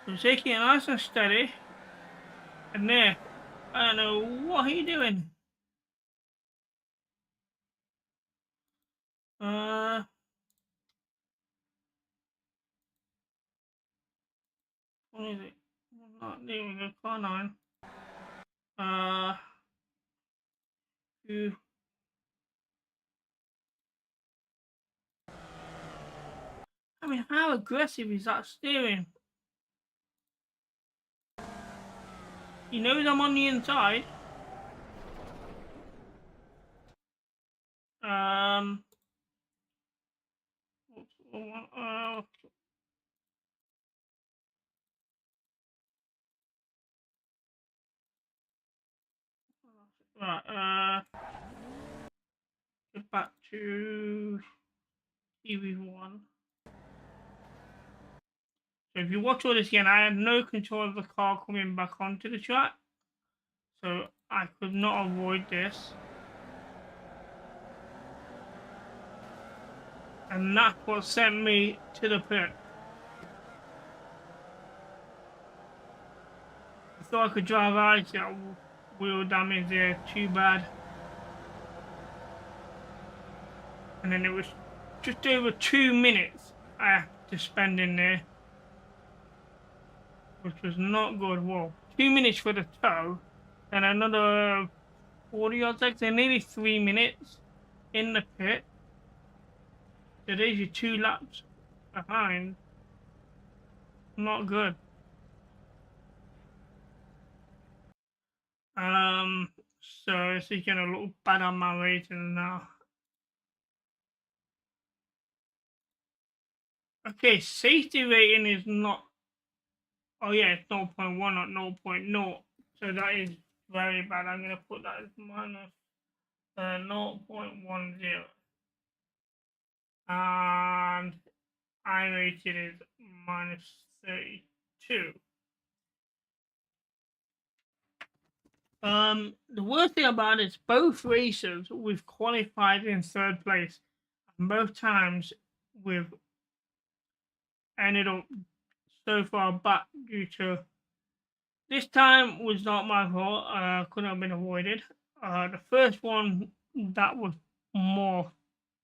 So taking it nice and steady. And there, I don't know what are you doing. What is it? Not there we go. Car 9. You. I mean, how aggressive is that steering? He knows I'm on the inside. Um. Right. Get back to TV1. So if you watch all this again, I had no control of the car coming back onto the track, so I could not avoid this. And that's what sent me to the pit. I thought I could drive out, got wheel damage there, too bad. And then it was just over 2 minutes I had to spend in there, which was not good. Well, 2 minutes for the tow, and another 40 odd seconds, and nearly 3 minutes in the pit. So there's your 2 laps behind. Not good. So it's getting a little bad on my rating now. Okay, safety rating is not. Oh yeah, it's 0.1, not 0.0. So that is very bad. I'm gonna put that as minus 0.10. And I rated is minus 32. The worst thing about it is both races we've qualified in 3rd place, and both times we've ended up so far back due to this time was not my fault. Couldn't have been avoided. The first one that was more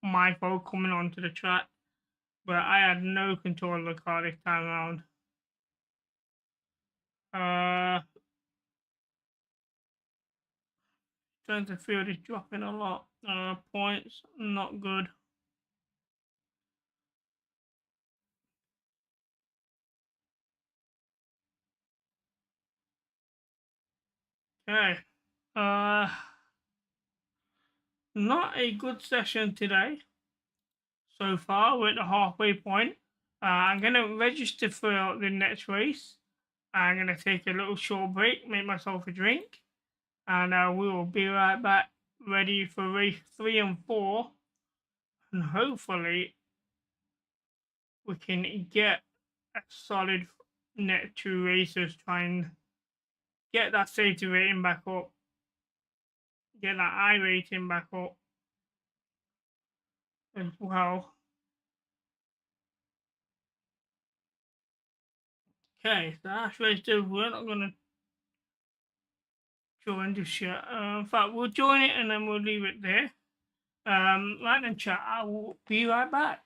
my fault coming onto the track, but I had no control of the car this time around. Strength of field is dropping a lot. Points not good. Okay. Not a good session today. So far, we're at the halfway point. I'm going to register for the next race. I'm going to take a little short break, make myself a drink, and we will be right back ready for race 3 and 4. And hopefully, we can get a solid net 2 races, try and get that safety rating back up, get that I rating back up as well. Okay, so that's race 2. We're not going to join the chat. In fact, we'll join it and then we'll leave it there. Lightning chat. I will be right back.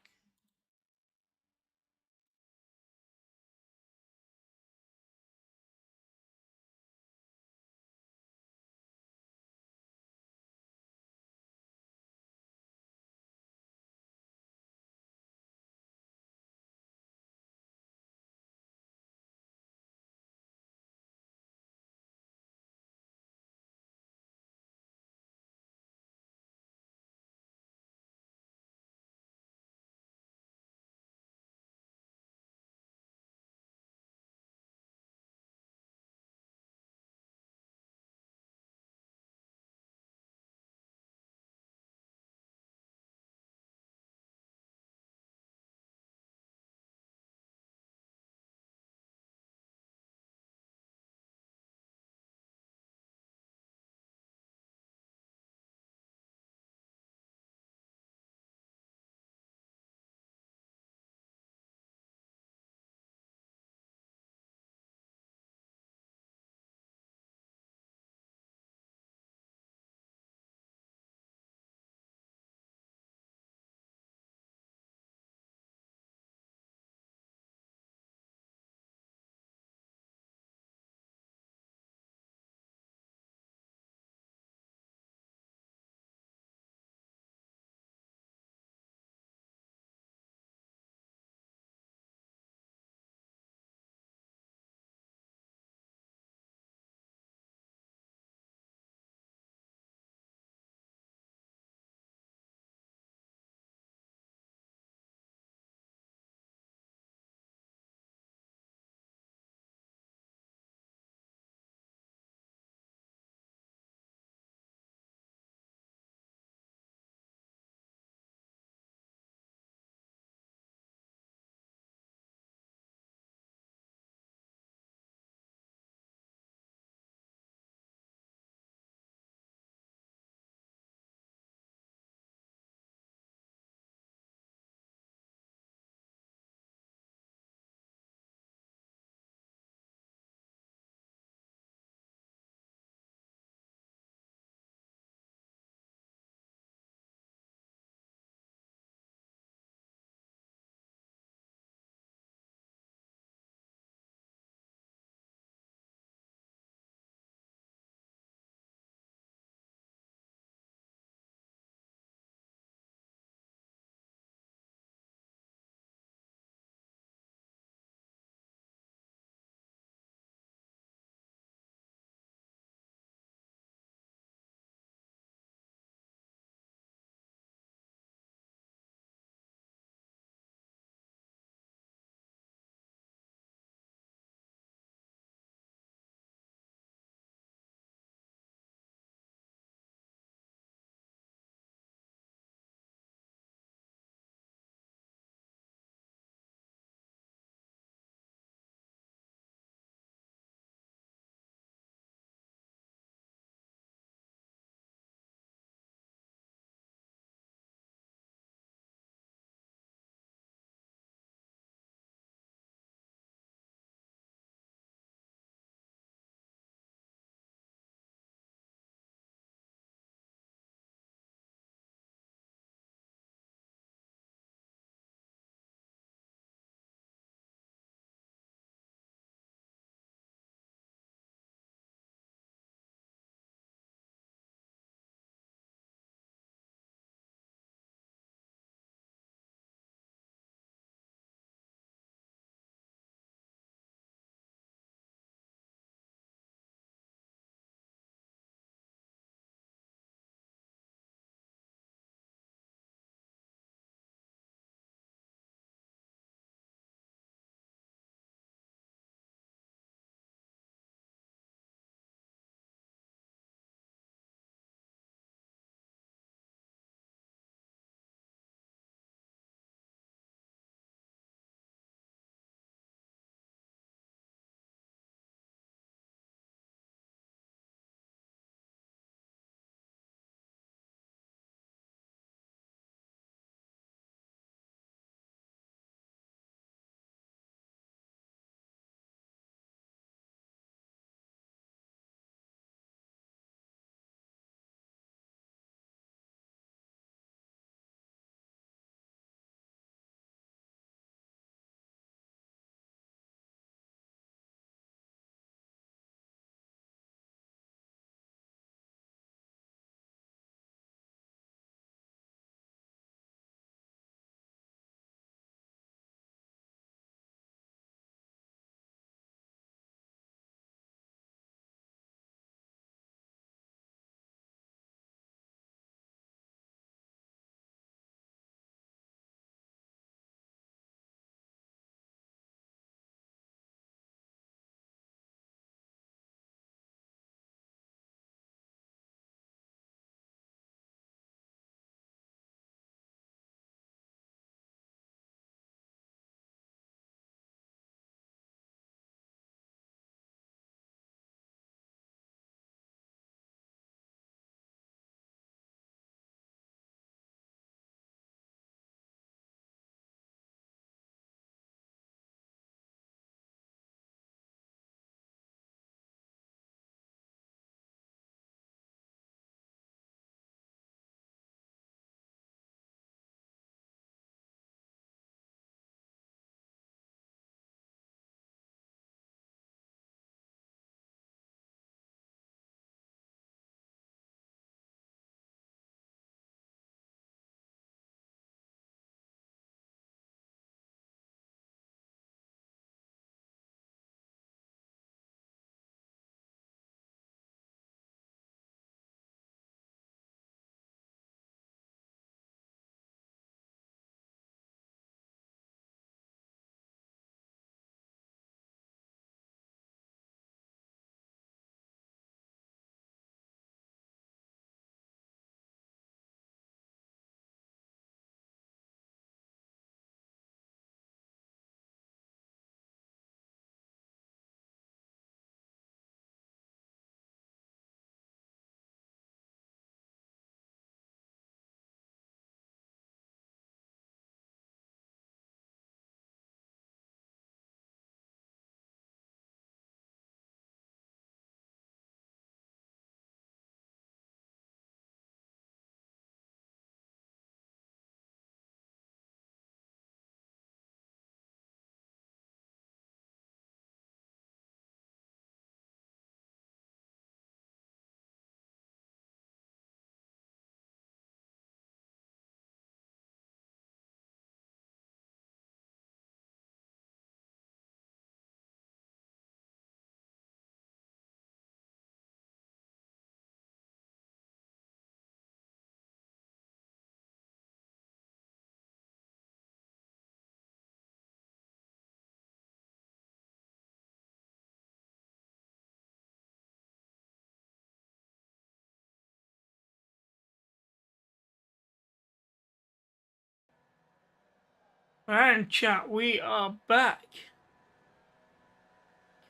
And chat, we are back.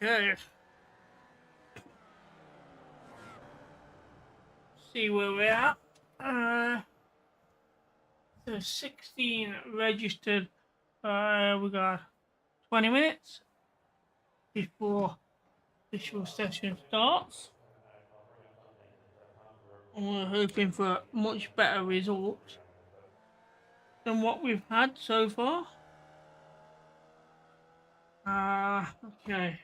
Okay. See where we're at. So 16 registered. We got 20 minutes before official session starts. And we're hoping for much better results than what we've had so far. Okay.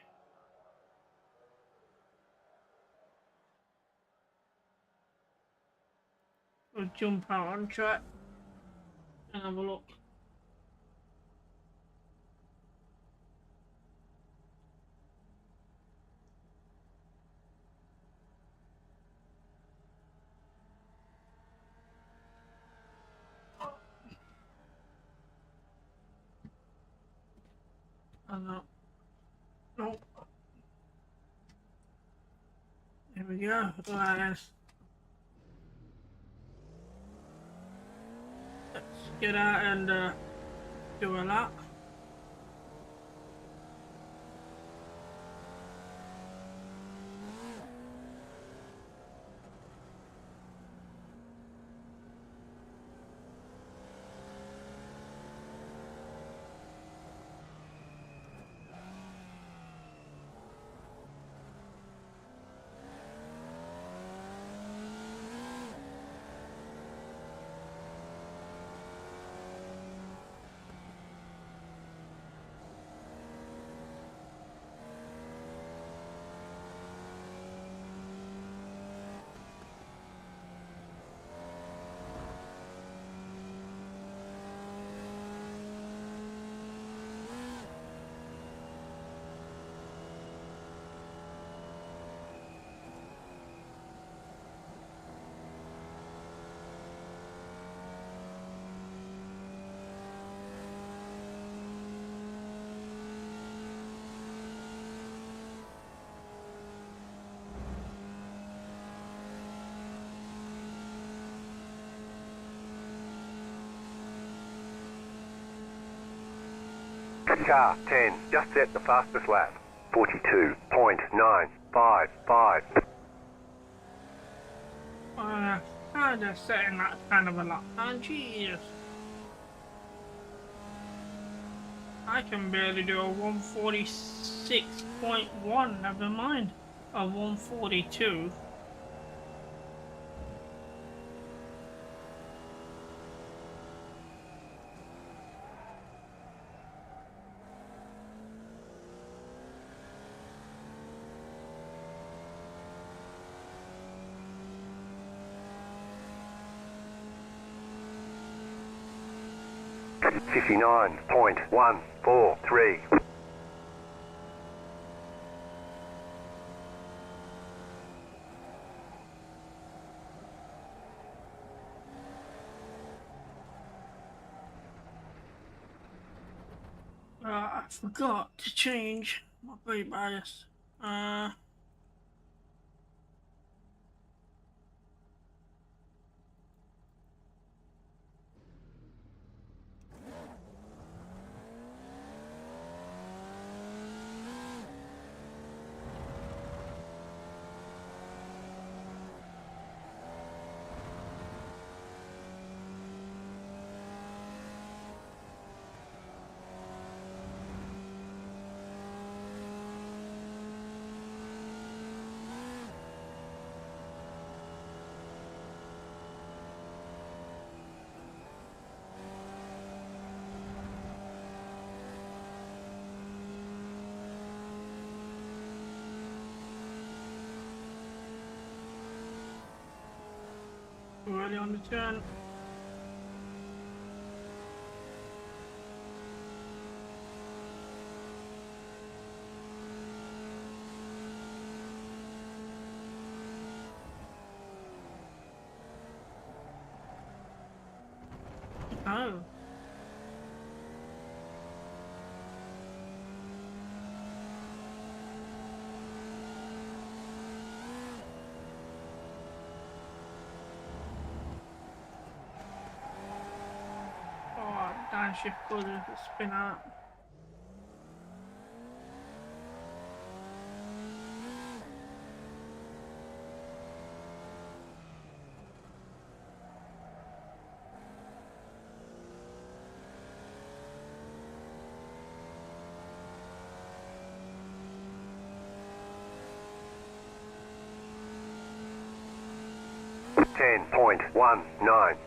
We'll jump out on track and have a look. Nope. There we go. Let's get out and do a lap. Car 10, just set the fastest lap. 42.955. I'm just setting that kind of a lap. And Jesus. I can barely do a 146.1, never mind. A 142. $59.143. I forgot to change my brake bias. Already on the turn. Oh. Oh, damn. shift causes it to spin out. Ten point 19.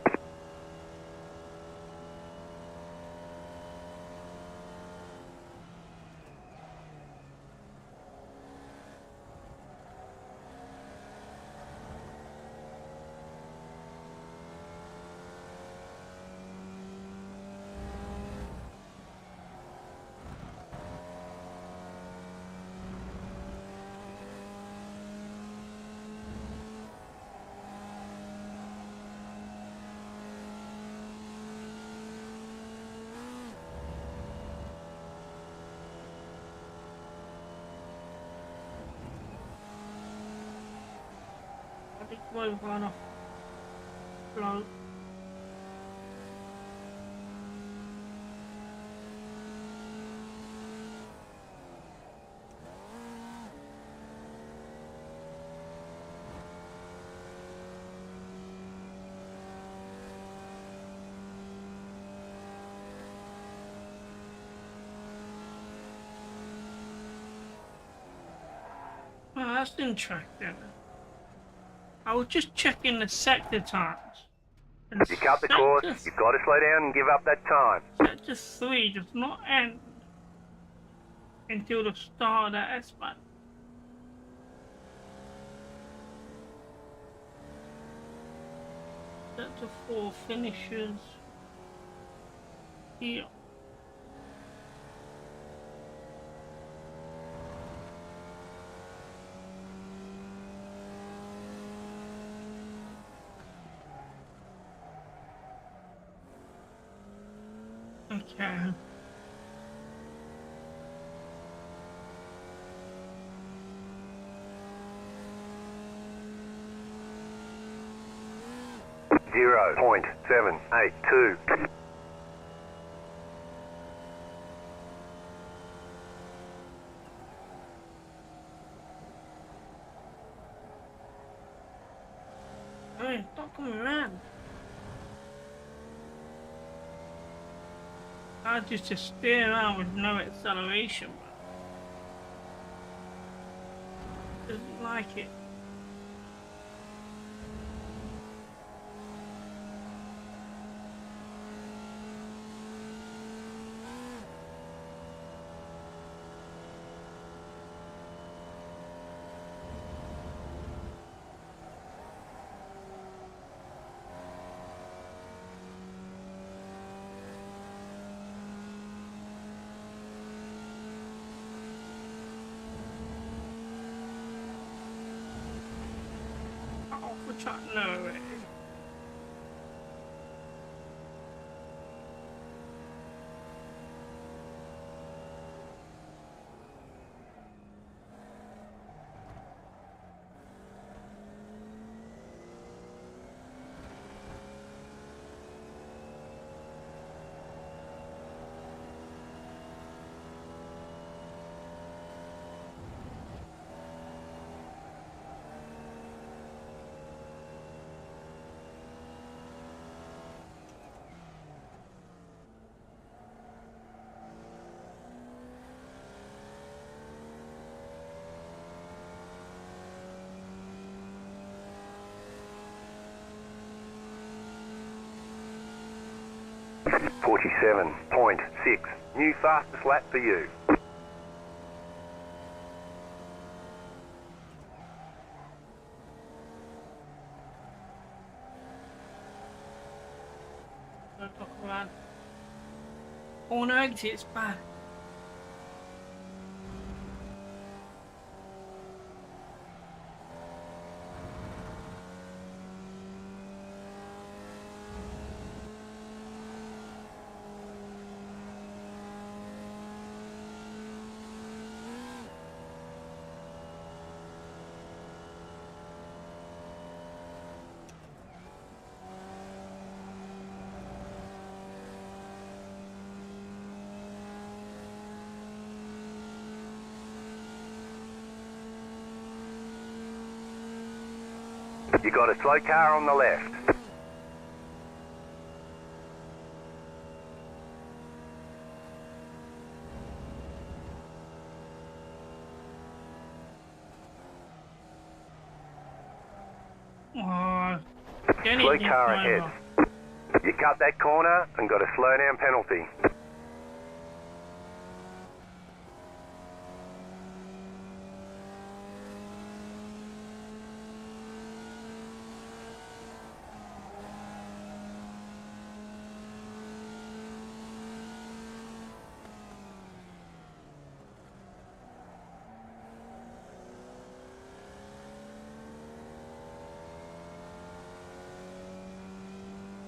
I think we're going off float. Well, that's interesting. I was just checking the sector times. And You cut the course, you've got to slow down and give up that time. Sector 3 does not end until the start of that S-band. Sector 4 finishes here. Okay. Zero point 782. Hey, stop coming around. I just steer around with no acceleration, but doesn't like it. Off the track, no way. Forty-seven point 6. New fastest lap for you. Don't talk around. Oh no, exit's bad. You got a slow car on the left. Slow car ahead. You cut that corner and got a slow down penalty.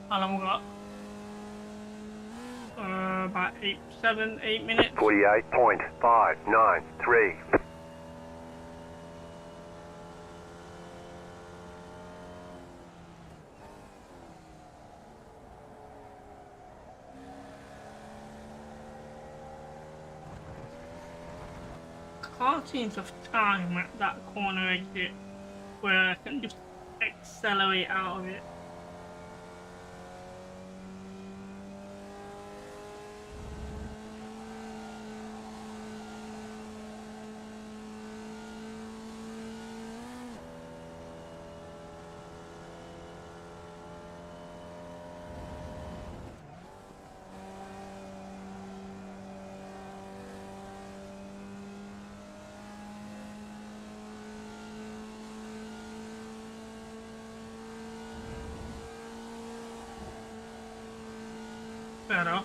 How long we got? About 8 minutes. 48.593. Can't seem to time at that corner exit where I can just accelerate out of it. Better.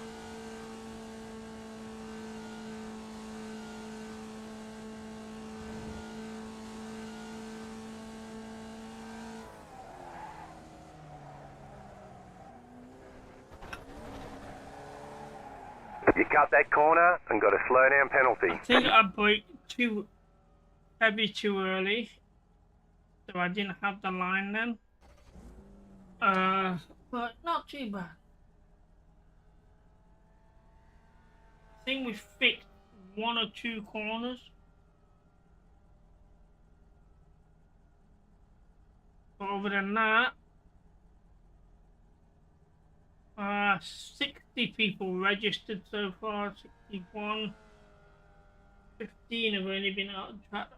You cut that corner and got a slow down penalty. I think I braked too heavy too early, so I didn't have the line then. But not too bad. I think we fixed 1 or 2 corners. But other than that, 60 people registered so far, 61. 15 have only been out of track.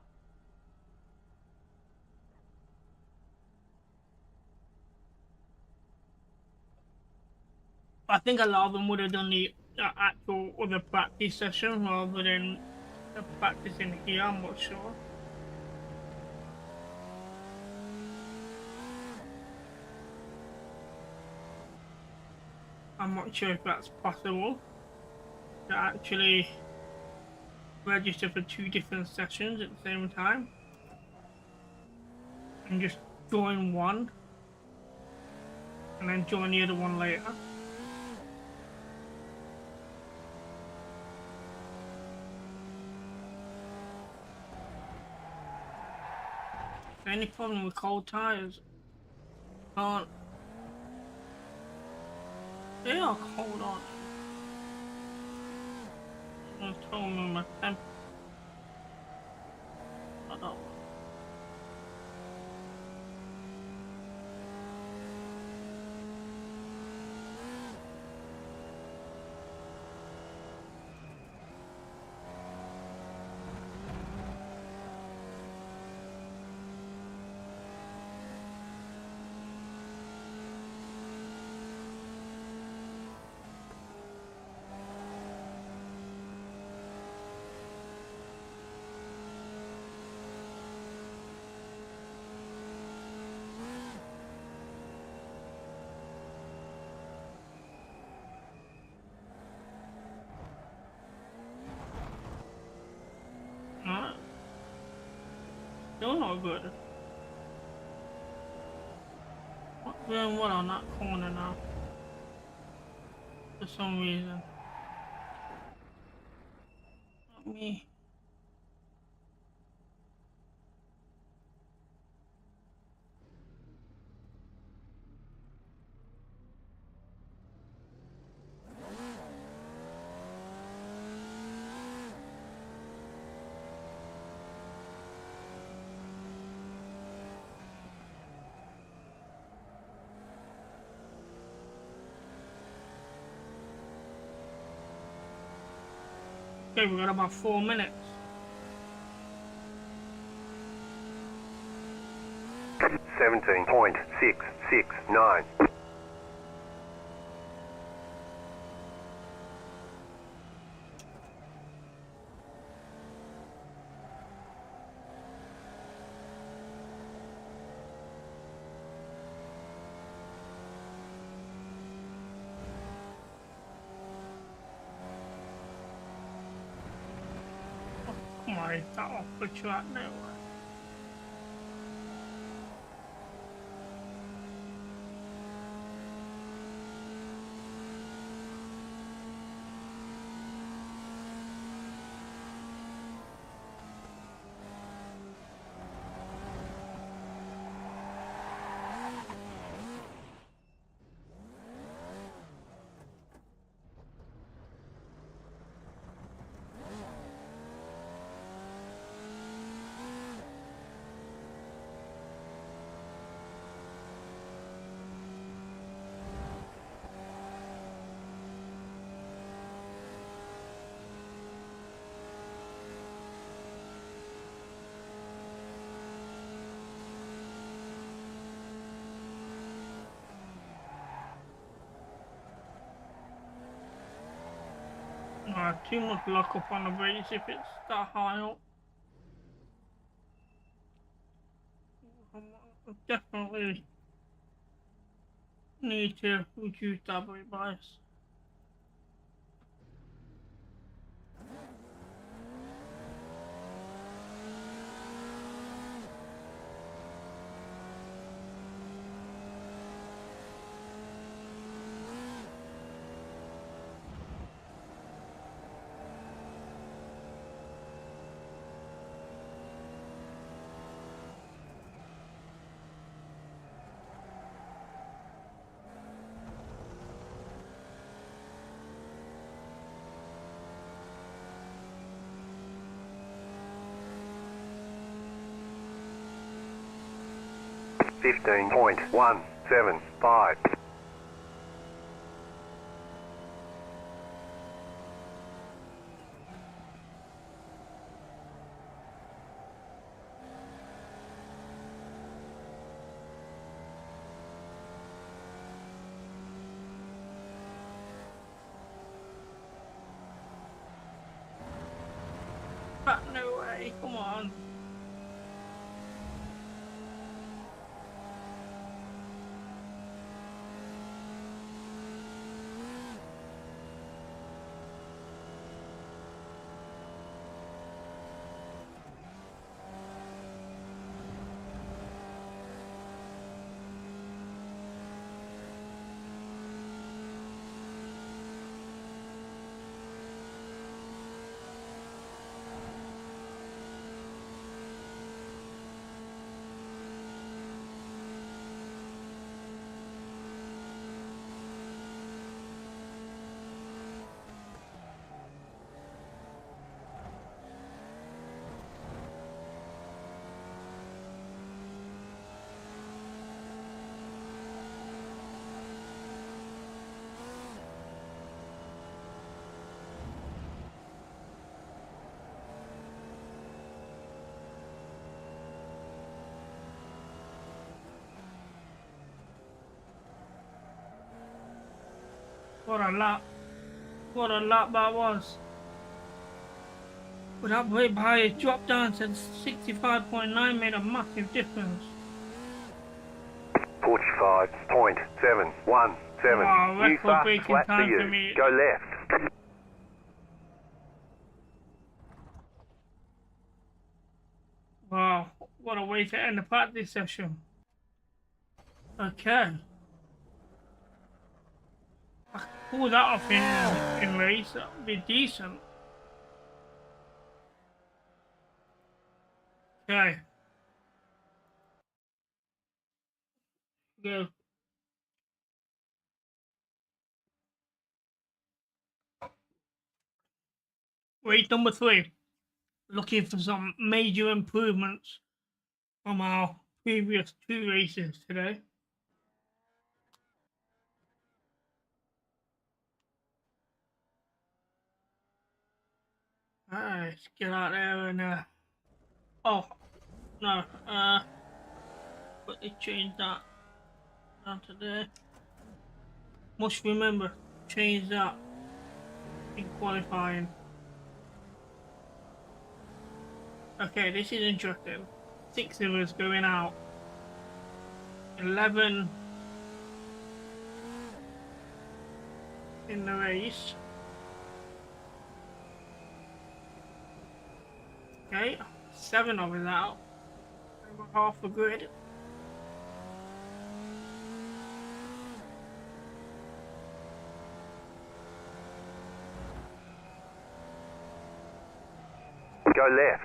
I think a lot of them would have done the actual other practice session rather than the practice in here, I'm not sure. I'm not sure if that's possible to actually register for 2 different sessions at the same time and just join one and then join the other one later. Any problem with cold tires? Can't. They are cold, aren't they? Someone told me my temp. I don't know. Still not good. Doing what on that corner now? For some reason. Let me. Okay, we got about 4 minutes. 17.669. Come on, that off the track now. Too much lock up on the brakes if it's that high up. Definitely need to reduce that brake bias. Fifteen point 175. But no way, come on. What a lap. What a lap that was. But that brake bias dropped down to 65.9 made a massive difference. 45.717. Wow, New record fast braking flat for time for you. me. Go left. Wow, what a way to end the practice session. Okay. I could pull that off in race, that would be decent. Okay. Go. Race number 3. Looking for some major improvements from our previous 2 races today. Let's get out there and oh no, quickly change that down to there. Must remember, change that in qualifying. Okay, this is interesting. 6 of us going out. 11 in the race. Okay, 7 of us out. Over half the grid. Go left.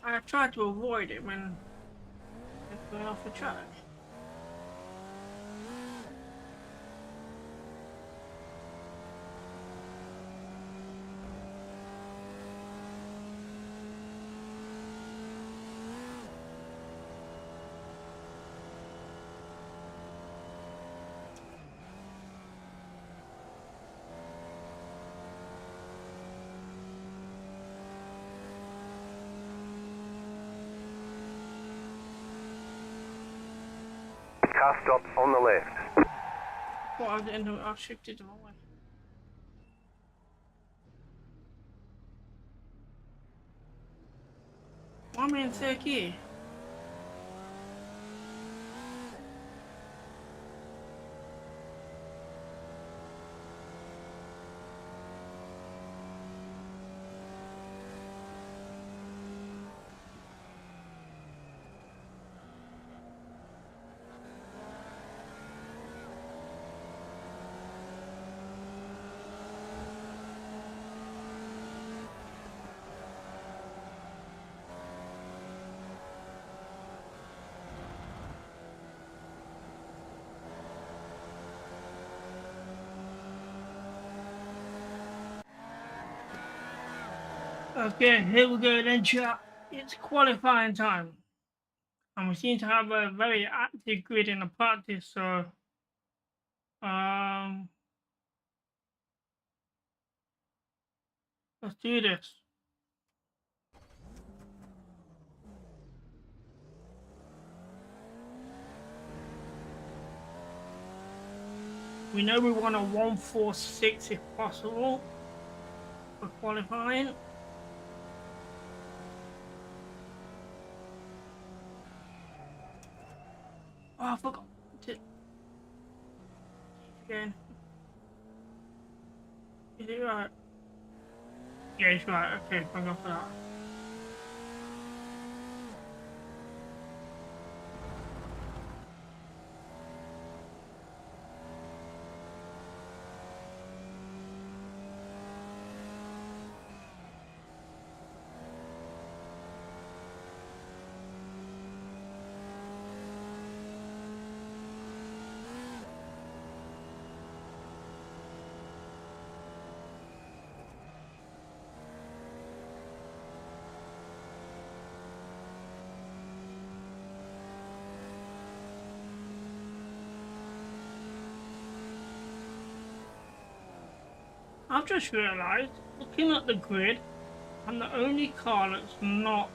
I tried to avoid it when going off the track. Car stop on the left. What I didn't know, I shifted the wrong way. Why am I in third gear? Okay, here we go then, chat. It's qualifying time. And we seem to have a very active grid in the practice, so let's do this. We know we want a 146 if possible for qualifying. Oh, I forgot to... Again. Is it right? Yeah, it's right. Okay, thank God for that. I've just realised, looking at the grid, I'm the only car that's not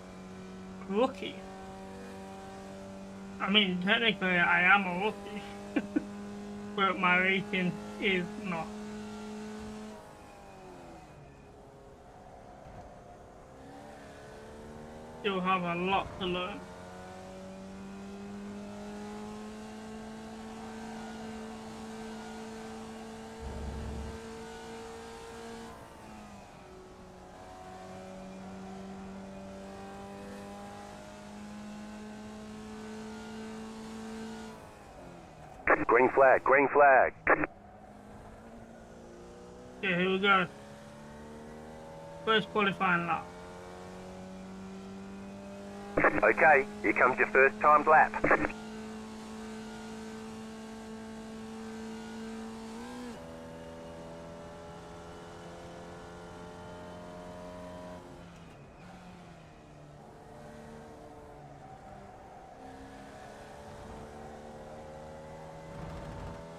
a rookie. I mean, technically I am a rookie, but my rating is not. Still have a lot to learn. Green flag, green flag. Okay, here we go. First qualifying lap. Okay, here comes your first timed lap.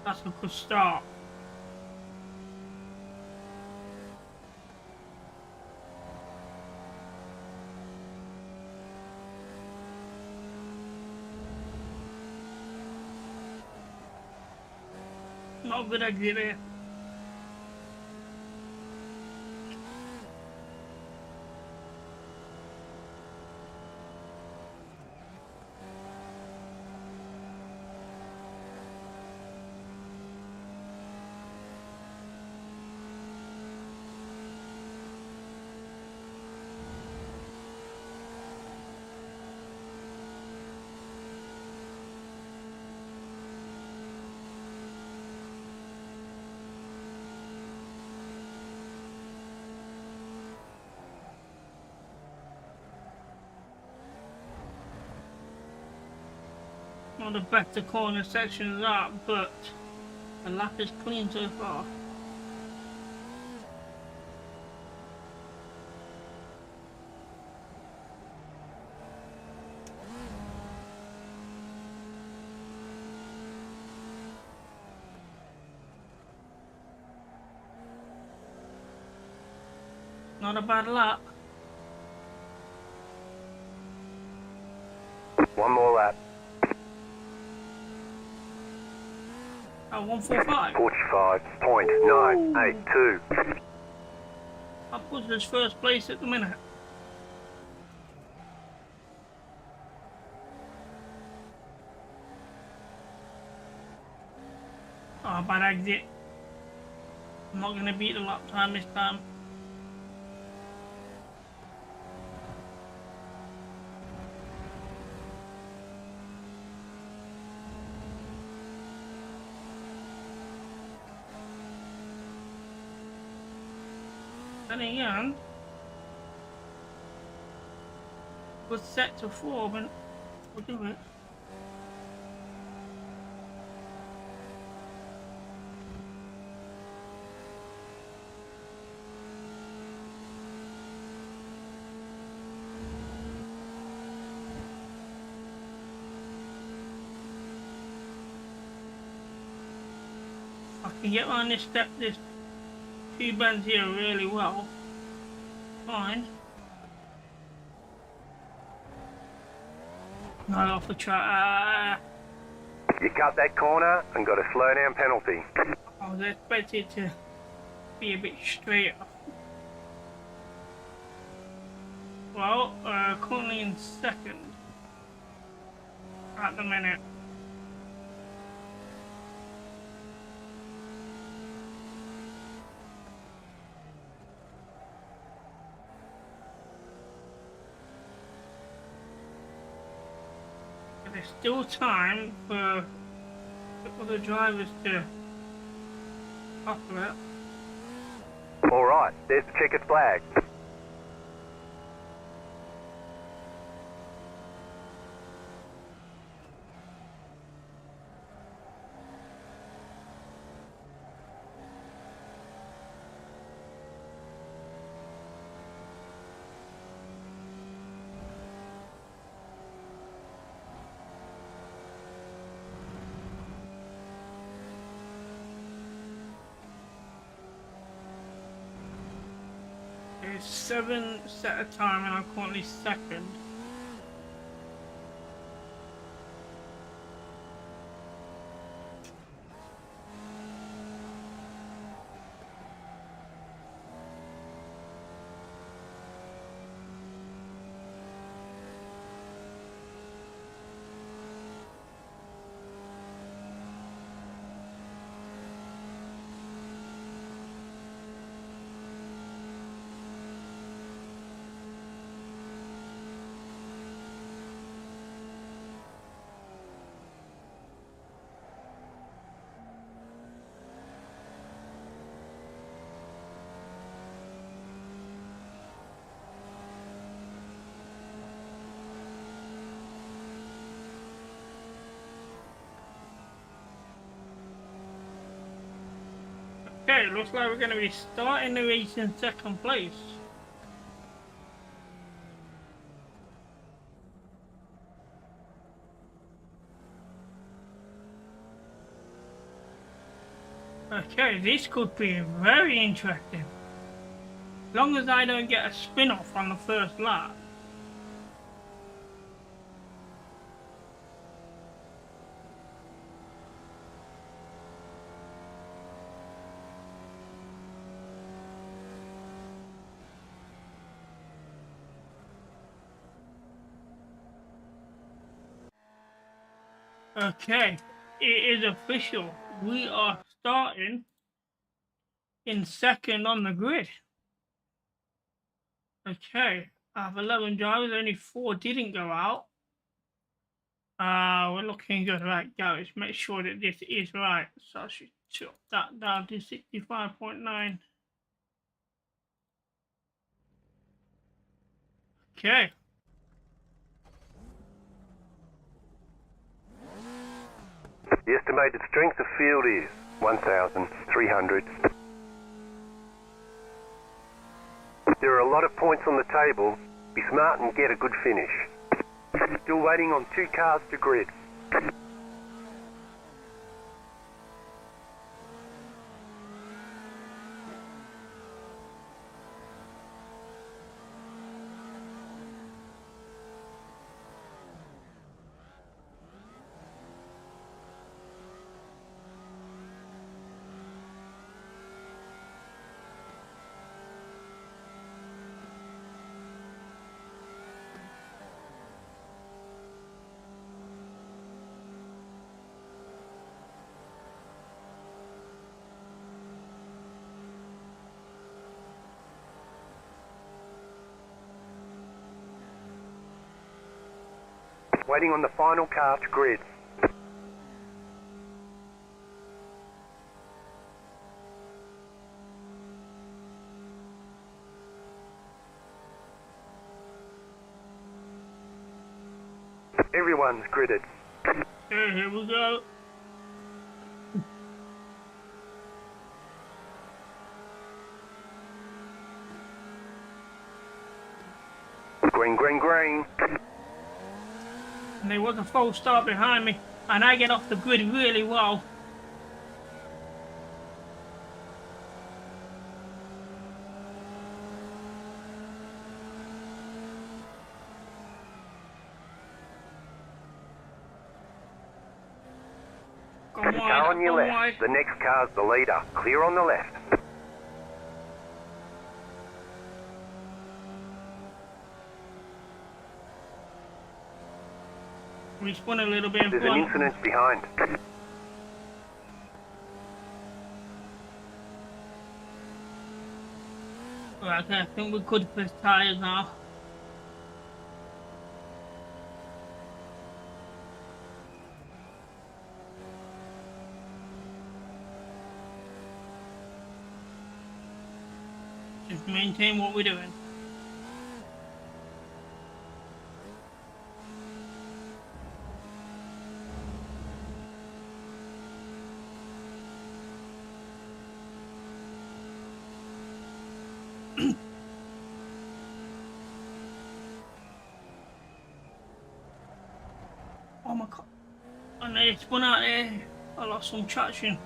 That's a good start. Not a good exit there. Not the better corner sections up, but the lap is clean so far. Not a bad lap. One more lap. 145. 45.982. That puts us first place at the minute. Oh, bad exit. I'm not going to beat the lap time this time. Then again, good set to 4, but we'll do it. I can get around this step, this 2 bends here really well. Fine. Not off the track. You cut that corner and got a slow down penalty. I was expected to be a bit straighter. Well, currently in second at the minute. There's still time for the other drivers to offer it. Alright, there's the checkered flag. There's 7 set a time and I'm currently second. Okay, looks like we're going to be starting the race in second place. Okay, this could be very interesting. As long as I don't get a spin-off on the first lap. Okay, it is official. We are starting in second on the grid. Okay, I have 11 drivers, only 4 didn't go out. We're looking good. Right, guys, make sure that this is right. So I should chop that down to 65.9. Okay. The estimated strength of field is 1,300. There are a lot of points on the table. Be smart and get a good finish. Still waiting on 2 cars to grid. Waiting on the final car to grid. Everyone's gridded. Okay, here we go. Green, green, green. And there was a false start behind me, and I get off the grid really well. Car on your left. The next car's the leader. Clear on the left. We spun a little bit in There's an front. incident behind. Right, okay, I think we're good for tyres now. Just maintain what we're doing. Oh my god. And they spun out there. I lost some traction.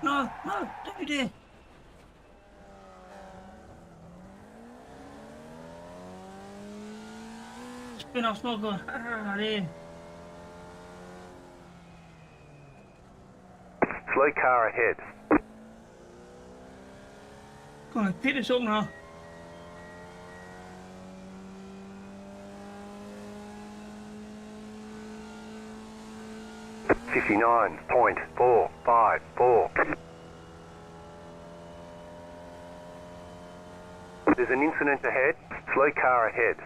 No, no, don't be there. Spin off, not good. There. Slow car ahead. Come on, pick this up now. $59.454. There's an incident ahead. Slow car ahead.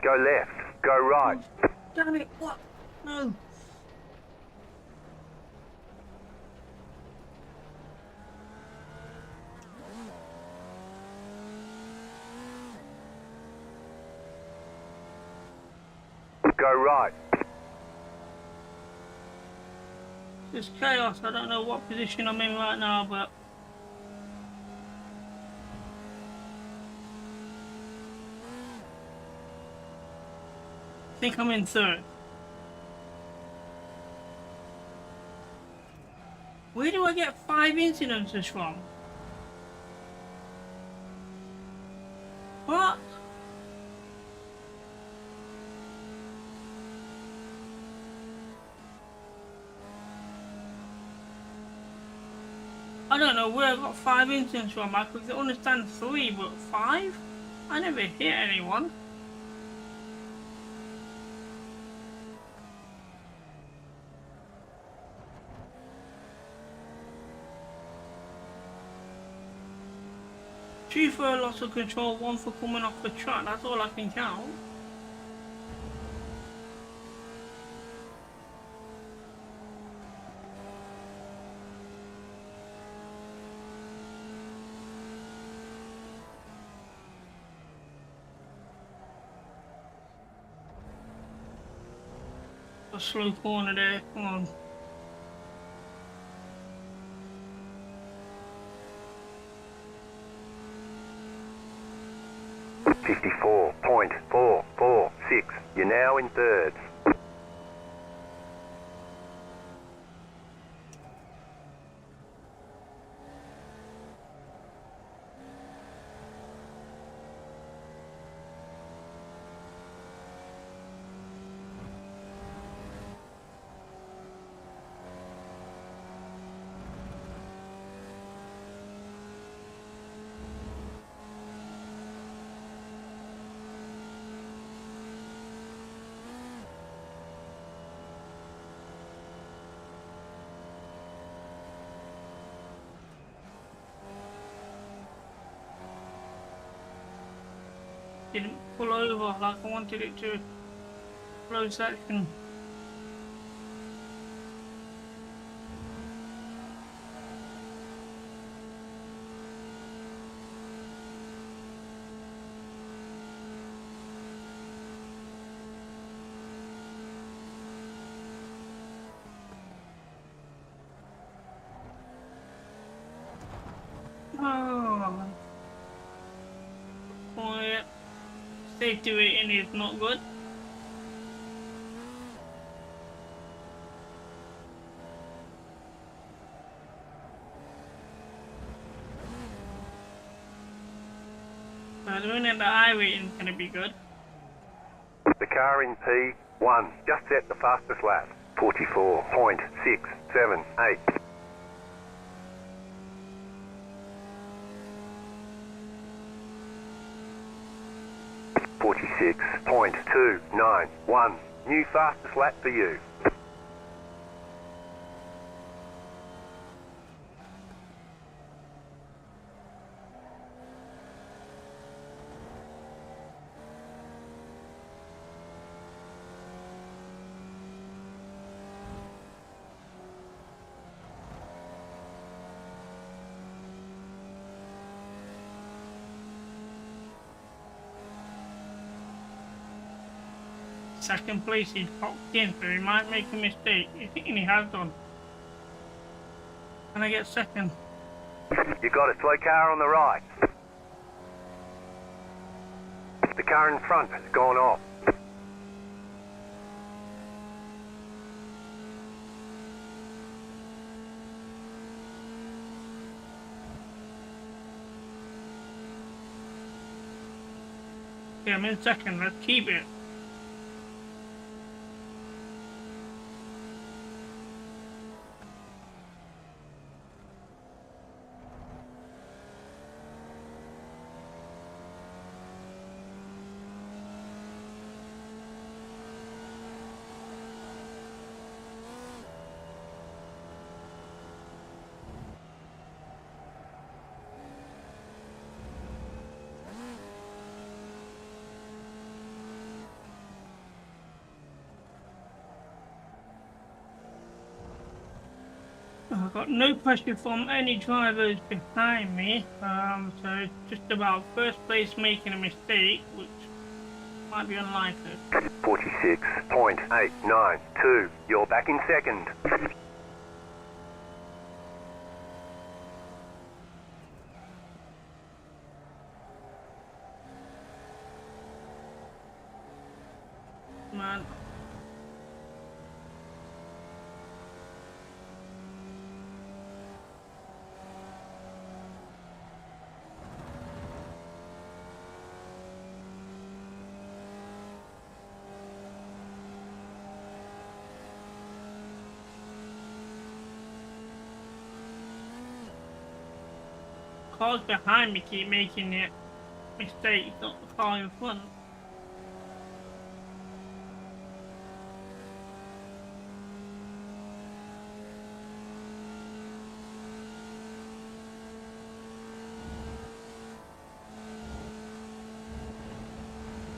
Go left. Go right. Damn it, what? No. Go right. It's chaos. I don't know what position I'm in right now, but I think I'm in third. Where do I get 5 incidences from? What? I don't know where I got 5 incidents from. I could understand 3, but 5? I never hit anyone. Two for loss of control, 1 for coming off the track. That's all I can count. A slow corner there. Come on. .446. You're now in third. Didn't pull over like I wanted it to. Close section. Oh, quiet. Safety rating is not good. The minute the iRacing is gonna be good. The car in P1 just set the fastest lap. 44.678. .291. New fastest lap for you. Second place is locked in, so he might make a mistake. And he has done. Can I get second? You got a slow car on the right. The car in front has gone off. Okay, I'm in second. Let's keep it. I've got no pressure from any drivers behind me, so it's just about first place making a mistake, which might be unlikely. 46.892. You're back in second. Man. cars behind me keep making it mistakes, not the car in front.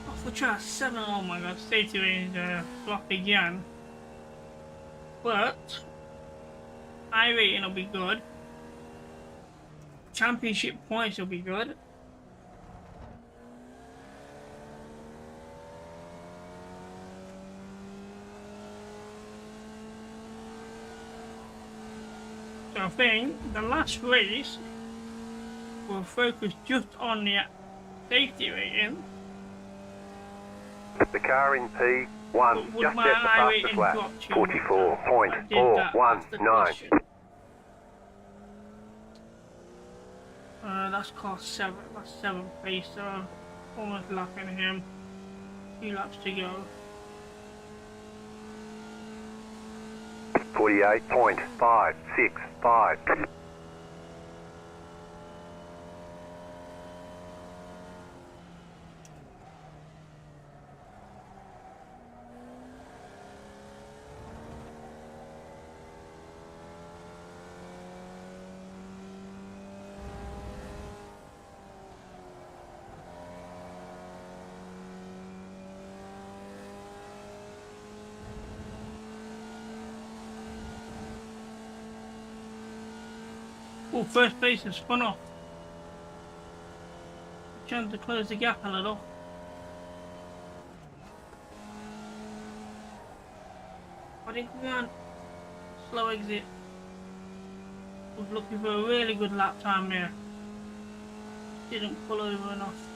Off the track 7, oh my god, safety range block again. But iRacing will be good. Championship points will be good. So I think the last race will focus just on the safety rating. The car in P1 just my set the fastest iRacing lap. drop to 44.419. That's cost 7. That's 7th place, so almost lapping him. 2 laps to go. 48.565. Oh, first place has spun off. Chance to close the gap a little. I think we want slow exit. Was looking for a really good lap time there. Didn't pull over enough.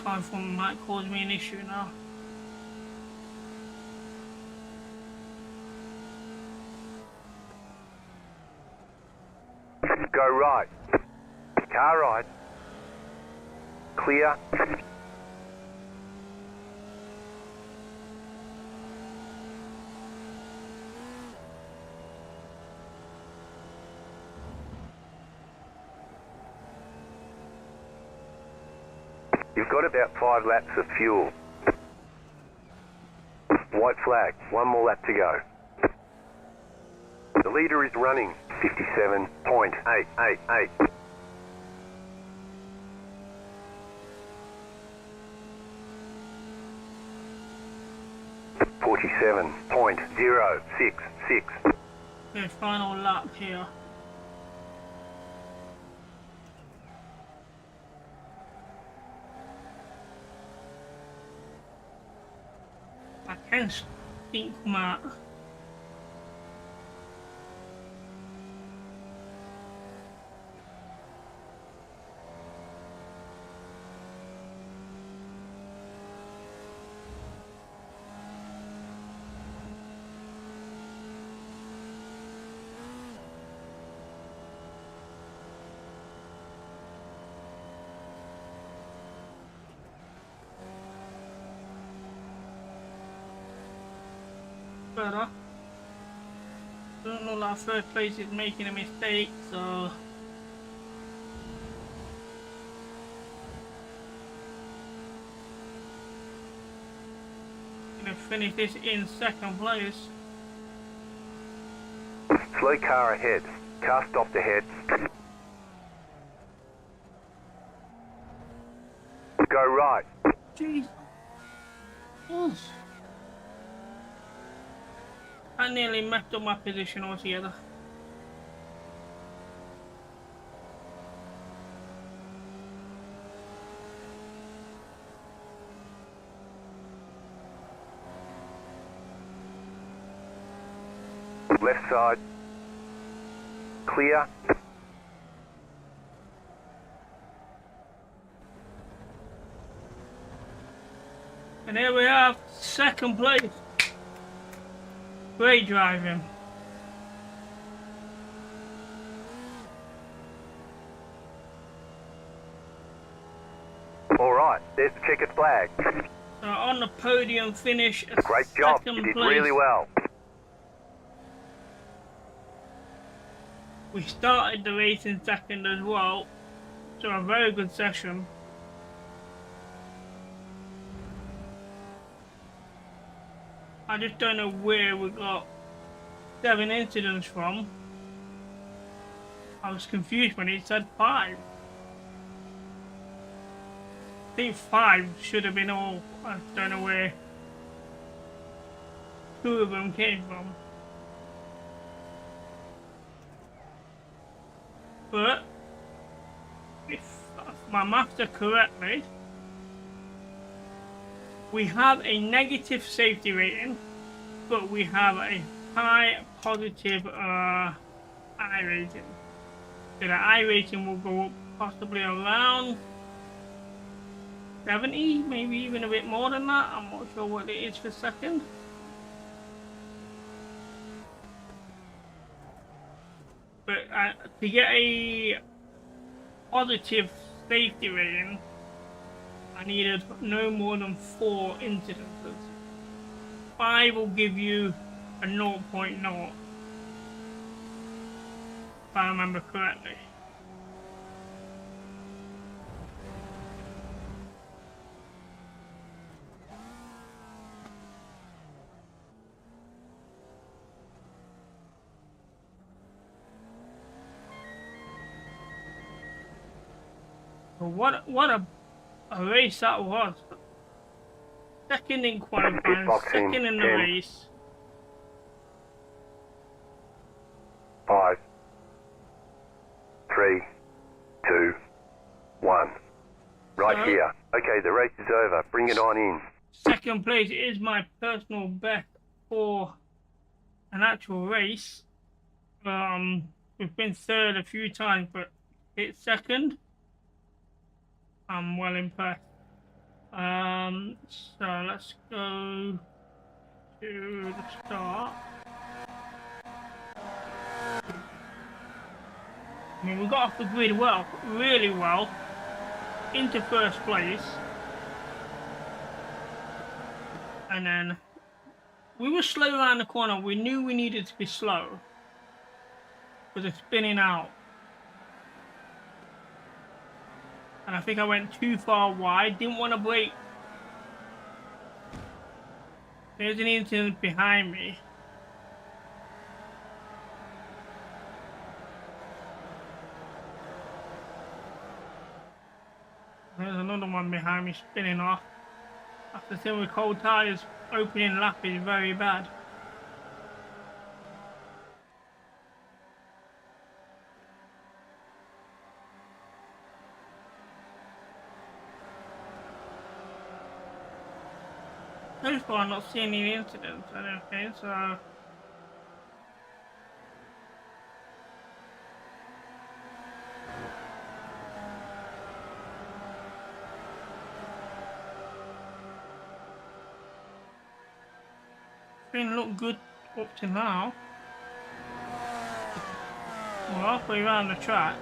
Time from might cause me an issue now. Go right. Car right. Clear. You've got about 5 laps of fuel. White flag. 1 more lap to go. The leader is running 57.888. .066. Okay, final lap here. I can think come out. Better. Don't know that third place is making a mistake, so gonna finish this in 2nd place. Slow car ahead. Car stopped ahead. Go right. Jeez. Yes. I nearly messed up my position altogether. Left side. Clear. And here we have 2nd place. Great driving. All right, there's the checkered flag. So on the podium finish, Great job, you did really well. We started the race in second as well, so a very good session. I just don't know where we got 7 incidents from. I was confused when it said 5. I think 5 should have been all. I don't know where 2 of them came from. But if my maths are correctly, we have a negative safety rating, but we have a high positive iRacing. So the iRacing will go up possibly around 70, maybe even a bit more than that. I'm not sure what it is for second. But to get a positive safety rating, I needed no more than 4 incidences. 5 will give you a 0.0, if I remember correctly. So what a race that was. Second in qualifying, second in the race. 5, 3, 2, 1. Right here. Okay, the race is over. Bring it on in. Second place is my personal best for an actual race. We've been third a few times, but it's second. I'm well impressed. So let's go to the start. I mean, we got off the grid well, really well, into first place. And then we were slow around the corner. We knew we needed to be slow because of spinning out. And I think I went too far wide, didn't want to brake. There's an incident behind me. There's another one behind me spinning off. After sitting with cold tyres, opening lap is very bad. So far, I'm not seeing any incidents, I don't think, so... Didn't look good up to now. We're halfway around the track.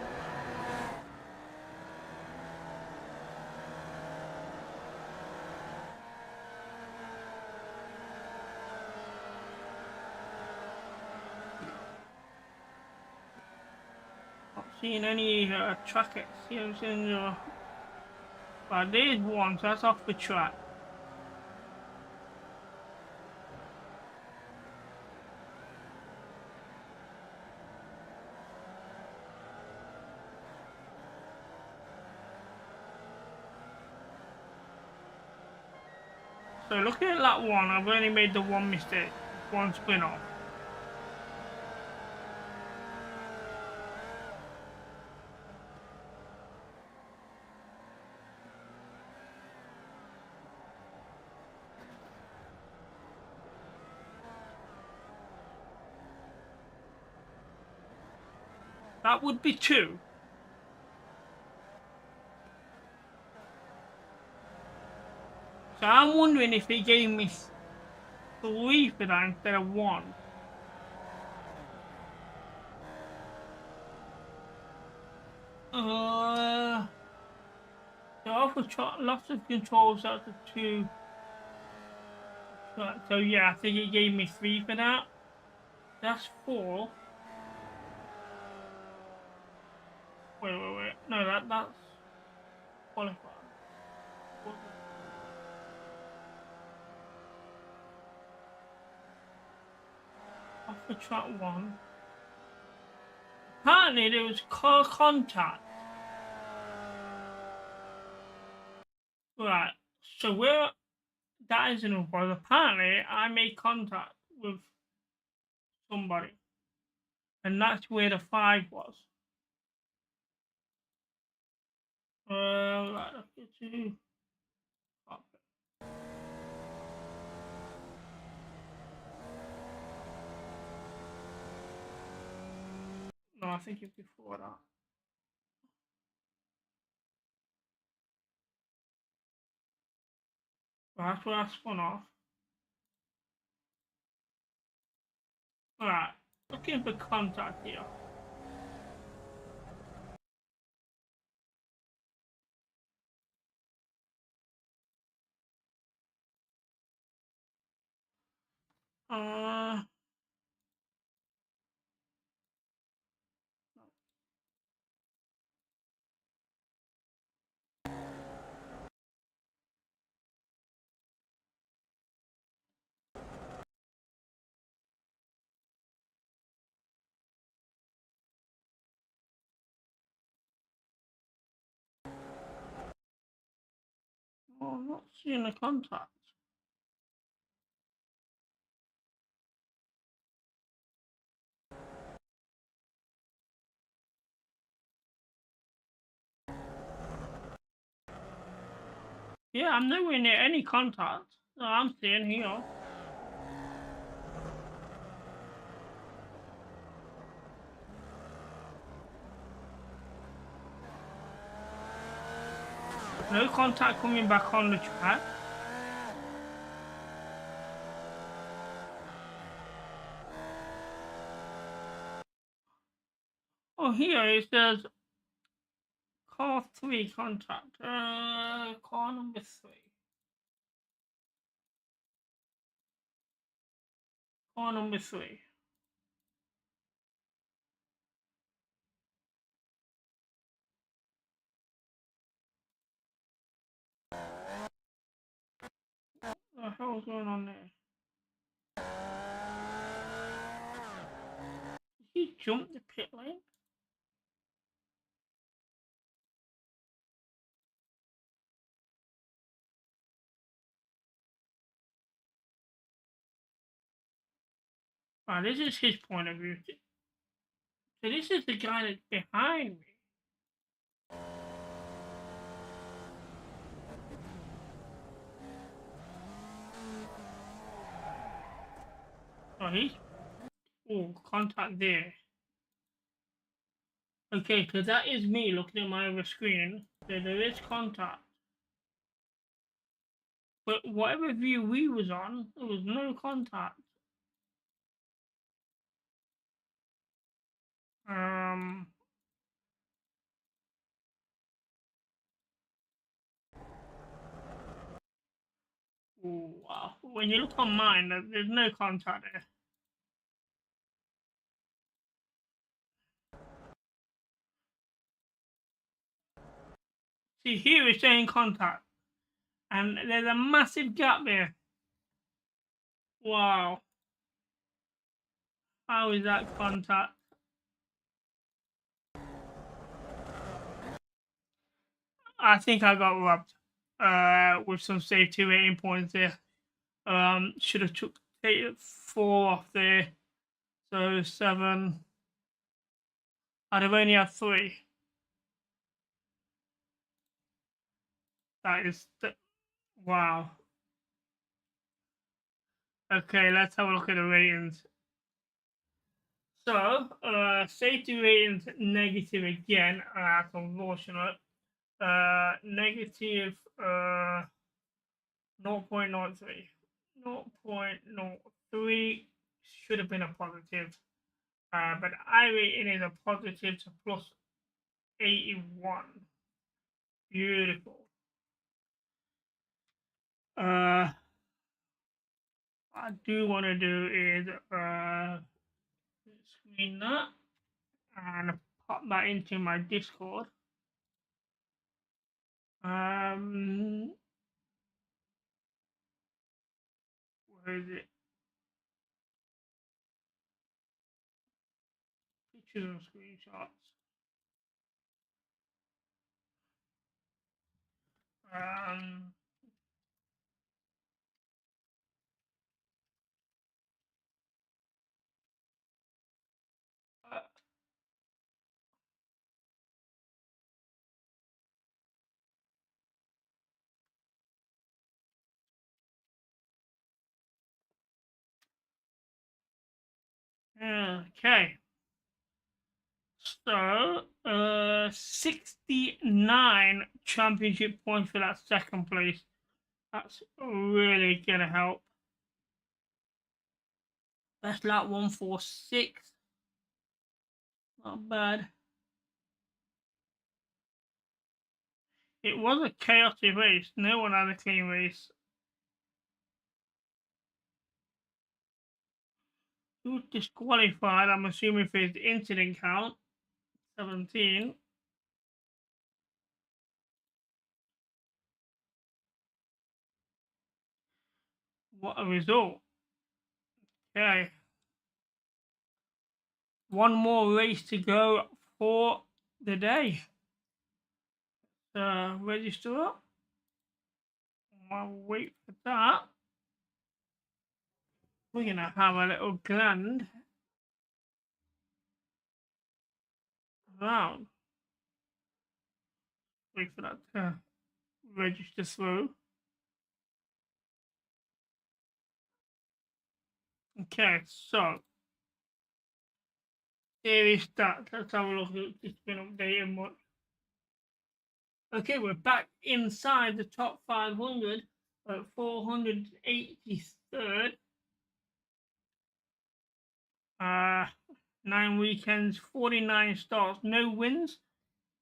Not seeing any track accidents, but there's one, so that's off the track. So looking at that one, I've only made the one mistake, one spin off. That would be 2. So I'm wondering if he gave me 3 for that instead of 1. So lots of controls out of 2. So yeah, I think he gave me 3 for that. That's 4. Wait. No, that's qualified. Off for track 1. Apparently there was car contact. Right, so where that is in was apparently I made contact with somebody. And that's where the 5 was. Right, let's get to cockpit. No, I think it's before that. Right, that's where I spun off. Alright, looking for contact here. Uh, I'm not seeing the contact. Yeah, I'm nowhere near any contact that I'm seeing here. No contact coming back on the track. Oh, here it says car 3 contact. Car number 3. Car number 3. What the hell is going on there? Did he jump the pit lane? Right, this is his point of view. So this is the guy that's behind me. Oh, he's... Oh, contact there. Okay, so that is me looking at my other screen. So there is contact. But whatever view we was on, there was no contact. Oh, wow. When you look on mine, there's no contact there. See, here it's saying contact. And there's a massive gap there. Wow. How is that contact? I think I got robbed. With some safety rating points there. Should have took 4 off there. So 7. I'd have only had 3. That is wow. Okay, let's have a look at the ratings. So, safety ratings negative again. That's unfortunate. Negative 0.03. 0.03 should have been a positive. But iRating is a positive to plus 81. Beautiful. I do want to do is screen that and pop that into my Discord. Where is it? Pictures and screenshots. Um, okay. So, 69 championship points for that second place. That's really gonna help. Best lap 146. Not bad. It was a chaotic race. No one had a clean race. He was disqualified, I'm assuming, for his incident count. 17. What a result. Okay. One more race to go for the day. Register up. I'll wait for that. We're going to have a little grand round. Wait for that to register through. Okay, so series stats. Let's have a look at it's been updated much. Okay, we're back inside the top 500 at 483rd. 9 weekends, 49 starts, no wins,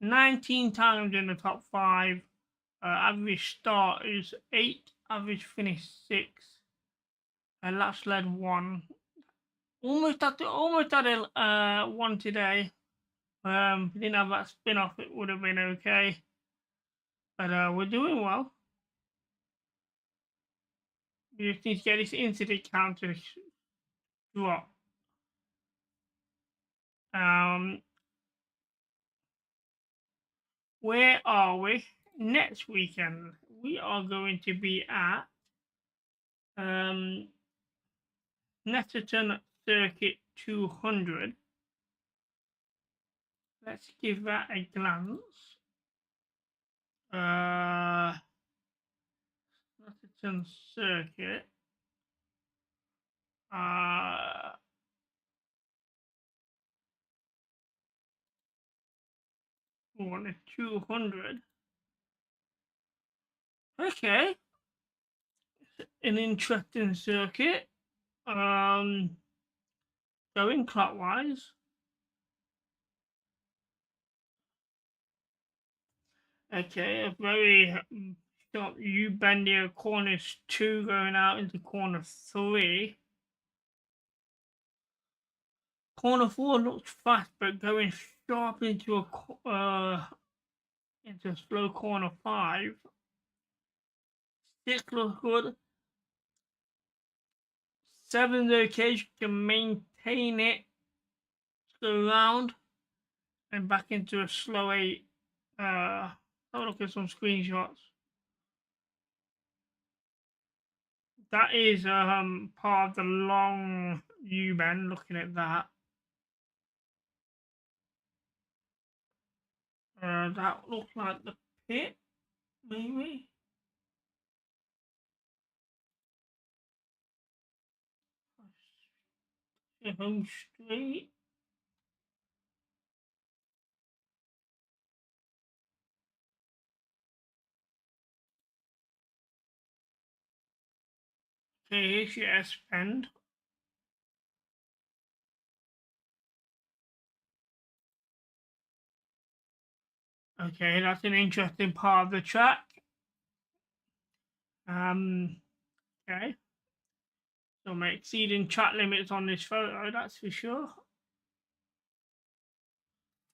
19 times in the top 5. Average start is 8, average finish 6. Laps led 1. Almost had a 1 today. If we didn't have that spin off, it would have been okay. But we're doing well. We just need to get this incident counter drop. Where are we next weekend? We are going to be at Netterton Circuit 200. Let's give that a glance. Netterton Circuit. On the 200. Okay. An interesting circuit. Going clockwise. Okay, a very short U-bend here, corners 2 going out into corner 3. Corner 4 looks fast, but going sharp into a slow corner 5. 6 looks good. 7's okay, you can maintain it, go around, and back into a slow 8. Have a look at some screenshots. That is part of the long U-bend, looking at that. That looks like the pit, maybe. Home straight. Okay, here's your S-bend. Okay, that's an interesting part of the track. Okay. So I'm exceeding track limits on this photo, that's for sure.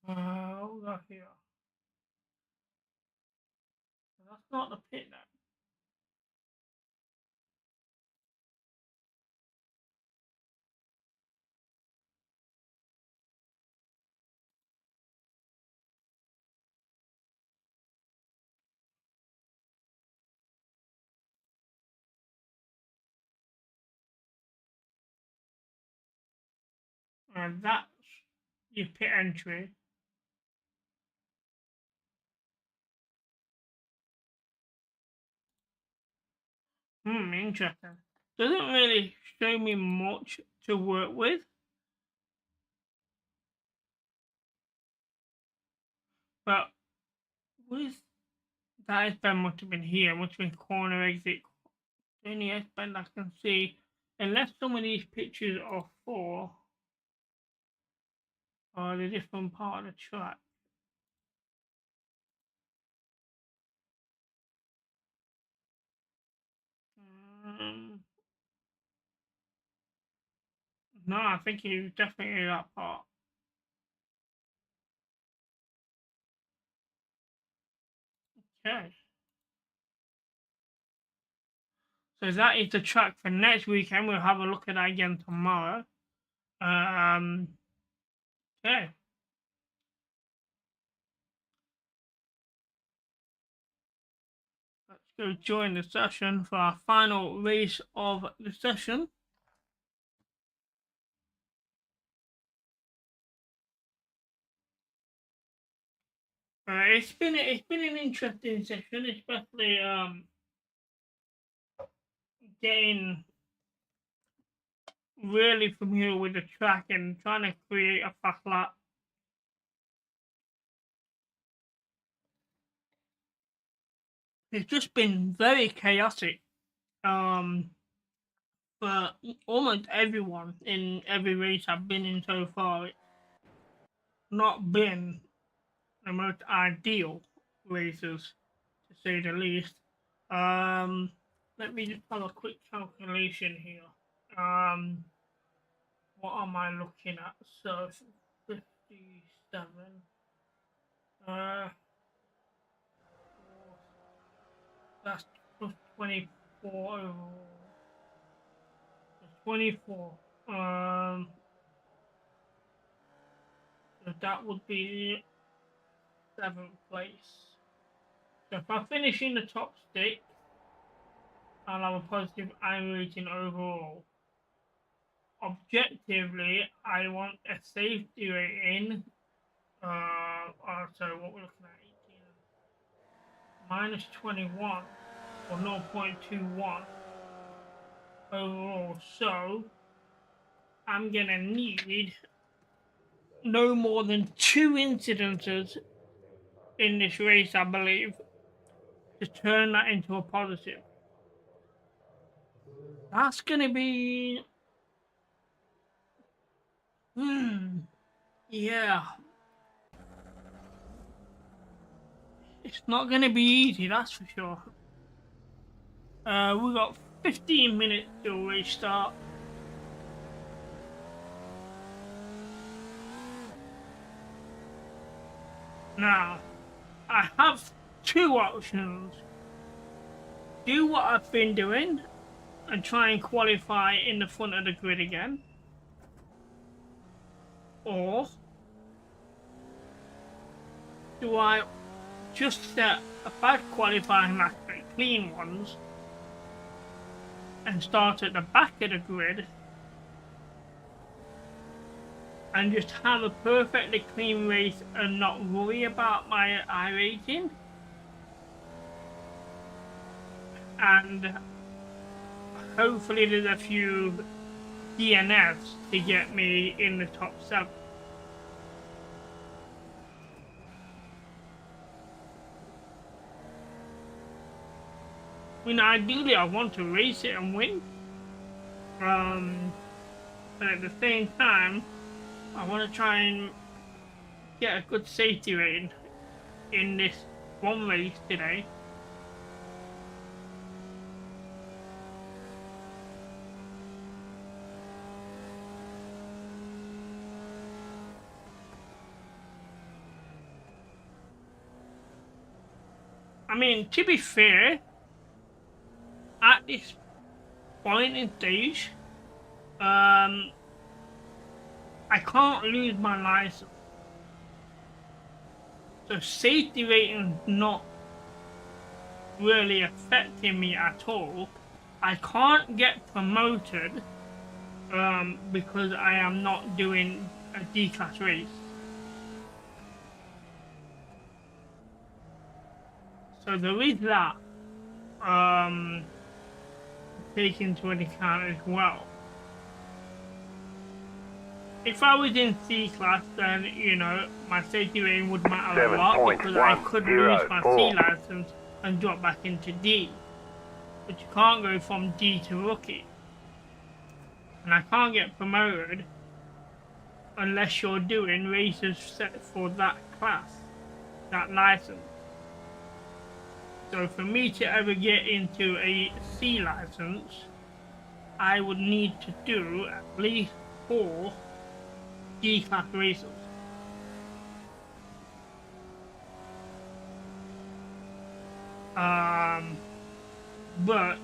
What we got here? That's not the pit then. And that's your pit entry. Interesting. Doesn't really show me much to work with. But with that S-bend must have been here, must have been corner exit. The only S-bend I can see, unless some of these pictures are for the different part of the track. No, I think it was definitely that part. Okay. So that is the track for next weekend. We'll have a look at that again tomorrow. Okay. Let's go join the session for our final race of the session. It's been an interesting session, especially getting really familiar with the track and trying to create a fast lap. It's just been very chaotic for almost everyone in every race I've been in so far. It's not been the most ideal races, to say the least. Let me just have a quick calculation here. What am I looking at? So 57. That's plus 24 overall. 24. So that would be 7th place. So if I finish in the top 6, I'll have a positive iRacing overall. Objectively, I want a safety rating. So what we're looking at, 18 minus 21 or 0.21 overall. So I'm gonna need no more than 2 incidences in this race, I believe, to turn that into a positive. That's gonna be yeah. It's not gonna be easy, that's for sure. We got 15 minutes till restart. Now, I have 2 options. Do what I've been doing and try and qualify in the front of the grid again. Or do I just set a bad qualifying lap at clean ones and start at the back of the grid and just have a perfectly clean race and not worry about my iRacing? And hopefully there's a few DNFs to get me in the top 7. I mean, ideally I want to race it and win. But at the same time, I want to try and get a good safety rating in this one race today. I mean, to be fair, at this point in stage, I can't lose my license. So safety rating's not really affecting me at all. I can't get promoted because I am not doing a D-class race. So there is that to take into account as well. If I was in C-class, then, you know, my safety rating would matter a lot because I could lose my C license and drop back into D. But you can't go from D to rookie. And I can't get promoted unless you're doing races set for that class, that license. So for me to ever get into a C license, I would need to do at least 4 D-class races. But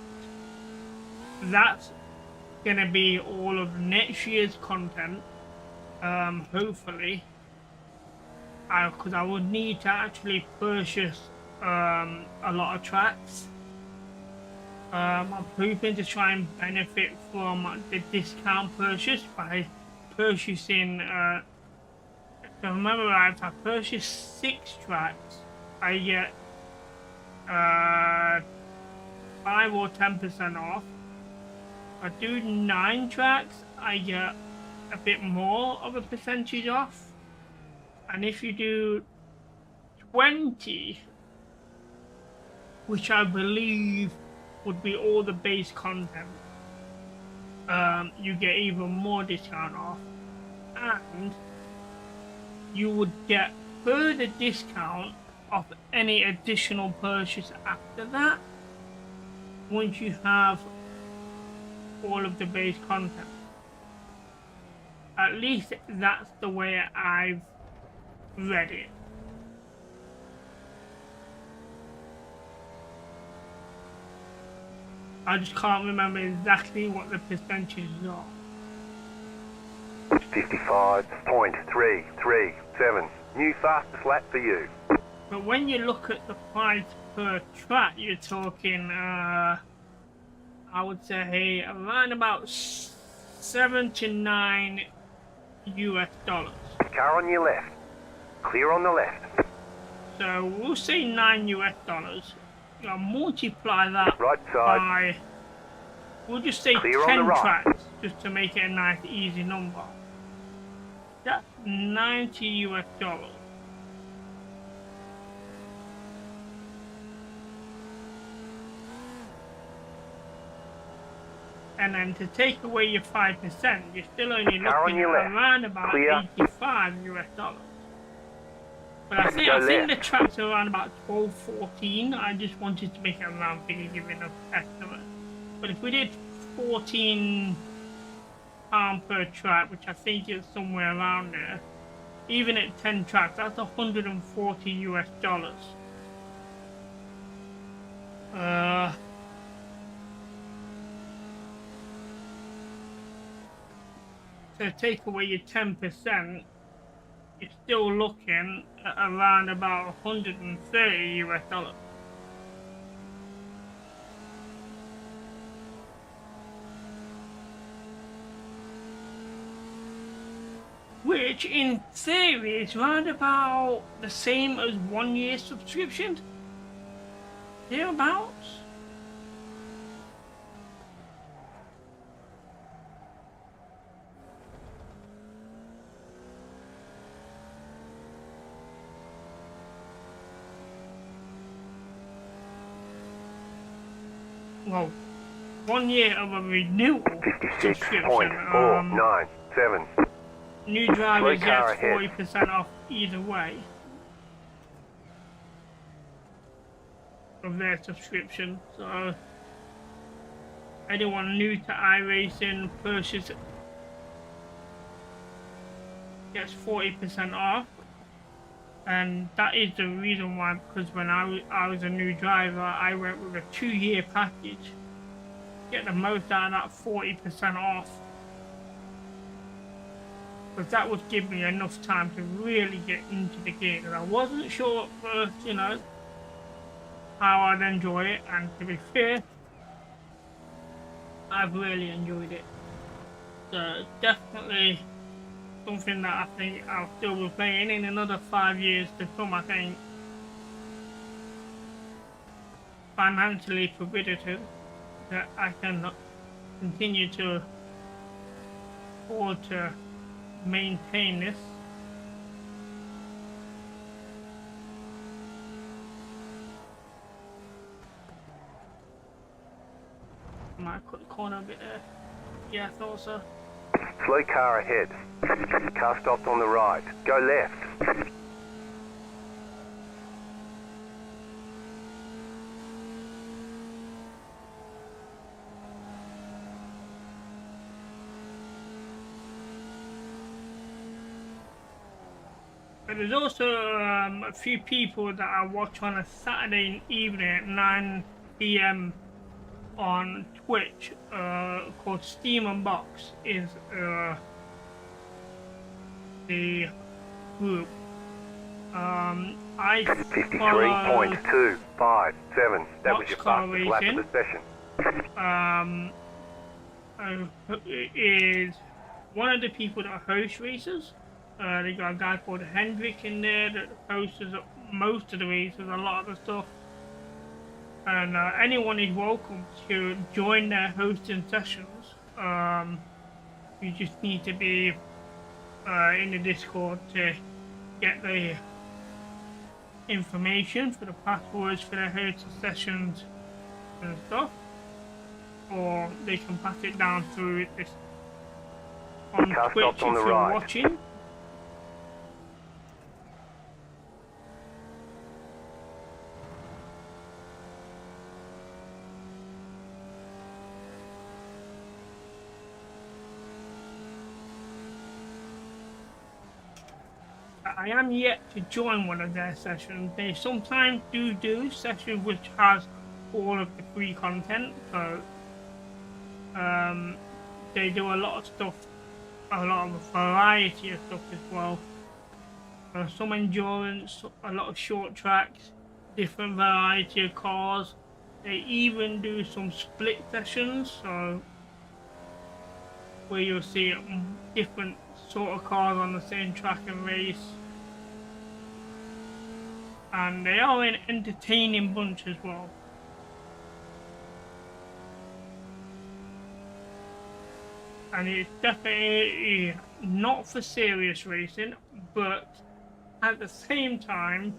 that's gonna be all of next year's content, hopefully, because I would need to actually purchase a lot of tracks. I'm hoping to try and benefit from the discount purchase by purchasing, if I remember right, if I purchase 6 tracks, I get 5 or 10% off. If I do 9 tracks, I get a bit more of a percentage off. And if you do 20, which I believe would be all the base content, you get even more discount off, and you would get further discount off any additional purchase after that once you have all of the base content. At least that's the way I've read it. I just can't remember exactly what the percentages are. 55.337. New fastest lap for you. But when you look at the price per track, you're talking, I would say around about $7 to $9 US. Car on your left. Clear on the left. So we'll say $9 US. I'll multiply that Right side. by, we'll just say Clear on 10 the right. tracks, just to make it a nice easy number. That's $90 US. And then to take away your 5%, you're still only Car on looking at your left. around about Clear. $85 US. But I think the tracks are around about 12-14. I just wanted to make it a round figure, give enough estimate. But if we did £14 per track, which I think is somewhere around there, even at 10 tracks, that's $140 US. So take away your 10%, you're still looking at around about $130 US. Which in theory is round about the same as 1 year subscription. Thereabouts. Well, 1 year of a renewal subscription. 56.497. New drivers Slow car get ahead. 40% off either way of their subscription. So anyone new to iRacing purchase gets 40% off. And that is the reason why, because when I was a new driver, I went with a 2-year package. Get the most out of that 40% off. Because that would give me enough time to really get into the game. And I wasn't sure at first, you know, how I'd enjoy it. And to be fair, I've really enjoyed it. So definitely something that I think I'll still be playing in another 5 years to come, I think. Financially prohibitive that I can continue to afford to maintain this. Might cut the corner a bit there. Yeah, I thought so. Slow car ahead. Car stopped on the right. Go left. But there's also a few people that I watch on a Saturday evening at 9 PM on Twitch called Steam and Box is the group. I follow 53.257. That was your fastest lap of the session. Is one of the people that host races. They got a guy called Hendrik in there that hosts most of the races, a lot of the stuff. And anyone is welcome to join their hosting sessions. You just need to be in the Discord to get the information for the passwords for their hosting sessions and stuff. Or they can pass it down through this on Twitch if you're watching. I am yet to join one of their sessions. They sometimes do sessions which has all of the free content, so they do a lot of stuff, a lot of variety of stuff as well. Some endurance, a lot of short tracks, different variety of cars. They even do some split sessions, so where you'll see different sort of cars on the same track and race. And they are an entertaining bunch as well. And it's definitely not for serious racing, but at the same time,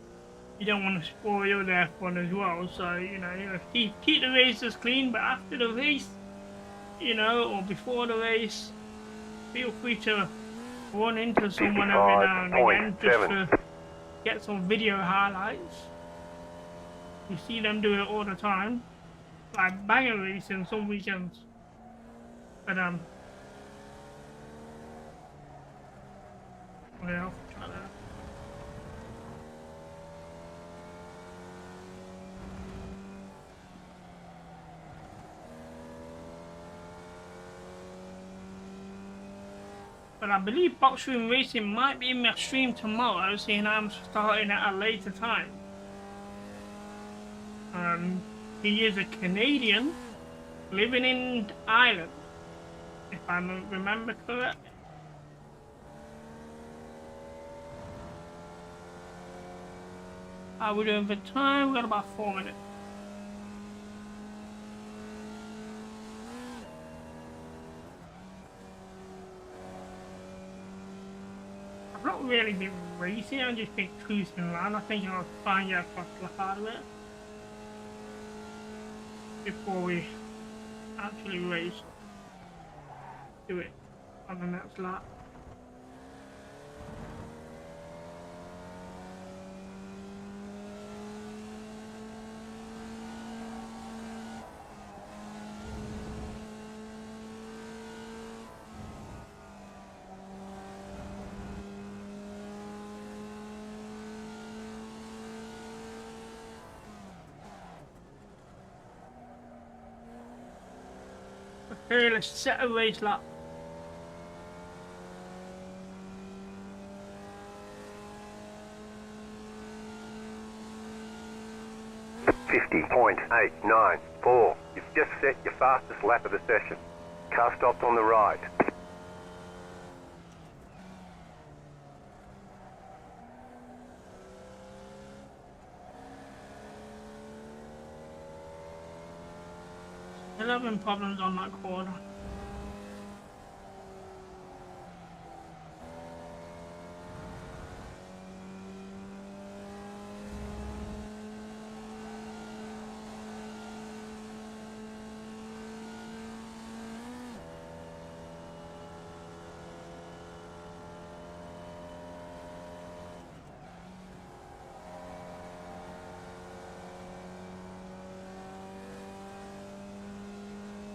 you don't want to spoil their fun as well. So, you know, keep the races clean, but after the race, you know, or before the race, feel free to run into someone every now and again just to get some video highlights. You see them do it all the time, like banger racing some weekends. But yeah, I'll try that. But I believe Boxroom Racing might be in my stream tomorrow, seeing I'm starting at a later time. He is a Canadian living in Ireland, if I remember correctly. How are we doing for time? We've got about 4 minutes. I've not really been racing, I've just been cruising around. I think I'll try and get a fast lap out of it before we actually race. Do it on the next lap. Okay, let's set a race lap. .894. You've just set your fastest lap of the session. Car stopped on the right. Still having problems on that corner.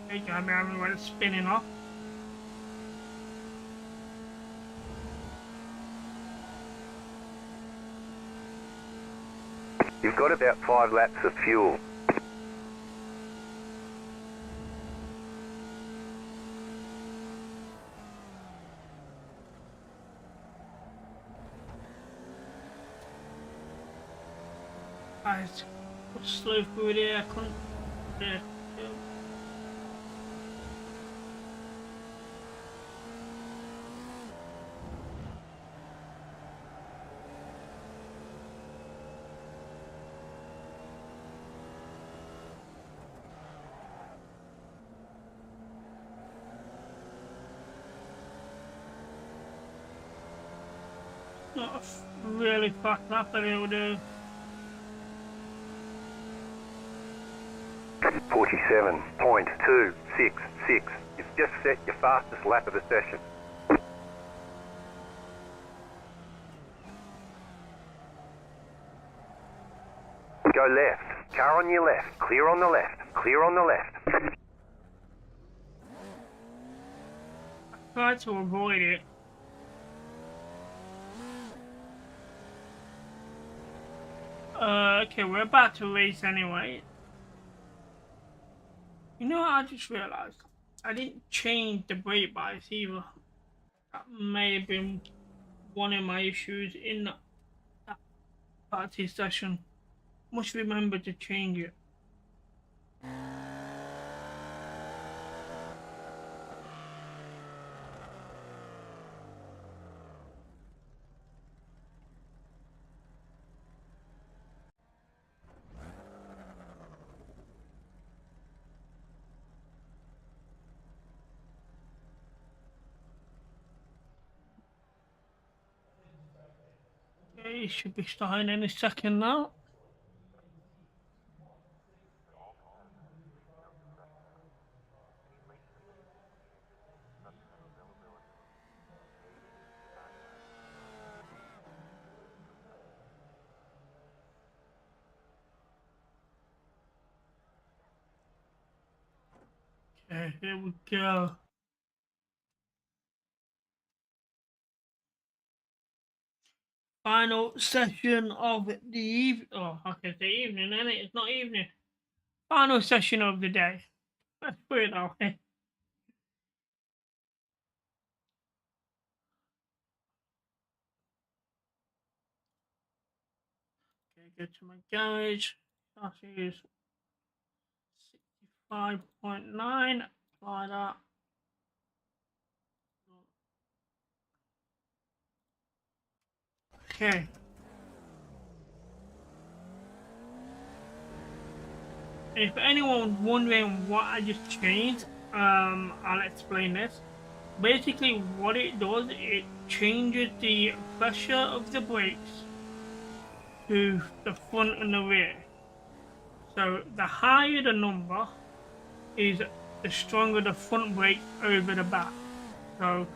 Hey, got me everywhere spinning off. You've got about 5 laps of fuel. Guys, slow through there, I couldn't. Yeah. Not a really fast lap, but it'll do. 47.266. You've just set your fastest lap of the session. Go left. Car on your left. Clear on the left. Clear on the left. Try to avoid it. Okay, we're about to race anyway. You know what I just realised? I didn't change the brake bias either. That may have been one of my issues in that practice session. Must remember to change it. Okay, should be starting any second now. Okay, here we go. Final session of the evening. Oh, okay, the evening, isn't it? It's not evening. Final session of the day. Let's put it that way. Okay, go to my garage. That is 65.9. Apply that. Okay. If anyone's wondering what I just changed, I'll explain this. Basically, what it does, it changes the pressure of the brakes to the front and the rear. So the higher the number is, the stronger the front brake over the back. So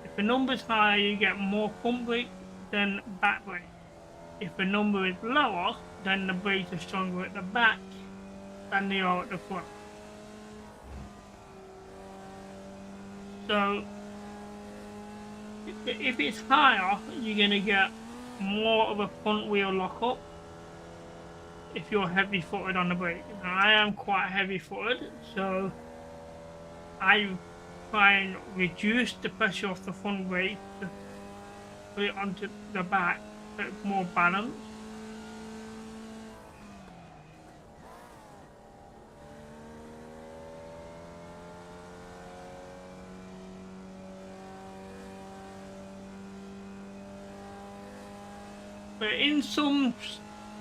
if the number is higher, you get more front brake than back brake. If the number is lower, then the brakes are stronger at the back than they are at the front. So if it's higher, you're going to get more of a front wheel lock up if you're heavy footed on the brake. Now, I am quite heavy footed, so I try and reduce the pressure off the front brake to put it onto the back so it's more balanced. But in some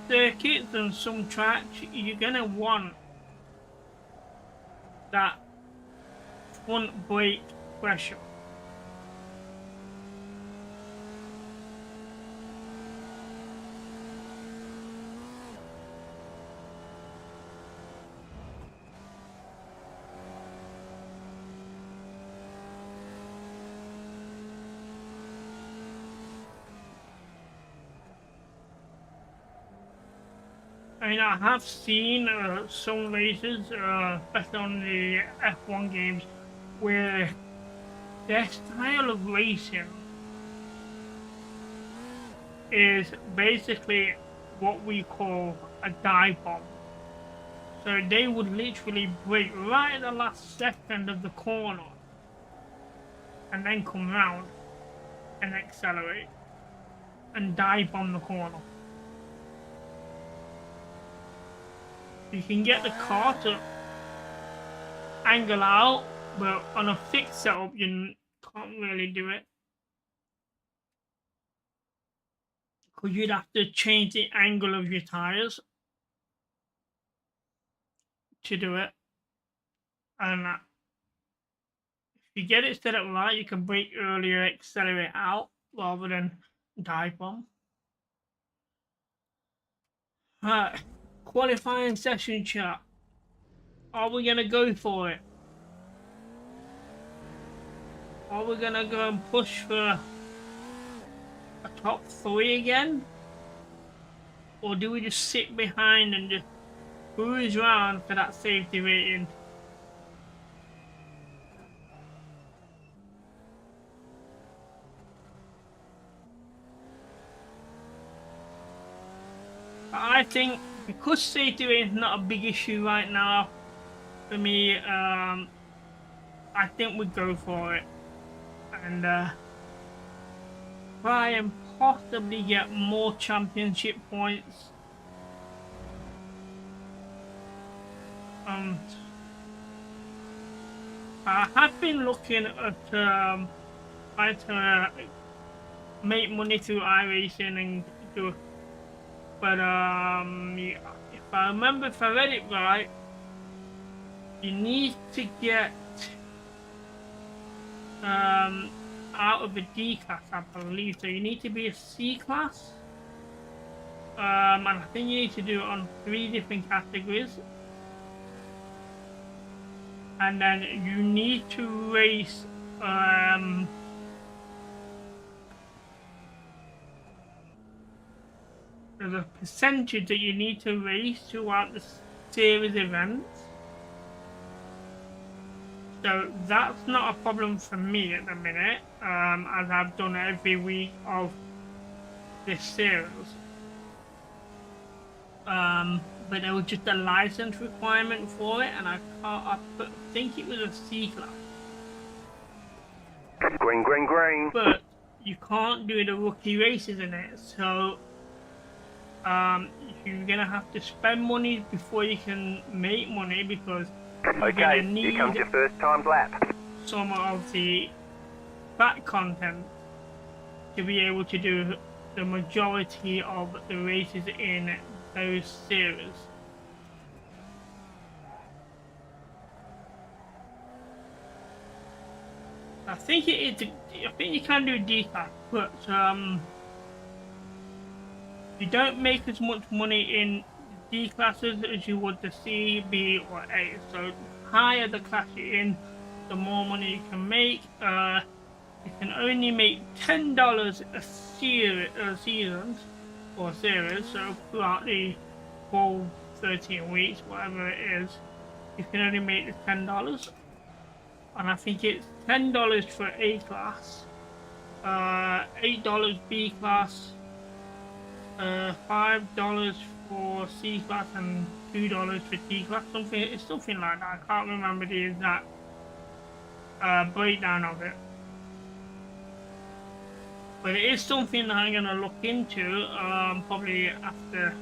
circuits and some tracks, you're gonna want that front brake pressure. I mean, I have seen some races, especially on the F1 games, where their style of racing is basically what we call a dive bomb. So they would literally brake right at the last second of the corner and then come round and accelerate and dive bomb the corner. You can get the car to angle out, but on a fixed setup, you can't really do it. Because you'd have to change the angle of your tires to do it. And if you get it set up right, you can brake earlier, accelerate out, rather than dive bomb. Right, qualifying session chat. Are we gonna go for it? Are we gonna go and push for a top 3 again? Or do we just sit behind and just cruise around for that safety rating? I think because safety rating is not a big issue right now for me, I think we'd go for it and try and possibly get more championship points. I have been looking at trying to make money through iRacing and do, but if I remember, if I read it right, you need to get out of a D class, I believe. So you need to be a C class, and I think you need to do it on 3 different categories. And then you need to race there's a percentage that you need to race throughout the series events. So that's not a problem for me at the minute, as I've done every week of this series. But there was just a license requirement for it, and I think it was a C class. Green, green, green. But you can't do the rookie races in it, so you're gonna have to spend money before you can make money, because you're Okay, gonna need here comes your first timed lap. some of the track content to be able to do the majority of the races in those series. I think I think you can do D-class, but you don't make as much money in D classes as you would the C, B, or A. So the higher the class you're in, the more money you can make. You can only make $10 a season or series. So throughout the whole 13 weeks, whatever it is, you can only make the $10. And I think it's $10 for A class, $8 B class, $5 for C class, and $2 for D class. It's something like that. I can't remember the exact breakdown of it. But it is something that I'm gonna look into probably after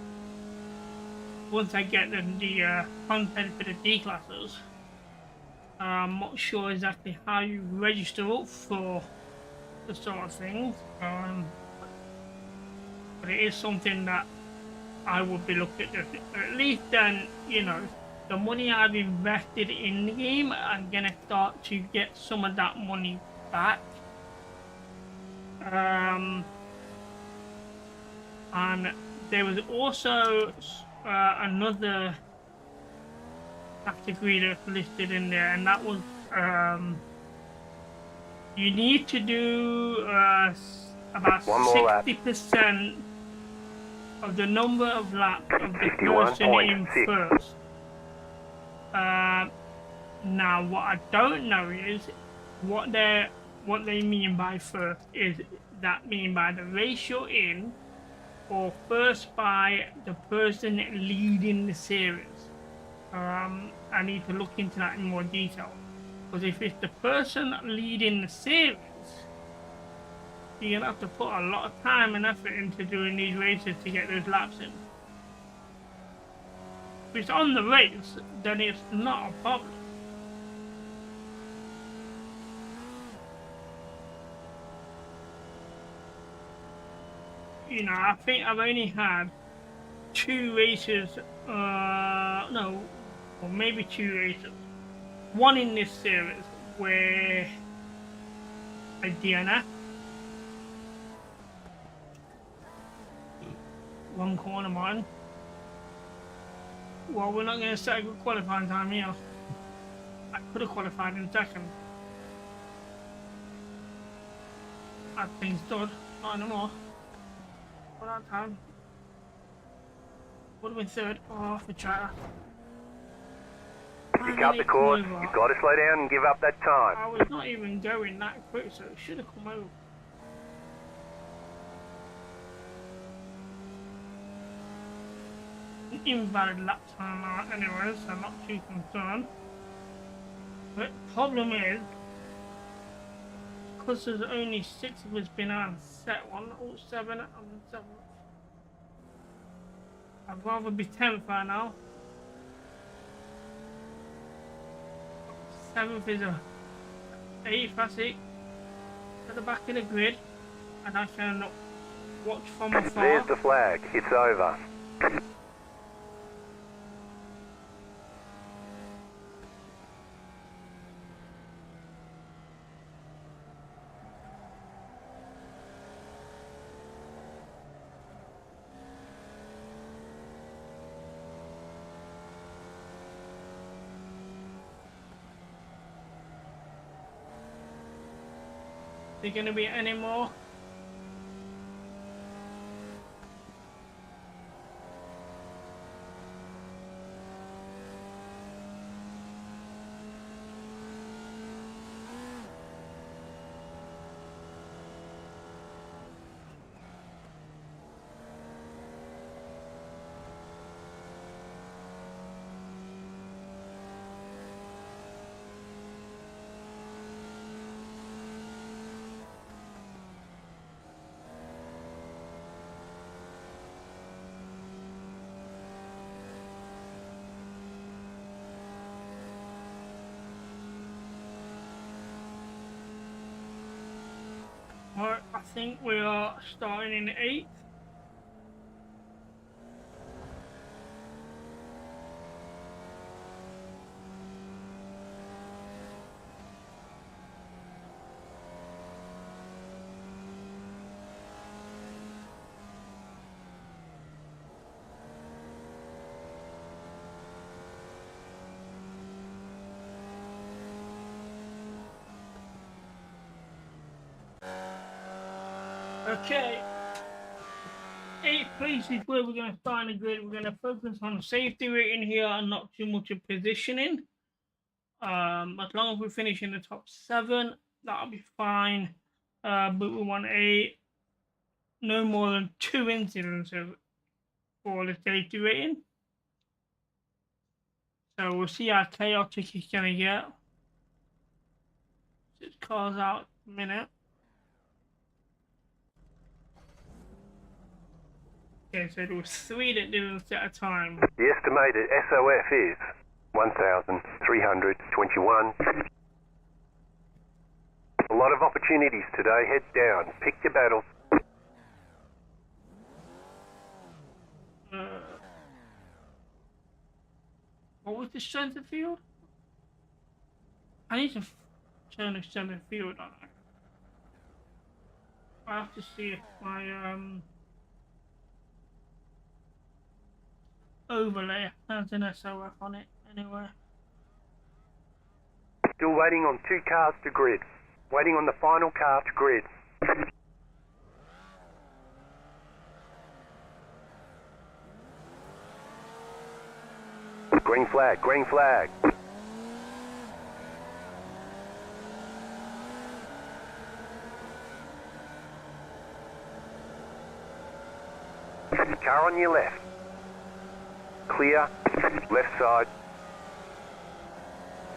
once I get the content for the D classes. I'm not sure exactly how you register up for the sort of things, but it is something that I would be looking at least then, you know, the money I've invested in the game, I'm gonna start to get some of that money back. And there was also another category that's listed in there, and that was you need to do about 60% of the number of laps of the person in first. Now, what I don't know is what they mean by first. Is that mean by the race you're in, or first by the person leading the series? I need to look into that in more detail. Because if it's the person leading the series, you're gonna have to put a lot of time and effort into doing these races to get those laps in. If it's on the race, then it's not a problem. You know, I think I've only had 2 races, no, or maybe 2 races. One in this series where I DNF. One corner mine. Well, we're not going to set a good qualifying time here. I could have qualified in second. Had things stood, not anymore. For that time. Would have been third. Oh, for traitor. If you cut the course, you've got to slow down and give up that time. I was not even going that quick, so it should have come over. Invalid lap time anyway, so I'm not too concerned. But the problem is, because there's only 6 of us been on set 1, all 7, I'm 7th. I'd rather be 10th right now. 7th is a 8th, I see, at the back of the grid, and I can watch from afar. There's the flag, it's over. Is there going to be any more? Alright, I think we are starting in 8th. Okay, 8th place is where we're going to start in the grid. We're going to focus on safety rating here and not too much of positioning. As long as we finish in the top 7, that'll be fine. But we want no more than 2 incidents for the safety rating. So we'll see how chaotic it's going to get. Just cars out a minute. Okay, so there was 3 that didn't set a time. The estimated SOF is 1,321. A lot of opportunities today. Heads down. Pick your battles. What was the center field? I need to turn the center field on. I have to see if my overlay has an SOF on it anyway. Still waiting on 2 cars to grid. Waiting on the final car to grid. Green flag, green flag. Car on your left. Clear. Left side.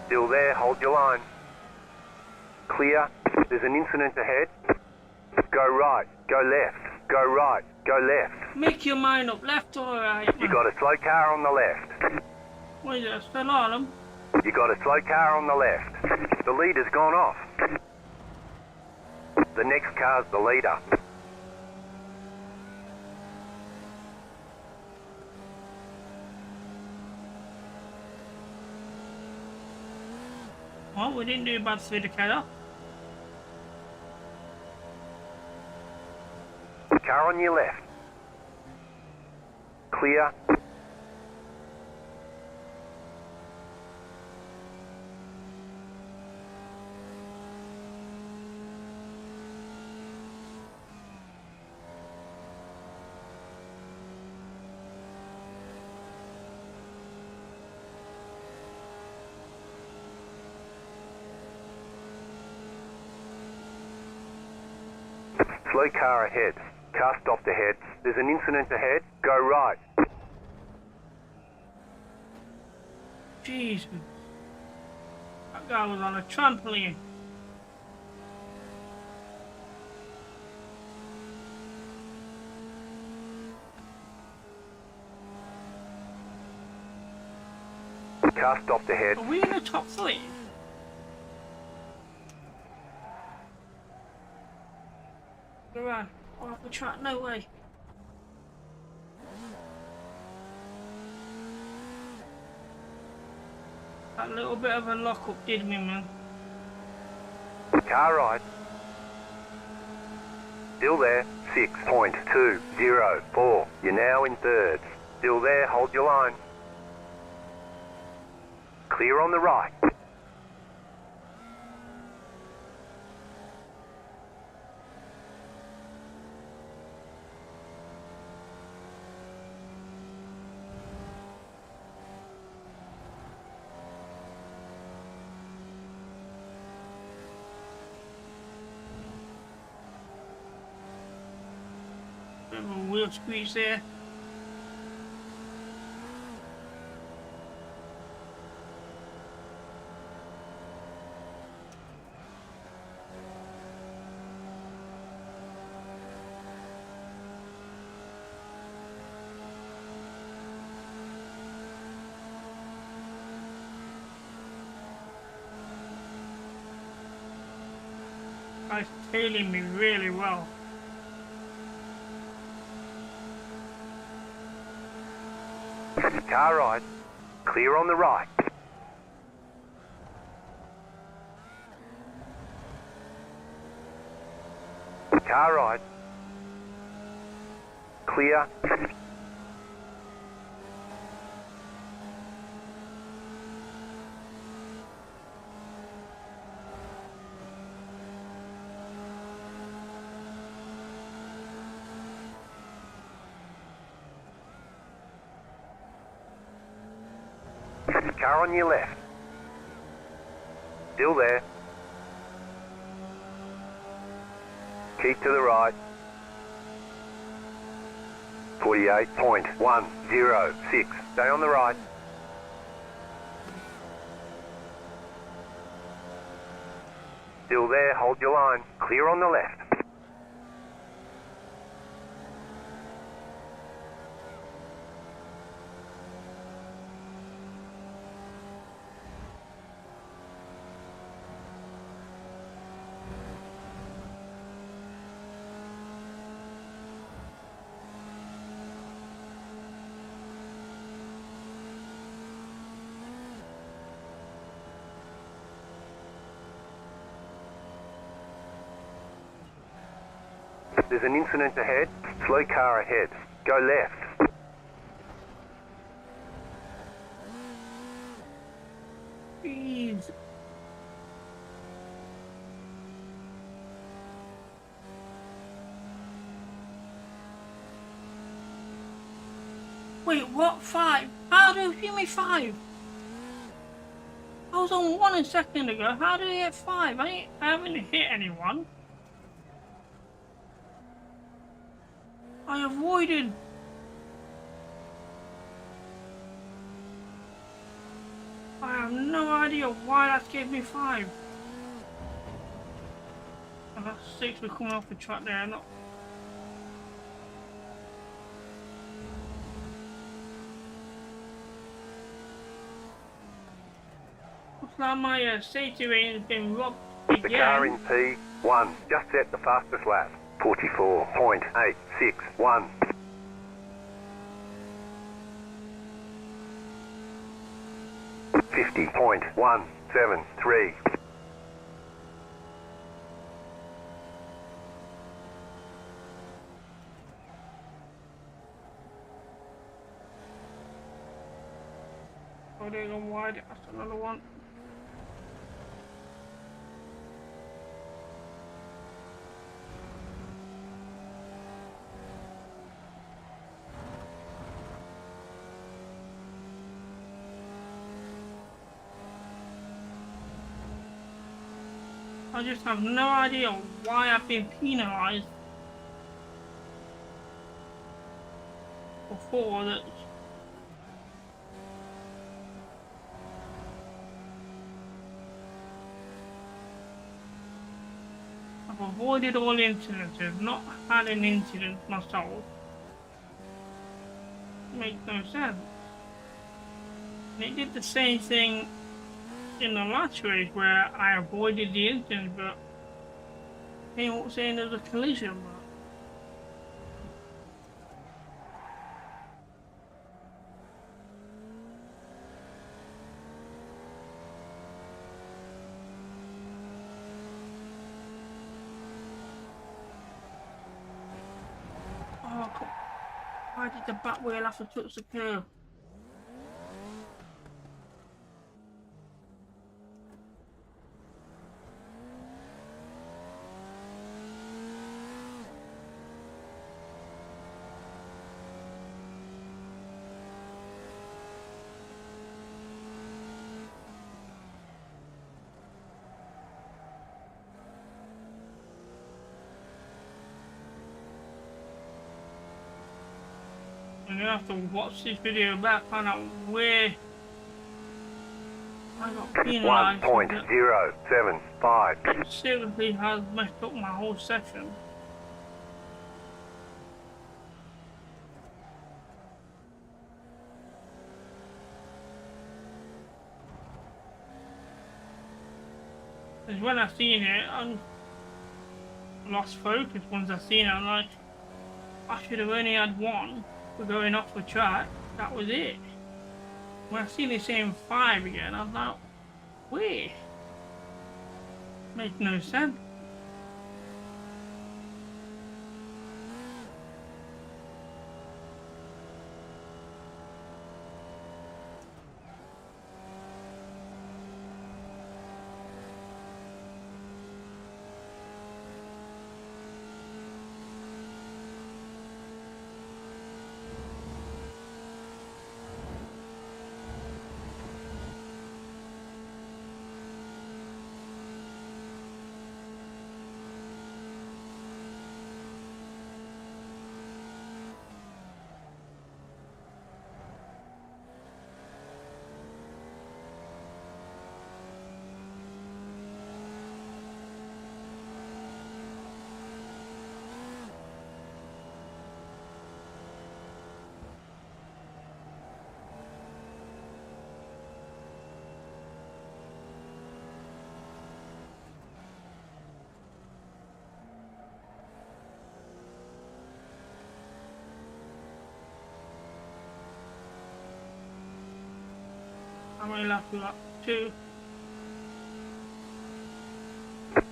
Still there, hold your line. Clear. There's an incident ahead. Go right, go left, go right, go left. Make your mind up, left or right. You got a slow car on the left. What is it, a slalom? You got a slow car on the left. The leader's gone off. The next car's the leader. Well, we didn't do bad through the cutter. Car on your left. Clear. Slow car ahead. Car stopped ahead. There's an incident ahead. Go right. Jeez. That guy was on a trampoline. Car stopped ahead. Are we in the top 3? Go around. Off the track, no way. That little bit of a lock-up did me, man. Car right. Still there. 6.204. You're now in third. Still there. Hold your line. Clear on the right. Bit of a wheel squeeze there. Guy's tailing me really well. Car right. Clear on the right. Car right. Clear. Car on your left. Still there. Keep to the right. 48.106. Stay on the right. Still there, hold your line. Clear on the left. There's an incident ahead. Slow car ahead. Go left. Jeez. Wait, what? 5? How do you give me 5? I was on 1 a second ago. How did I get 5? I haven't hit anyone. I avoided. I have no idea why that gave me 5. And that's 6. We're coming off the track there. Not. Looks like my safety rating has been robbed again. The car in P1 just set the fastest lap. 44.861. .173. Oh, they're going wide. That's another one. I just have no idea why I've been penalised for 4 that. I've avoided all incidents, I've not had an incident myself. Makes no sense. And it did the same thing in the last race where I avoided the incident, but they won't saying there's a collision. Oh, why did the back wheel have to touch the curb? I'm gonna have to watch this video back, find out where I got penalised. 1.075. It seriously has messed up my whole session. Because when I seen it, I lost focus once I seen it. I'm like, I should have only had 1 for going off the track. That was it. When I seen it saying 5 again, I was like, where? Makes no sense. How many laps we got? 2.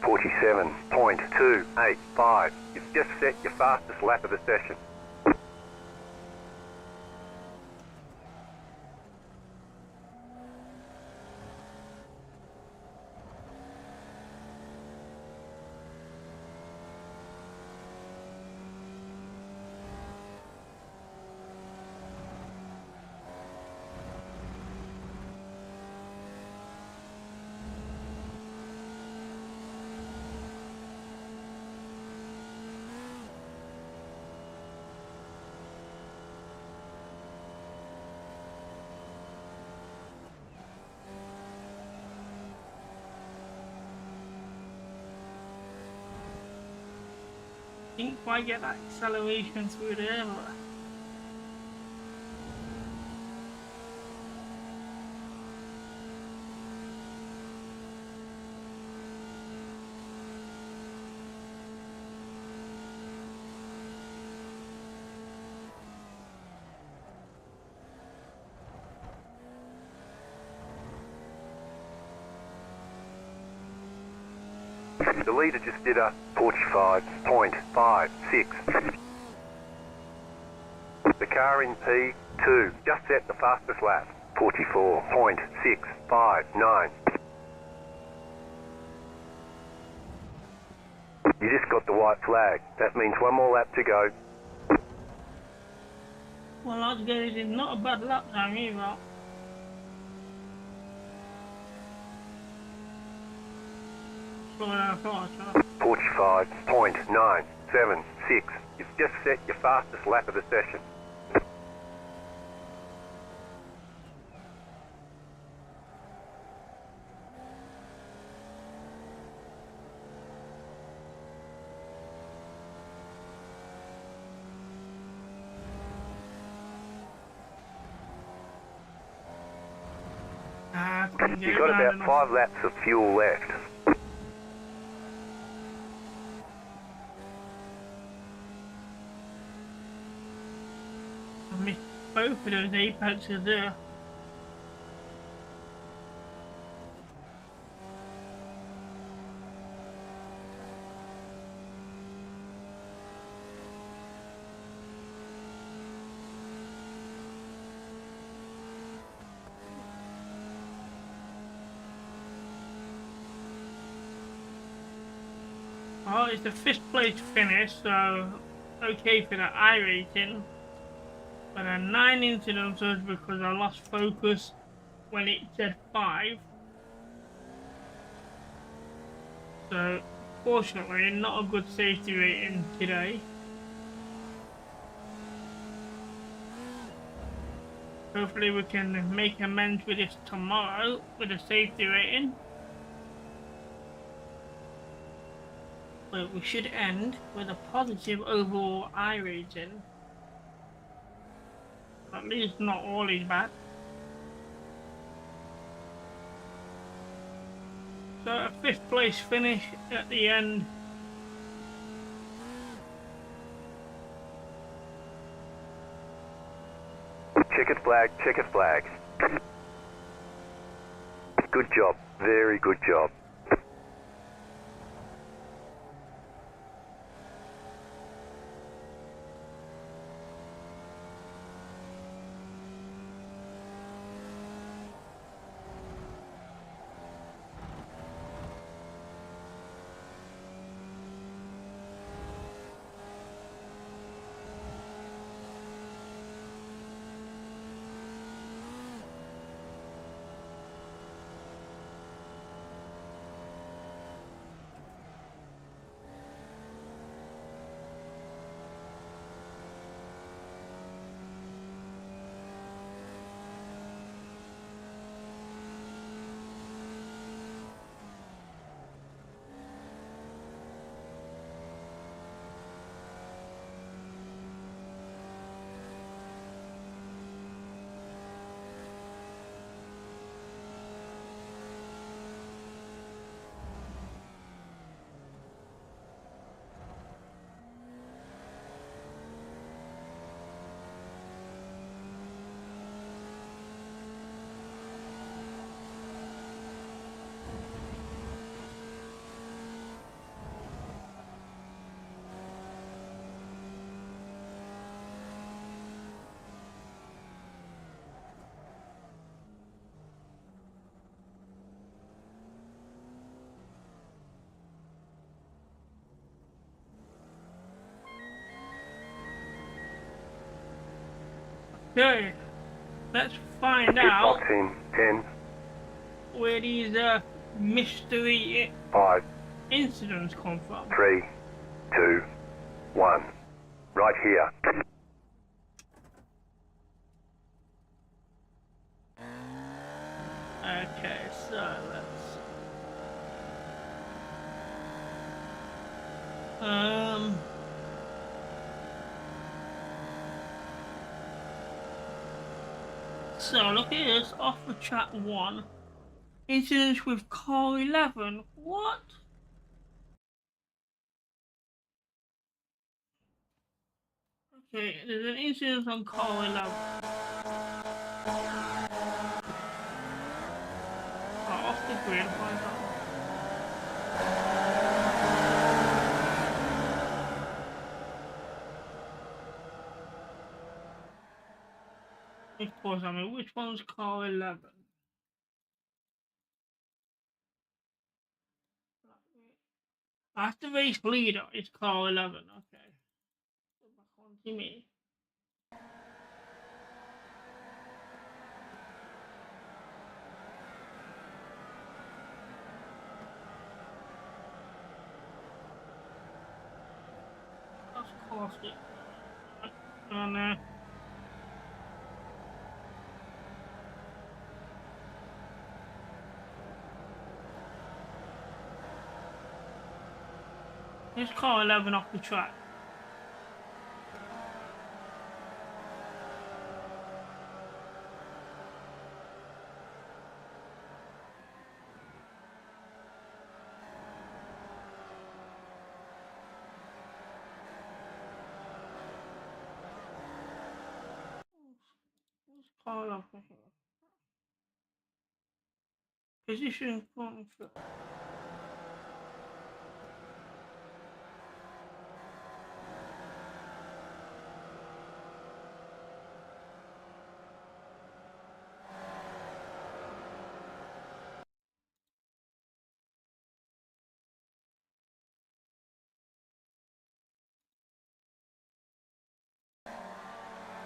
47.285. You've just set your fastest lap of the session. Didn't quite get that acceleration through there, but The leader just did a 45.56. The car in P2 just set the fastest lap. 44.659. You just got the white flag. That means one more lap to go. well, I'd get it in not a bad lap time either. Slower than I thought, so. 45.976. You've just set your fastest lap of the session. You've got about 5 laps of fuel left. I missed both of those apexes there. Well, it's the 5th place finish, so okay for the iRacing. But 9 incidences because I lost focus when it said 5. So, fortunately, not a good safety rating today. Hopefully we can make amends with this tomorrow with a safety rating. But we should end with a positive overall iRacing. At least not all is bad. So a 5th place finish at the end. Checkered flag, checkered flag. Good job, very good job. Okay, let's find Skip out box in 10, where these mystery 5, incidents come from. 3, 2, 1. Right here. Okay, so let's so look at this, off the track 1. Incidents with car 11. What? Okay, there's an incident on car 11. Right, off the grid, find out. Of course, I mean, which one's car 11? After race leader is car 11, okay. So back on to me. That's car 6. And here's car 11 off the track. Where's car 11 here? Position control.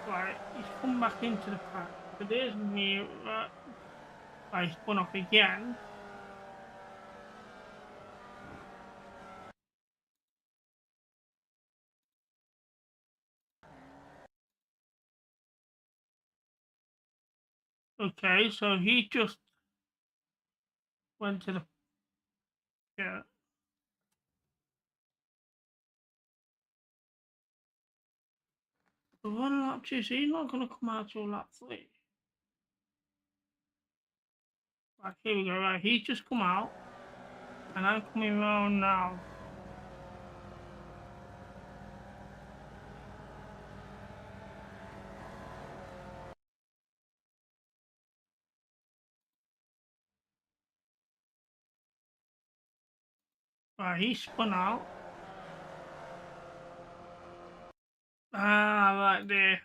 Right, he's come back into the pack. So there's me, right, I spun off again. Okay, so he just went to the, yeah. The one lap 2, so he's not going to come out till lap 3. Right, here we go, right, he's just come out. And I'm coming around now. Right, he spun out. Ah, right there.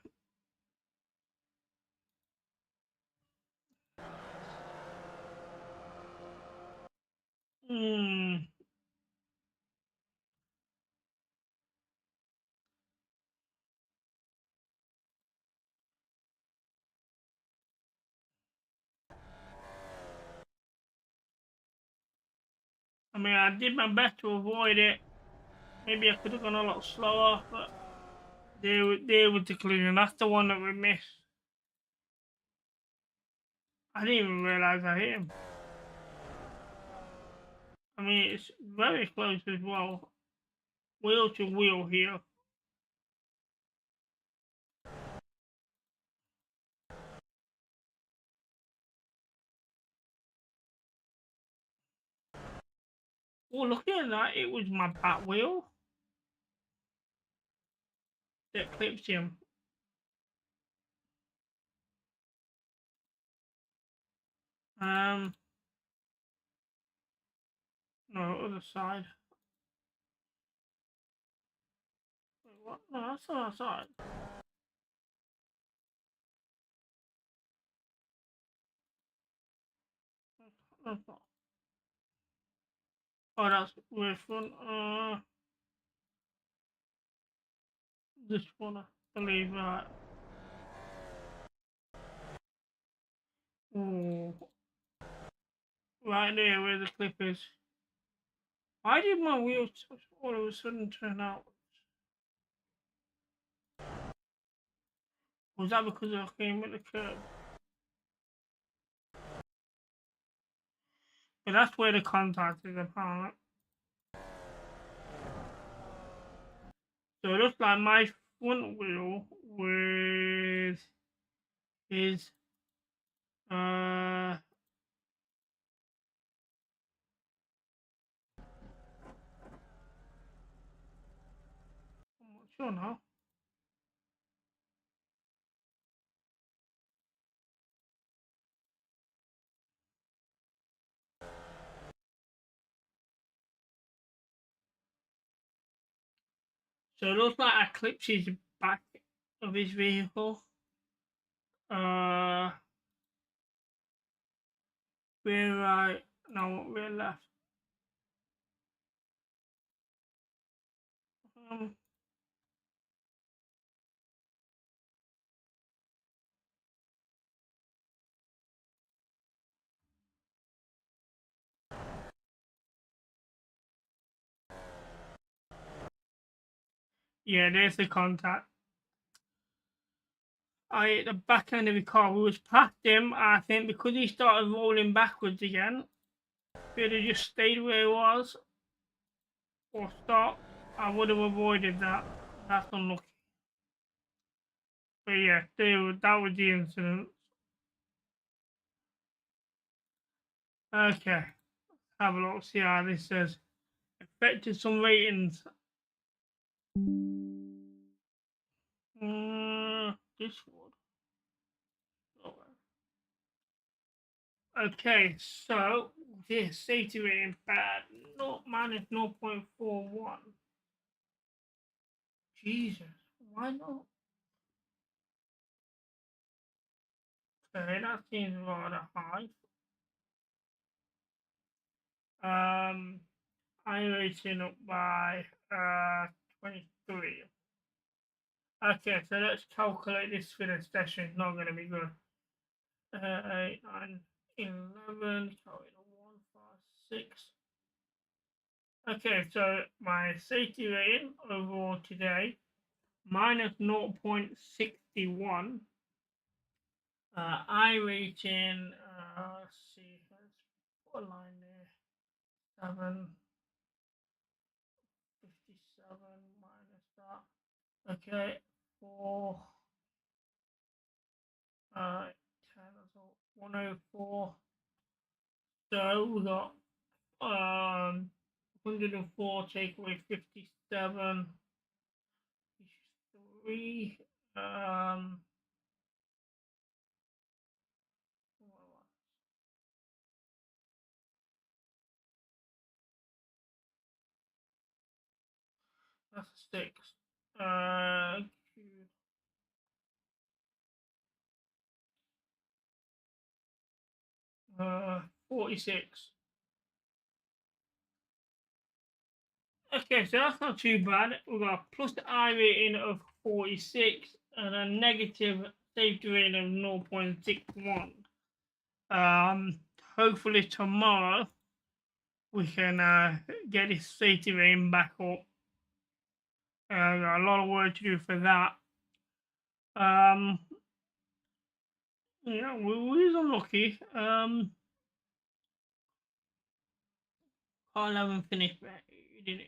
Hmm. I mean, I did my best to avoid it. Maybe I could have gone a lot slower, but they were the collision. That's the one that we missed. I didn't even realise I hit him. I mean, it's very close as well. Wheel to wheel here. Oh, look at that. It was my back wheel that clipped him. Um, no, other side. Wait, what? No, that's the other side. That's not. Oh, that's rear front. This one, I believe, right. Right there where the clip is. Why did my wheels all of a sudden turn out? Was that because I came at the curb? But that's where the contact is apparently. So it looks like my front wheel with is I'm not sure now. So it looks like I clipped his back of his vehicle. Uh, we're right, no, we're left. Um, yeah, there's the contact. I hit the back end of the car. We was past him. I think because he started rolling backwards again, if he'd have just stayed where he was or stopped, I would have avoided that. That's unlucky. But yeah, that was the incident. Okay, have a look, see how this says. Affected some ratings. This one. Okay, so this safety rating bad, not minus 0.41. Jesus, why not? Okay, that seems rather high. iRacing up by 23. Okay, so let's calculate this for the session. It's not going to be good. 8, 9, 11, calculate 1, 5, 6. Okay, so my safety rating overall today minus 0.61. iRacing, let's see, let's put a line there. 7, 57 minus that. Okay, 4, 10, so 104. So we got 104 take away 57. 3. That's a 6. 46. Okay, so that's not too bad. We've got a plus I rating of 46 and a negative safety rating of 0.61. Hopefully tomorrow we can get this safety rating back up. Got a lot of work to do for that. Yeah, we was unlucky. Car 11 finished, he didn't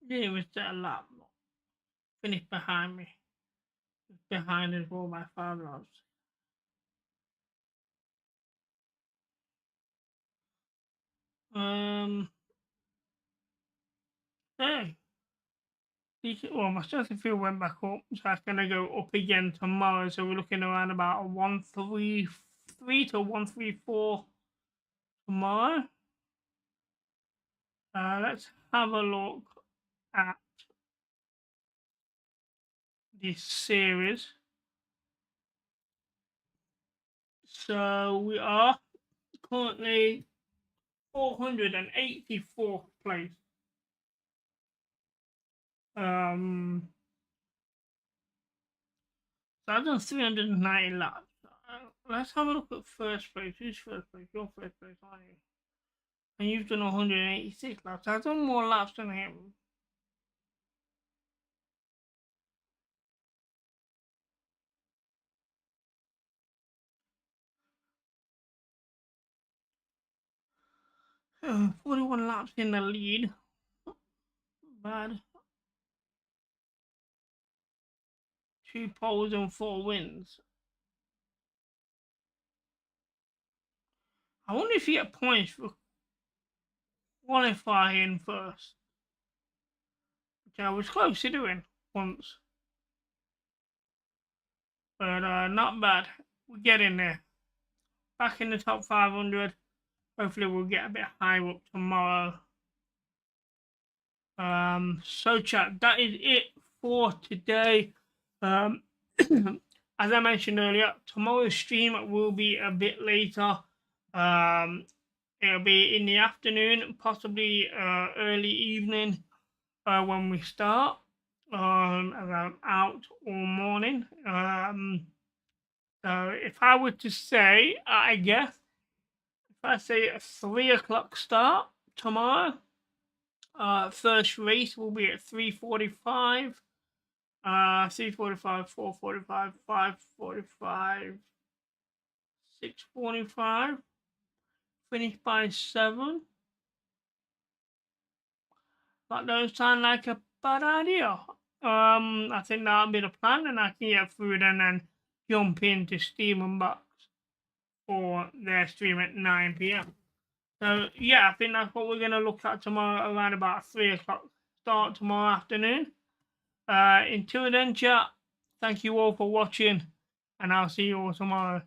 even set a lap. Finished behind me. Behind as well by 5 laps. Hey. Well, my strength and field went back up, so it's going to go up again tomorrow. So we're looking around about a 133 to 134 tomorrow. Let's have a look at this series. So we are currently 484th place. So I've done 390 laps. Let's have a look at first place. Who's first place? You're first place, aren't you? And you've done 186 laps. I've done more laps than him. Oh, 41 laps in the lead. Bad. 2 poles and 4 wins. I wonder if you get points for qualifying first. Which I was close to doing once. But not bad. We're getting there. Back in the top 500. Hopefully we'll get a bit higher up tomorrow. So chat, that is it for today. As I mentioned earlier, tomorrow's stream will be a bit later. It'll be in the afternoon, possibly early evening when we start. As I'm out all morning. So if I were to say, I guess, if I say a 3 o'clock start tomorrow, first race will be at 3:45. 3:45, 4:45, 5:45, 6:45. Finish by 7. That don't sound like a bad idea. I think that'll be the plan, and I can get through and then jump into Steam and Box for their stream at 9 p.m. So yeah, I think that's what we're gonna look at tomorrow around about 3 o'clock start tomorrow afternoon. Until then, chat, thank you all for watching, and I'll see you all tomorrow.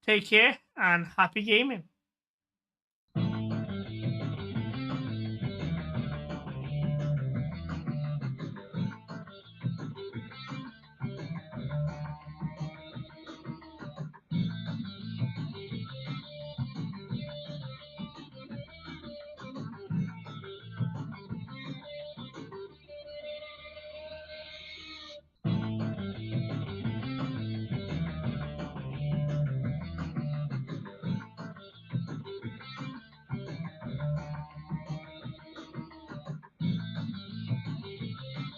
Take care and happy gaming.